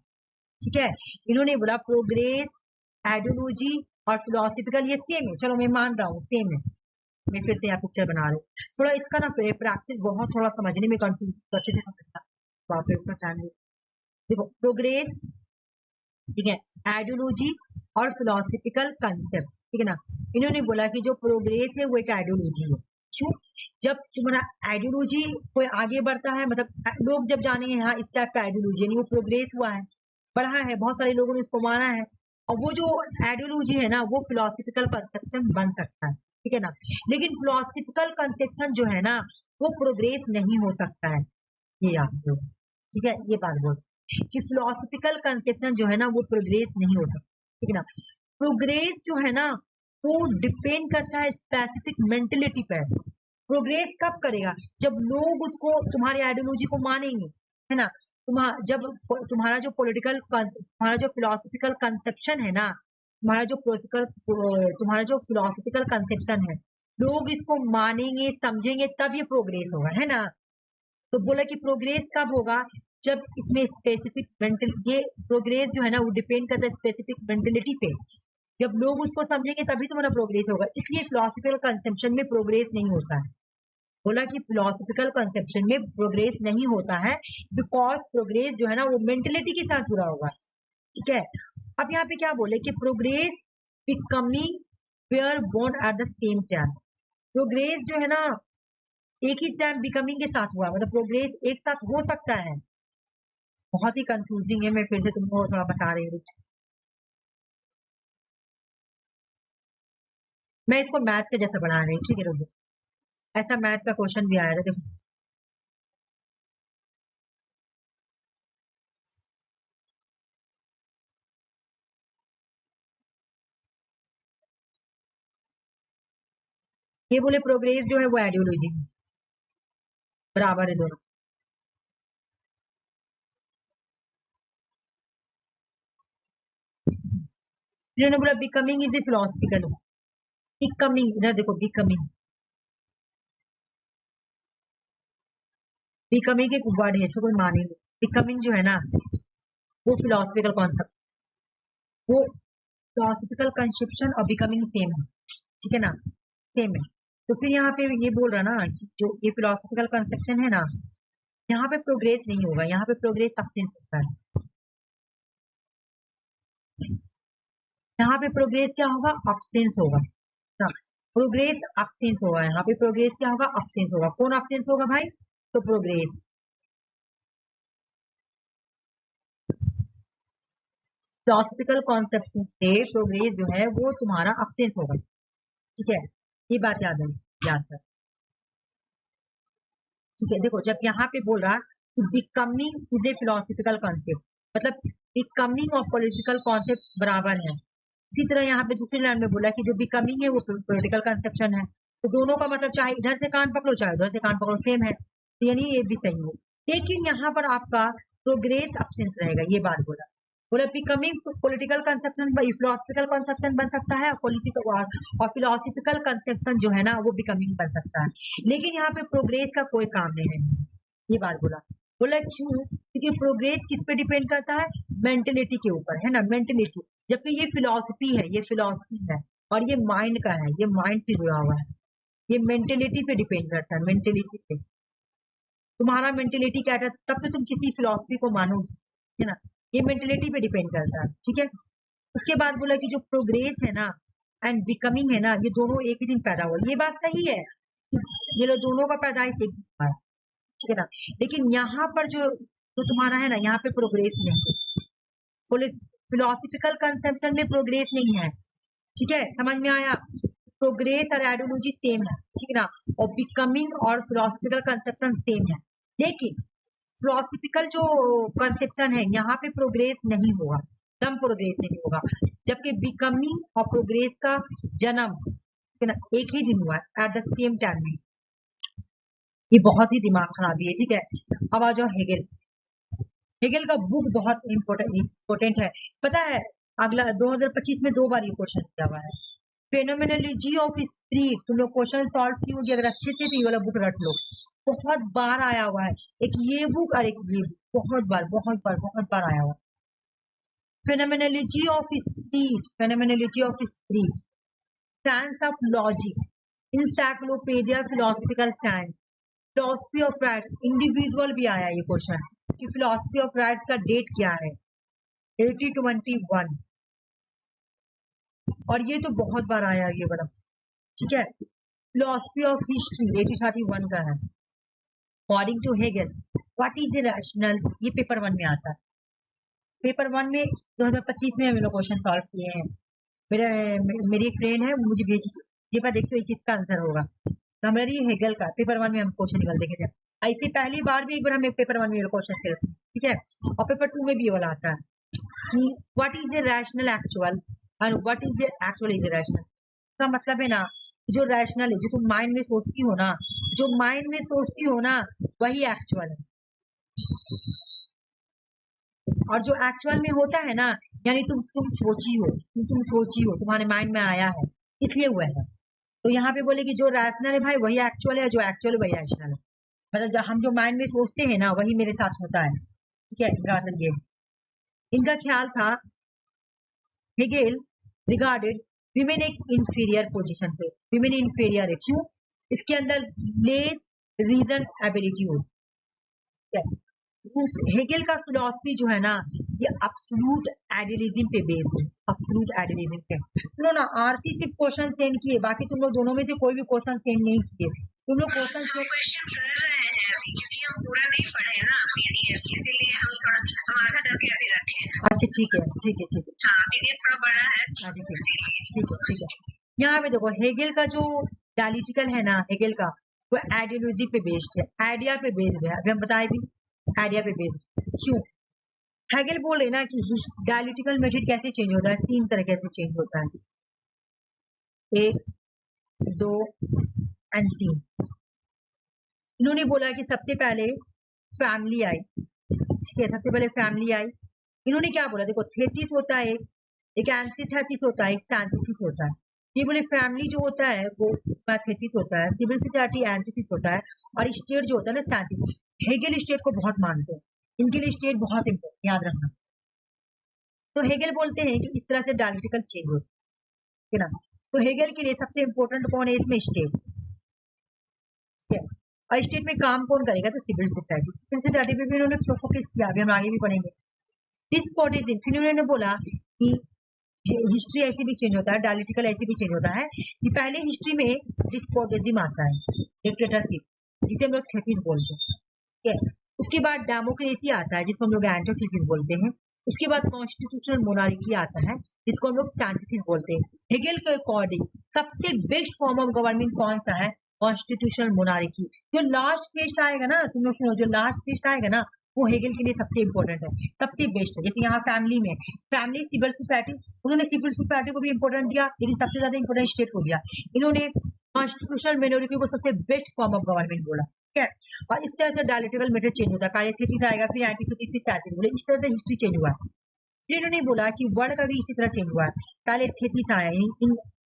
ठीक है। इन्होंने बोला प्रोग्रेस, आइडियोलॉजी और फिलोसफिकल ये सेम है, चलो मैं मान रहा हूँ सेम है, मैं फिर से यहाँ पिक्चर बना रहा हूँ। थोड़ा इसका ना प्रैक्टिस बहुत थोड़ा समझने में कंफ्यूज अच्छे से समझता, वापस उसका टाइम देखो प्रोग्रेस, ठीक है, आइडियोलॉजी और फिलोसफिकल कंसेप्ट, ठीक है ना। इन्होंने बोला कि जो प्रोग्रेस है वो एक आइडियोलॉजी है। क्यों, जब तुम्हारा आइडियोलॉजी कोई आगे बढ़ता है, मतलब लोग जब जानेंगे हाँ इस टाइप का आइडियोलॉजी यानी वो प्रोग्रेस हुआ है, बढ़ा है, बहुत सारे लोगों ने उसको माना है, और वो जो आइडियोलॉजी है ना वो फिलोसफिकल कंसेप्शन बन सकता है, ठीक है ना। लेकिन फिलोसफिकल कंसेप्शन जो है ना वो प्रोग्रेस नहीं हो सकता है, ये याद रखो, ठीक है, ये बात बोल कि फिलोसफिकल कंसेप्शन जो है ना वो प्रोग्रेस नहीं हो सकता, ठीक है ना। प्रोग्रेस जो है ना वो डिपेंड करता है स्पेसिफिक मेंटेलिटी पर। प्रोग्रेस कब करेगा, जब लोग उसको तुम्हारी आइडियोलॉजी को मानेंगे, है ना, जब तुम्हारा जो पॉलिटिकल तुम्हारा जो फिलोसफिकल कंसेप्शन है ना, तुम्हारा जो फिलोसफिकल कंसेप्शन है, लोग इसको मानेंगे समझेंगे तब ये प्रोग्रेस होगा, है ना। तो बोला कि प्रोग्रेस कब होगा, जब इसमें स्पेसिफिक मेंटल, ये प्रोग्रेस जो है ना वो डिपेंड करता है स्पेसिफिक मेंटेलिटी पे, जब लोग उसको समझेंगे तभी तुम्हारा प्रोग्रेस होगा। इसलिए फिलोसफिकल कंसेप्शन में प्रोग्रेस नहीं होता है, बोला कि फिलोसफिकल कंसेप्शन में प्रोग्रेस नहीं होता है बिकॉज प्रोग्रेस जो है ना वो मेंटेलिटी के साथ जुड़ा होगा, ठीक है। अब यहाँ पे क्या बोले कि progress becoming were born at the same time, progress जो है ना एक ही टाइम बिकमिंग के साथ हुआ, मतलब प्रोग्रेस एक साथ हो सकता है। बहुत ही कंफ्यूजिंग है, मैं फिर से तुमको थोड़ा बता रही हूँ, मैं इसको मैथ के जैसा बना रही हूँ, ठीक है, रुको, ऐसा मैथ का क्वेश्चन भी आया था, देखो ये बोले प्रोग्रेस जो है वो आइडियोलॉजी बराबर है दोनों। इन्होंने बोला becoming is a philosophical, becoming इधर देखो, बिकमिंग, बिकमिंग एक वर्ड है, इसको कोई माने नहीं, बिकमिंग जो है ना वो फिलोसफिकल कॉन्सेप्ट, वो फिलोसफिकल कंसेप्शन और बिकमिंग सेम है, ठीक है ना, सेम है। तो फिर यहाँ पे ये बोल रहा ना कि जो ये फिलोसफिकल कंसेप्शन है ना, यहाँ पे प्रोग्रेस नहीं होगा, यहाँ पे प्रोग्रेस अब्सेंस होता है, यहाँ पे प्रोग्रेस क्या होगा, अब्सेंस होगा, प्रोग्रेस अब्सेंस होगा, यहाँ पे प्रोग्रेस क्या होगा, अब्सेंस होगा। कौन अब्सेंस होगा भाई, तो प्रोग्रेस, फिलोसफिकल कॉन्सेप्ट से प्रोग्रेस जो है वो तुम्हारा अब्सेंस होगा, ठीक है, ये बात याद है, याद कर, ठीक है। देखो जब यहाँ पे बोल रहा कि becoming is a philosophical concept, मतलब बिकमिंग और पॉलिटिकल कॉन्सेप्ट बराबर है, इसी तरह यहाँ पे दूसरी लाइन में बोला कि जो बिकमिंग है वो पॉलिटिकल कंसेप्शन है, तो दोनों का मतलब चाहे इधर से कान पकड़ो चाहे उधर से कान पकड़ो सेम है, तो यानी ये भी सही है। लेकिन यहाँ पर आपका प्रोग्रेस एब्सेंस रहेगा, ये बात बोला becoming political conception philosophical conception बन सकता है और फिलोसफिकल कंसेप्शन जो है ना वो बिकमिंग बन सकता है, लेकिन यहाँ पे प्रोग्रेस का कोई काम नहीं है, ये बात बोला क्यों? क्योंकि प्रोग्रेस किस पे डिपेंड करता है? मेंटेलिटी के ऊपर, है ना, मेंटेलिटी। जबकि ये फिलॉसफी है, ये फिलॉसफी है और ये माइंड का है, ये माइंड से जुड़ा हुआ है, ये मेंटेलिटी पे डिपेंड करता है, मेंटेलिटी पे। तुम्हारा मेंटेलिटी क्या है तब तो तुम किसी फिलॉसफी को मानोगे, है ना, ये मेंटेलिटी पे डिपेंड करता है, ठीक है। उसके बाद बोला कि जो प्रोग्रेस है ना एंड बिकमिंग है ना, ये दोनों एक ही दिन पैदा हुआ, ये बात सही है, ये लोग दोनों का पैदाइश एक दिन हुआ है, ठीक है ना। लेकिन यहाँ पर जो तुम्हारा है ना, यहाँ पे प्रोग्रेस नहीं है, फिलोसफिकल कंसेप्शन में प्रोग्रेस नहीं है, ठीक है, समझ में आया? प्रोग्रेस और आइडियोलॉजी सेम है, ठीक है ना, और बिकमिंग और फिलोसफिकल कंसेप्शन सेम है, लेकिन फिलोसफिकल जो कंसेप्शन है यहाँ पे प्रोग्रेस नहीं होगा, दम प्रोग्रेस नहीं होगा, जबकि बिकमिंग और प्रोग्रेस का जन्म, ठीक है ना, एक ही दिन हुआ है एट द सेम टाइम में। ये बहुत ही दिमाग खराबी है, ठीक है। अब आ जाओ हेगेल। हेगेल का बुक बहुत इम्पोर्टेंट है, पता है अगला 2025 में 2 बार ये क्वेश्चन किया हुआ है, फेनोमेनोलॉजी ऑफ स्पिरिट। तुम लोग क्वेश्चन सॉल्व की होगी अगर अच्छे से, तो ये वाला बुक रट लो, बहुत बार आया हुआ है, एक ये बुक और एक ये बुक, बहुत बार आया हुआ है। Phenomenology of spirit, phenomenology of spirit, science of logic, encyclopedia philosophical science, philosophy of rights, individual भी आया ये क्वेश्चन कि फिलोसफी ऑफ राइट्स का डेट क्या है, 1821, और ये तो बहुत बार आया ये वाला, ठीक है। फिलोसफी ऑफ हिस्ट्री 1831 का है, according to Hegel what is the rational, ये पेपर 1 में आता है, पेपर 1 में 2025 में हम लोग क्वेश्चन सॉल्व किए हैं, मेरी एक फ्रेंड है मुझे भेजी, ये बात देखते हो किसका आंसर होगा, तो हमारी हेगेल का पेपर 1 में हम क्वेश्चन निकल देखे थे, ऐसे पहली बार भी एक बार हम एक पेपर 1 में क्वेश्चन किए, ठीक है, और पेपर 2 में भी ये वाला आता है कि what is the rational actual and what is the actual is rational, का मतलब है ना जो रैशनल है, जो तुम माइंड में सोचती हो ना, जो माइंड में सोचती हो ना वही एक्चुअल है, और जो एक्चुअल में होता है ना, यानी तुम सोची हो, तुम सोची हो, तुम्हारे माइंड में आया है इसलिए हुआ है, तो यहाँ पे बोले कि जो रैशनल है भाई वही एक्चुअल है, जो एक्चुअल वही रैशनल है, मतलब हम जो माइंड में सोचते हैं ना वही मेरे साथ होता है, ठीक है, इनका मतलब ये इनका ख्याल था। हेगेल रिगार्डेड विमेन एक इंफीरियर पोजीशन पे, विमेन इंफीरियर है, क्यों? इसके अंदर लेस रीजन एबिलिटी हो, हेगेल का फिलॉसफी जो है ना ये अब्सोल्यूट आइडियलिज्म पे बेस्ड है, अब्सोल्यूट आइडियलिज्म पे। सुनो ना, आरसी सिर्फ क्वेश्चन सेंड किए, बाकी तुम लोग दोनों में से कोई भी क्वेश्चन सेंड नहीं किए, तुम लोग क्वेश्चन कर रहे हैं अभी क्योंकि हम पूरा नहीं पढ़े ना पीडीएफ, इसीलिए हम थोड़ा हम आधा करके अभी रखे हैं। अच्छा ठीक है हाँ, पीडीएफ थोड़ा बड़ा है, अच्छा ठीक है। यहाँ पे देखो हेगेल का जो डायलिटिकल है ना, हेगेल का वो आइडियोलॉजी पे बेस्ड है, आइडिया पे बेस्ड है, अभी हम बताए भी आइडिया पे बेस्ड, क्यों? हेगेल बोल रहे ना कि डायलिटिकल मेथड कैसे चेंज होता है, 3 तरह से चेंज होता है, 1, 2 एंड 3। इन्होंने बोला कि सबसे पहले फैमिली आई, ठीक है, सबसे पहले फैमिली आई, इन्होंने क्या बोला, देखो थेसिस होता है, एक एंटीथेसिस होता है, एक सिंथेसिस होता है, ये बोले फैमिली जो होता है वो थेसिस होता है, सिविल सोसाइटी एंटीथेसिस होता है, और स्टेट जो होता है ना सिंथेसिस। हेगेल स्टेट को बहुत मानते हैं, इनके लिए स्टेट बहुत इंपॉर्टेंट, याद रखना। तो हेगेल बोलते हैं कि इस तरह से डायलिटिकल चेंज होता है ना, तो हेगेल के लिए सबसे इंपॉर्टेंट कौन है इसमें, स्टेट, ठीक है, और स्टेट में काम कौन करेगा, तो सिविल सोसाइटी पे भी उन्होंने फोकस किया, अभी हम आगे भी पढ़ेंगे। डिस्पोटिज्म, फिर उन्होंने बोला कि हिस्ट्री ऐसे भी चेंज होता है, डायलिटिकल ऐसे भी चेंज होता है कि पहले हिस्ट्री में डिस्पोटिज्म आता है, डिक्टेटरशिप, जिसे हम लोग थेसिस बोलते हैं, ठीक है, उसके बाद डेमोक्रेसी आता है जिसको हम लोग एंटीथेसिस बोलते हैं, उसके बाद कॉन्स्टिट्यूशनल मोनार्की आता है जिसको हम लोग सिंथेसिस बोलते हैं। हेगेल के अकॉर्डिंग सबसे बेस्ट फॉर्म ऑफ गवर्नमेंट कौन सा है, कॉन्स्टिट्यूशनल मोनार्की। जो लास्ट फेस्ट आएगा ना, तुम लोग सुनो, जो लास्ट फेस्ट आएगा ना वो हेगेल के लिए सबसे इंपॉर्टेंट है, सबसे बेस्ट है। जैसे यहाँ फैमिली में, फैमिली सिविल सोसाइटी, उन्होंने सिविल सोसाइटी को भी इंपॉर्टेंस दिया, लेकिन सबसे ज्यादा इंपॉर्टेंट स्टेट को दिया। इन्होंने कॉन्स्टिट्यूशनल मिनोरिटी को सबसे बेस्ट फॉर्म ऑफ गवर्नमेंट बोला, ठीक है। और इस तरह से डायलेक्टिकल मेथड चेंज होता है, पहले थीसिस आएगा, फिर एंटीथेसिस, फिर स्टैटिक बोले, इस तरह से हिस्ट्री चेंज हुआ है। फिर इन्होंने बोला कि वर्ड का भी इसी तरह चेंज हुआ है, पहले थेसिस आया,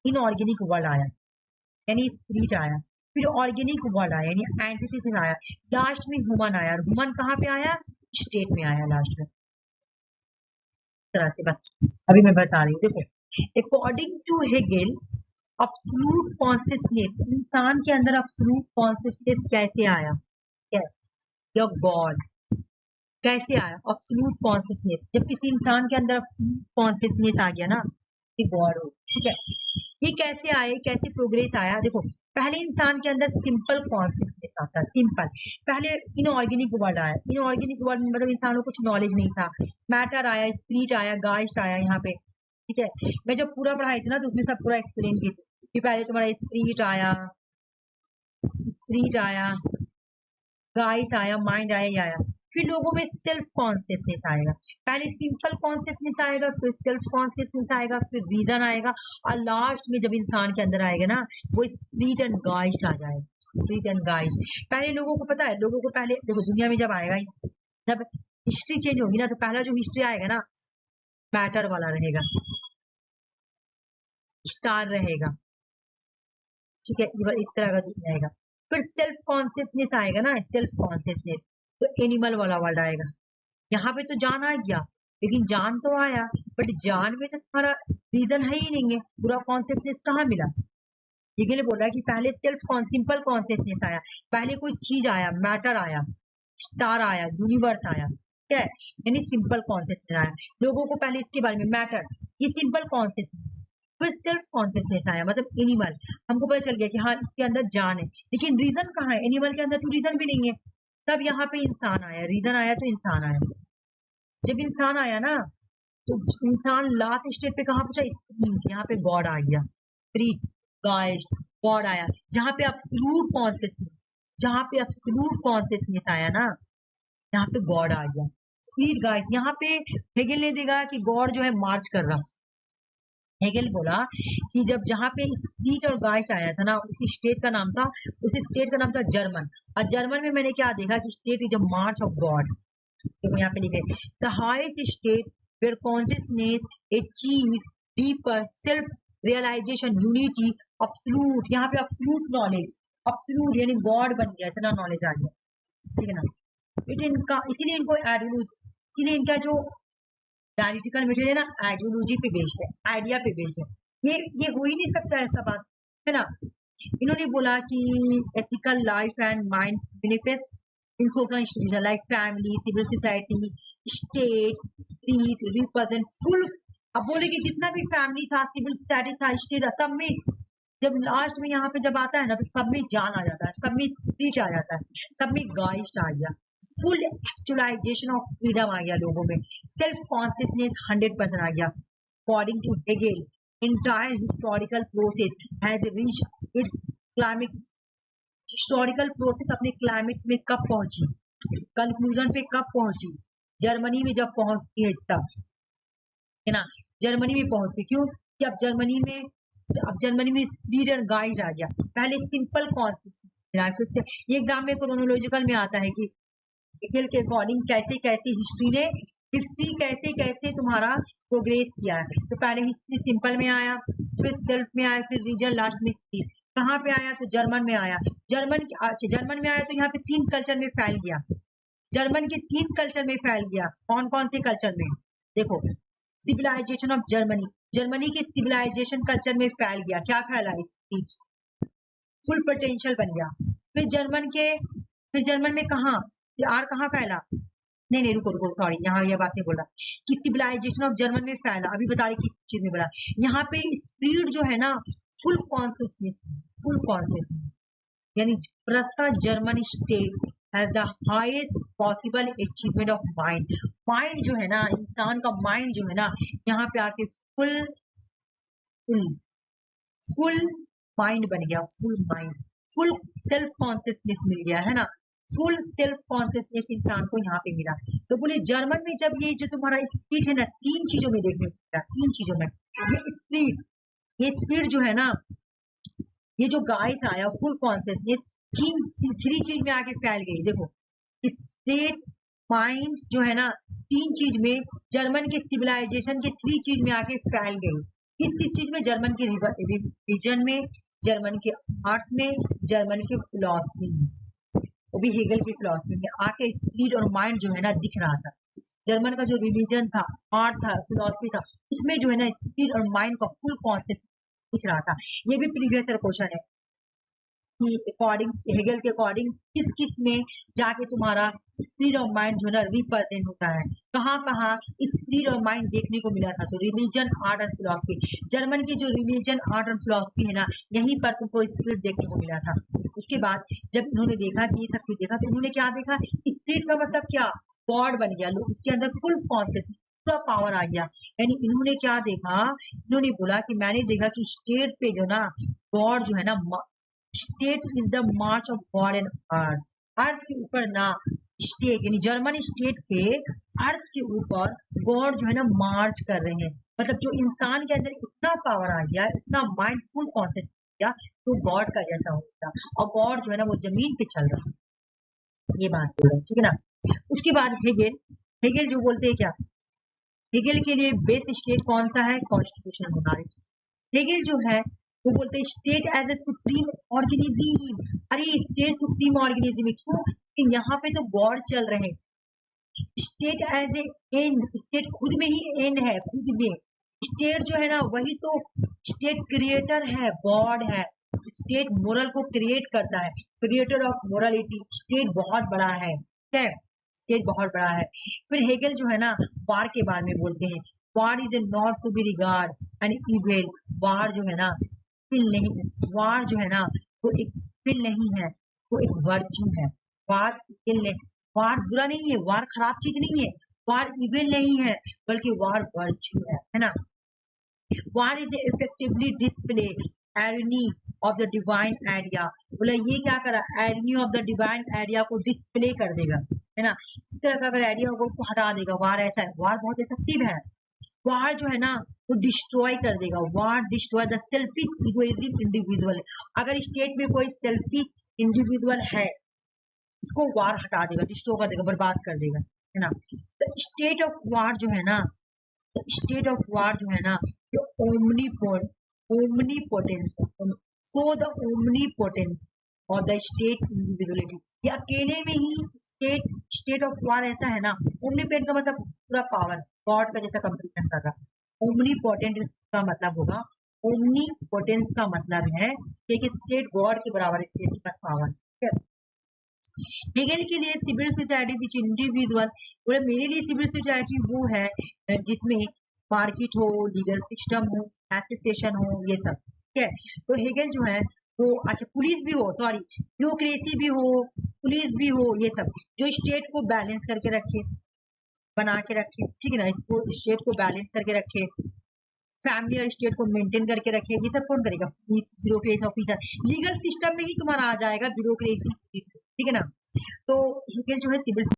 इनऑर्गेनिक वर्ड आया, यानी स्पिरिट आया, फिर ऑर्गेनिक वर्ड आया यानी एंटिथेसिस आया, लास्ट में ह्यूमन आया, और ह्यूमन कहाँ पे आया, स्टेट में आया लास्ट में। तरह से बस अभी मैं बता रही हूँ, देखो according to Hegel absolute consciousness, इंसान के अंदर अब्सोल्यूट कॉन्शियसनेस कैसे आया, क्या या गॉड कैसे आया, अब्सोल्यूट कॉन्शियसनेस, जब किसी इंसान के अंदर कॉन्शियसनेस आ गया ना कि गॉड हो, ठीक है। ये कैसे आए, कैसे प्रोग्रेस आया, देखो पहले इंसान के अंदर सिंपल कॉन्शियसनेस आता है, सिंपल। पहले इनऑर्गेनिक वर्ड आया, इनऑर्गेनिक वर्ड मतलब इंसानों को कुछ नॉलेज नहीं था, मैटर आया, स्पिरिट आया, गाइस्ट आया यहाँ पे, ठीक है। मैं जब पूरा पढ़ाई थी ना तो उसमें सब पूरा एक्सप्लेन की थी कि पहले तुम्हारा स्पिरिट आया, गाइस आया, माइंड आया, ये आया, फिर लोगों में सेल्फ कॉन्शियसनेस आएगा, पहले सिंपल कॉन्शियसनेस आएगा, फिर सेल्फ कॉन्शियसनेस आएगा, फिर रीजन आएगा, और लास्ट में जब इंसान के अंदर आएगा ना वो स्पिरिट एंड गाइस्ट आ जाएगा, स्पिरिट एंड गाइस्ट। पहले लोगों को पता है, लोगों को पहले देखो दुनिया में जब आएगा, जब हिस्ट्री चेंज होगी ना तो पहला जो हिस्ट्री आएगा ना मैटर वाला रहेगा, स्टार रहेगा, ठीक है, इस तरह का रहेगा। फिर सेल्फ कॉन्शियसनेस आएगा ना, सेल्फ कॉन्शियसनेस, तो एनिमल वाला वर्ड आएगा। यहाँ पे तो जान आ गया, लेकिन जान तो आया, बट जान में तो तुम्हारा रीजन है ही नहीं है, पूरा कॉन्शियसनेस कहाँ मिला। ये बोल रहा है कि पहले सिंपल कॉन्शियसनेस आया, पहले कोई चीज आया, मैटर आया, स्टार आया, यूनिवर्स आया, ठीक है, यानी सिंपल कॉन्शियसनेस आया। लोगों को पहले इसके बारे में मैटर, ये सिंपल कॉन्शियसनेस, फिर सेल्फ कॉन्शियसनेस आया, मतलब एनिमल, हमको पता चल गया कि हाँ इसके अंदर जान है, लेकिन रीजन कहाँ है, एनिमल के अंदर तो रीजन भी नहीं है। तब यहाँ पे इंसान आया, रीजन आया तो इंसान आया। जब इंसान आया ना तो इंसान लास्ट स्टेट पे कहाँ पहुंचा, यहाँ पे गॉड आ गया, स्पिरिट गाइस्ट गॉड आया, जहाँ पे अब्सोल्यूट कॉन्शियसनेस, जहाँ पे अब्सोल्यूट कॉन्शियसनेस आया ना यहाँ पे गॉड आ गया, स्पिरिट गाइस्ट। यहाँ पे हेगेल ने देखा कि गॉड जो है मार्च कर रहा, हेगेल बोला कि जब जहाँ पे स्पिरिट और गाइस्ट आया था ना उसी स्टेट का नाम था, उसी स्टेट का नाम था जर्मन, और जर्मन में मैंने क्या देखा कि state is a march of God. देखो यहाँ पे लिखे the highest state were consciousness achieve deeper self realization unity absolute, यहाँ पे अब्सोल्यूट नॉलेज, अब्सोल्यूट यानी गॉड बन गया, इतना नॉलेज आ गया, ठीक है ना। इनका इसीलिए इनको आइडियोलॉजी, इसीलिए इनका जो डायलिटिकल मेथड है ना आइडियोलॉजी पे बेस्ड है, आइडिया पे बेस्ड है, ये हो ही नहीं सकता ऐसा बात, है ना। इन्होंने बोला कि ethical life and mind benefits in social institution like family, civil society, state, street represent full. अब बोले कि जितना भी फैमिली था, सिविल सोसाइटी था, स्टेट था, सब में जब लास्ट में यहाँ पे जब आता है ना तो सब में जान आ जाता है, सब में स्पिरिट आ जाता है, सब में गाइस्ट आ गया, फुल एक्चुअलाइजेशन ऑफ फ्रीडम आ गया लोगों में, सेल्फ कॉन्शियसनेस 100% आ गया। According to Hegel entire historical process has reached its climax, historical process अपने क्लाइमेक्स में कब पहुंची, कंक्लूजन पे कब पहुंची, जर्मनी में जब पहुंचती है तब, है ना, जर्मनी में पहुंचती, क्यों कि अब जर्मनी में स्पिरिट एंड गाइड आ गया, पहले सिंपल कॉन्सेप्ट। ये एग्जाम में क्रोनोलॉजिकल में आता है कि हेगेल के अकॉर्डिंग कैसे कैसे हिस्ट्री कैसे कैसे तुम्हारा प्रोग्रेस किया है। तो पहले हिस्ट्री सिंपल में आया, फिर सेल्फ में आया, फिर रीजन, लास्ट में स्पिरिट। कहाँ पे आया तो जर्मन में आया, जर्मन में आया तो यहाँ पे 3 कल्चर में फैल गया, जर्मन के 3 कल्चर में फैल गया। कौन कौन से कल्चर में, देखो सिविलाइजेशन ऑफ जर्मनी, जर्मनी के सिविलाइजेशन कल्चर में फैल गया, क्या फैला, स्पीच, फुल पोटेंशियल बन गया। फिर जर्मन में कहा कहाँ फैला, नहीं रुको सॉरी, यहाँ ये बात नहीं बोला कि सिविलाइजेशन ऑफ जर्मन में फैला, अभी बता रही किस चीज में बोला। यहाँ पे स्पिरिट जो है ना फुल कॉन्शियसनेस यानी प्रस्ताव German state has the highest possible achievement of mind. Mind जो है ना, इंसान का माइंड जो है ना यहाँ पे आके फुल फुल फुल माइंड बन गया, full mind, full self consciousness मिल गया, है ना। फुल सेल्फ कॉन्शियसनेस इंसान को यहाँ पे मिला। तो बोले जर्मन में जब ये जो तुम्हारा स्पिरिट है ना, तीन चीजों में देखने को मिला, तीन चीजों में। ये स्पिरिट जो है ना, ये जो गाइस आया फुल कॉन्शियसनेस, थ्री चीज में आके फैल गई। देखो स्टेट, माइंड जो है ना, तीन चीज में जर्मन के सिविलाइजेशन के थ्री चीज में आके फैल गई। किस किस चीज में? जर्मन के रिलीजन में, जर्मन के आर्ट्स में, जर्मन के फिलॉसफी में, वो भी हेगल की फिलॉसफी में आके स्पिरिट और माइंड जो है ना दिख रहा था। जर्मन का जो रिलीजन था, आर्ट था, फिलॉसफी था, उसमें जो है ना स्पिरिट और माइंड का फुल कॉन्सेप्ट दिख रहा था। ये भी प्रीवियस ईयर क्वेश्चन है कि अकॉर्डिंग हेगल के अकॉर्डिंग किस किस में जाके तुम्हारा स्पिरिट और माइंड जो है ना रिप्रेजेंट होता है, कहाँ कहाँ स्पिरिट और माइंड देखने को मिला था। तो रिलीजन, आर्ट और फिलॉसफी, जर्मन की जो रिलीजन, आर्ट और फिलॉसफी है ना, यहीं पर तुमको स्पिरिट देखने को मिला था। उसके बाद जब इन्होंने देखा कि ये सब कुछ देखा, तो इन्होंने क्या देखा? स्पिरिट का मतलब क्या? गॉड बन गया, लोग उसके अंदर फुल कॉन्शियस, पूरा पावर आ गया। यानी इन्होंने क्या देखा? इन्होंने बोला कि मैंने देखा कि स्टेट पे जो ना गॉड जो है ना, state is the march of God and earth. Earth के ऊपर ना स्टेट, यानी जर्मन स्टेट पे अर्थ के ऊपर गॉड जो है ना मार्च कर रहे हैं। मतलब जो इंसान के अंदर इतना पावर आ गया, इतना माइंडफुल कॉन्सेप्ट किया, तो गॉड का जैसा होता, और गॉड जो है ना वो जमीन पे चल रहा है। ये बात है, ठीक है ना। उसके बाद हेगेल, हेगेल जो बोलते हैं क्या? हेगेल के लिए बेस्ट स्टेट कौन सा है? Constitutional monarchy. हेगेल जो है वो बोलते हैं state as a supreme organism. अरे स्टेट सुप्रीम ऑर्गेनिज्म क्यों? कि यहाँ पे तो गॉड चल रहे हैं। State as a end, state खुद में ही एंड है, खुद में। स्टेट जो है ना वही तो स्टेट क्रिएटर है, गॉड है। स्टेट मोरल को क्रिएट करता है, क्रिएटर ऑफ मोरालिटी। स्टेट बहुत बड़ा है, ठीक है, स्टेट बहुत बड़ा है। फिर हेगेल जो है ना वार के बारे में बोलते हैं, war is a not to be regard an evil. War जो है ना फिल नहीं, वार जो है ना वो एक फिल नहीं है, वो एक वर्च्यू है। वार फिल नहीं, वार बुरा नहीं है, वार खराब चीज नहीं है, वार इविल नहीं है, बल्कि वार वर्च्यू है ना। War is effectively display irony of the divine idea. बोला ये क्या करा? Irony of the divine idea को डिस्प्ले कर देगा, है ना। इस तरह का अगर आइडिया होगा उसको हटा देगा। वार ऐसा है, वार बहुत इफेक्टिव है। वार जो है ना वो डिस्ट्रॉय कर देगा। War destroy the selfish egoism individual. अगर स्टेट में कोई सेल्फिश इंडिविजुअल है, इसको वार हटा देगा, डिस्ट्रॉय कर देगा, बर्बाद कर देगा, है ना। द स्टेट ऑफ वार जो है ना, स्टेट ऑफ वार जो है ना, ओमनीपोटेंस, सो द ओमनीपोटेंस और द स्टेट इंडिविजुअलिटी। ये अकेले में ही स्टेट ऑफ वार ऐसा है ना। ओमनीपोटेंट का मतलब पूरा पावर, गॉड का जैसा कंपेरिजन कर रहा। ओमनीपोटेंट का मतलब होगा, ओमनीपोटेंस का मतलब है कि एक स्टेट गॉड के बराबर, स्टेट के पास पावर, ठीक है। हेगेल के लिए सिविल सोसाइटी विच इंडिविजुअल, बोले मेरे लिए सिविल सोसाइटी वो है जिसमें मार्केट हो, लीगल सिस्टम हो, एसोसिएशन हो, ये सब, ठीक है। तो हेगेल जो है वो, अच्छा पुलिस भी हो, सॉरी ब्यूरोक्रेसी भी हो, पुलिस भी हो, ये सब जो स्टेट को बैलेंस करके रखे, बना के रखे, ठीक है ना, इसको स्टेट को बैलेंस करके रखे, फैमिली और स्टेट को मेंटेन करके रखे, ये सब कौन करेगा? Police, bureaucracy officer. Legal system में ही तुम्हारा आ जाएगा ब्यूरोक्रेसी, ठीक है ना। तो हेगेल जो है सिविल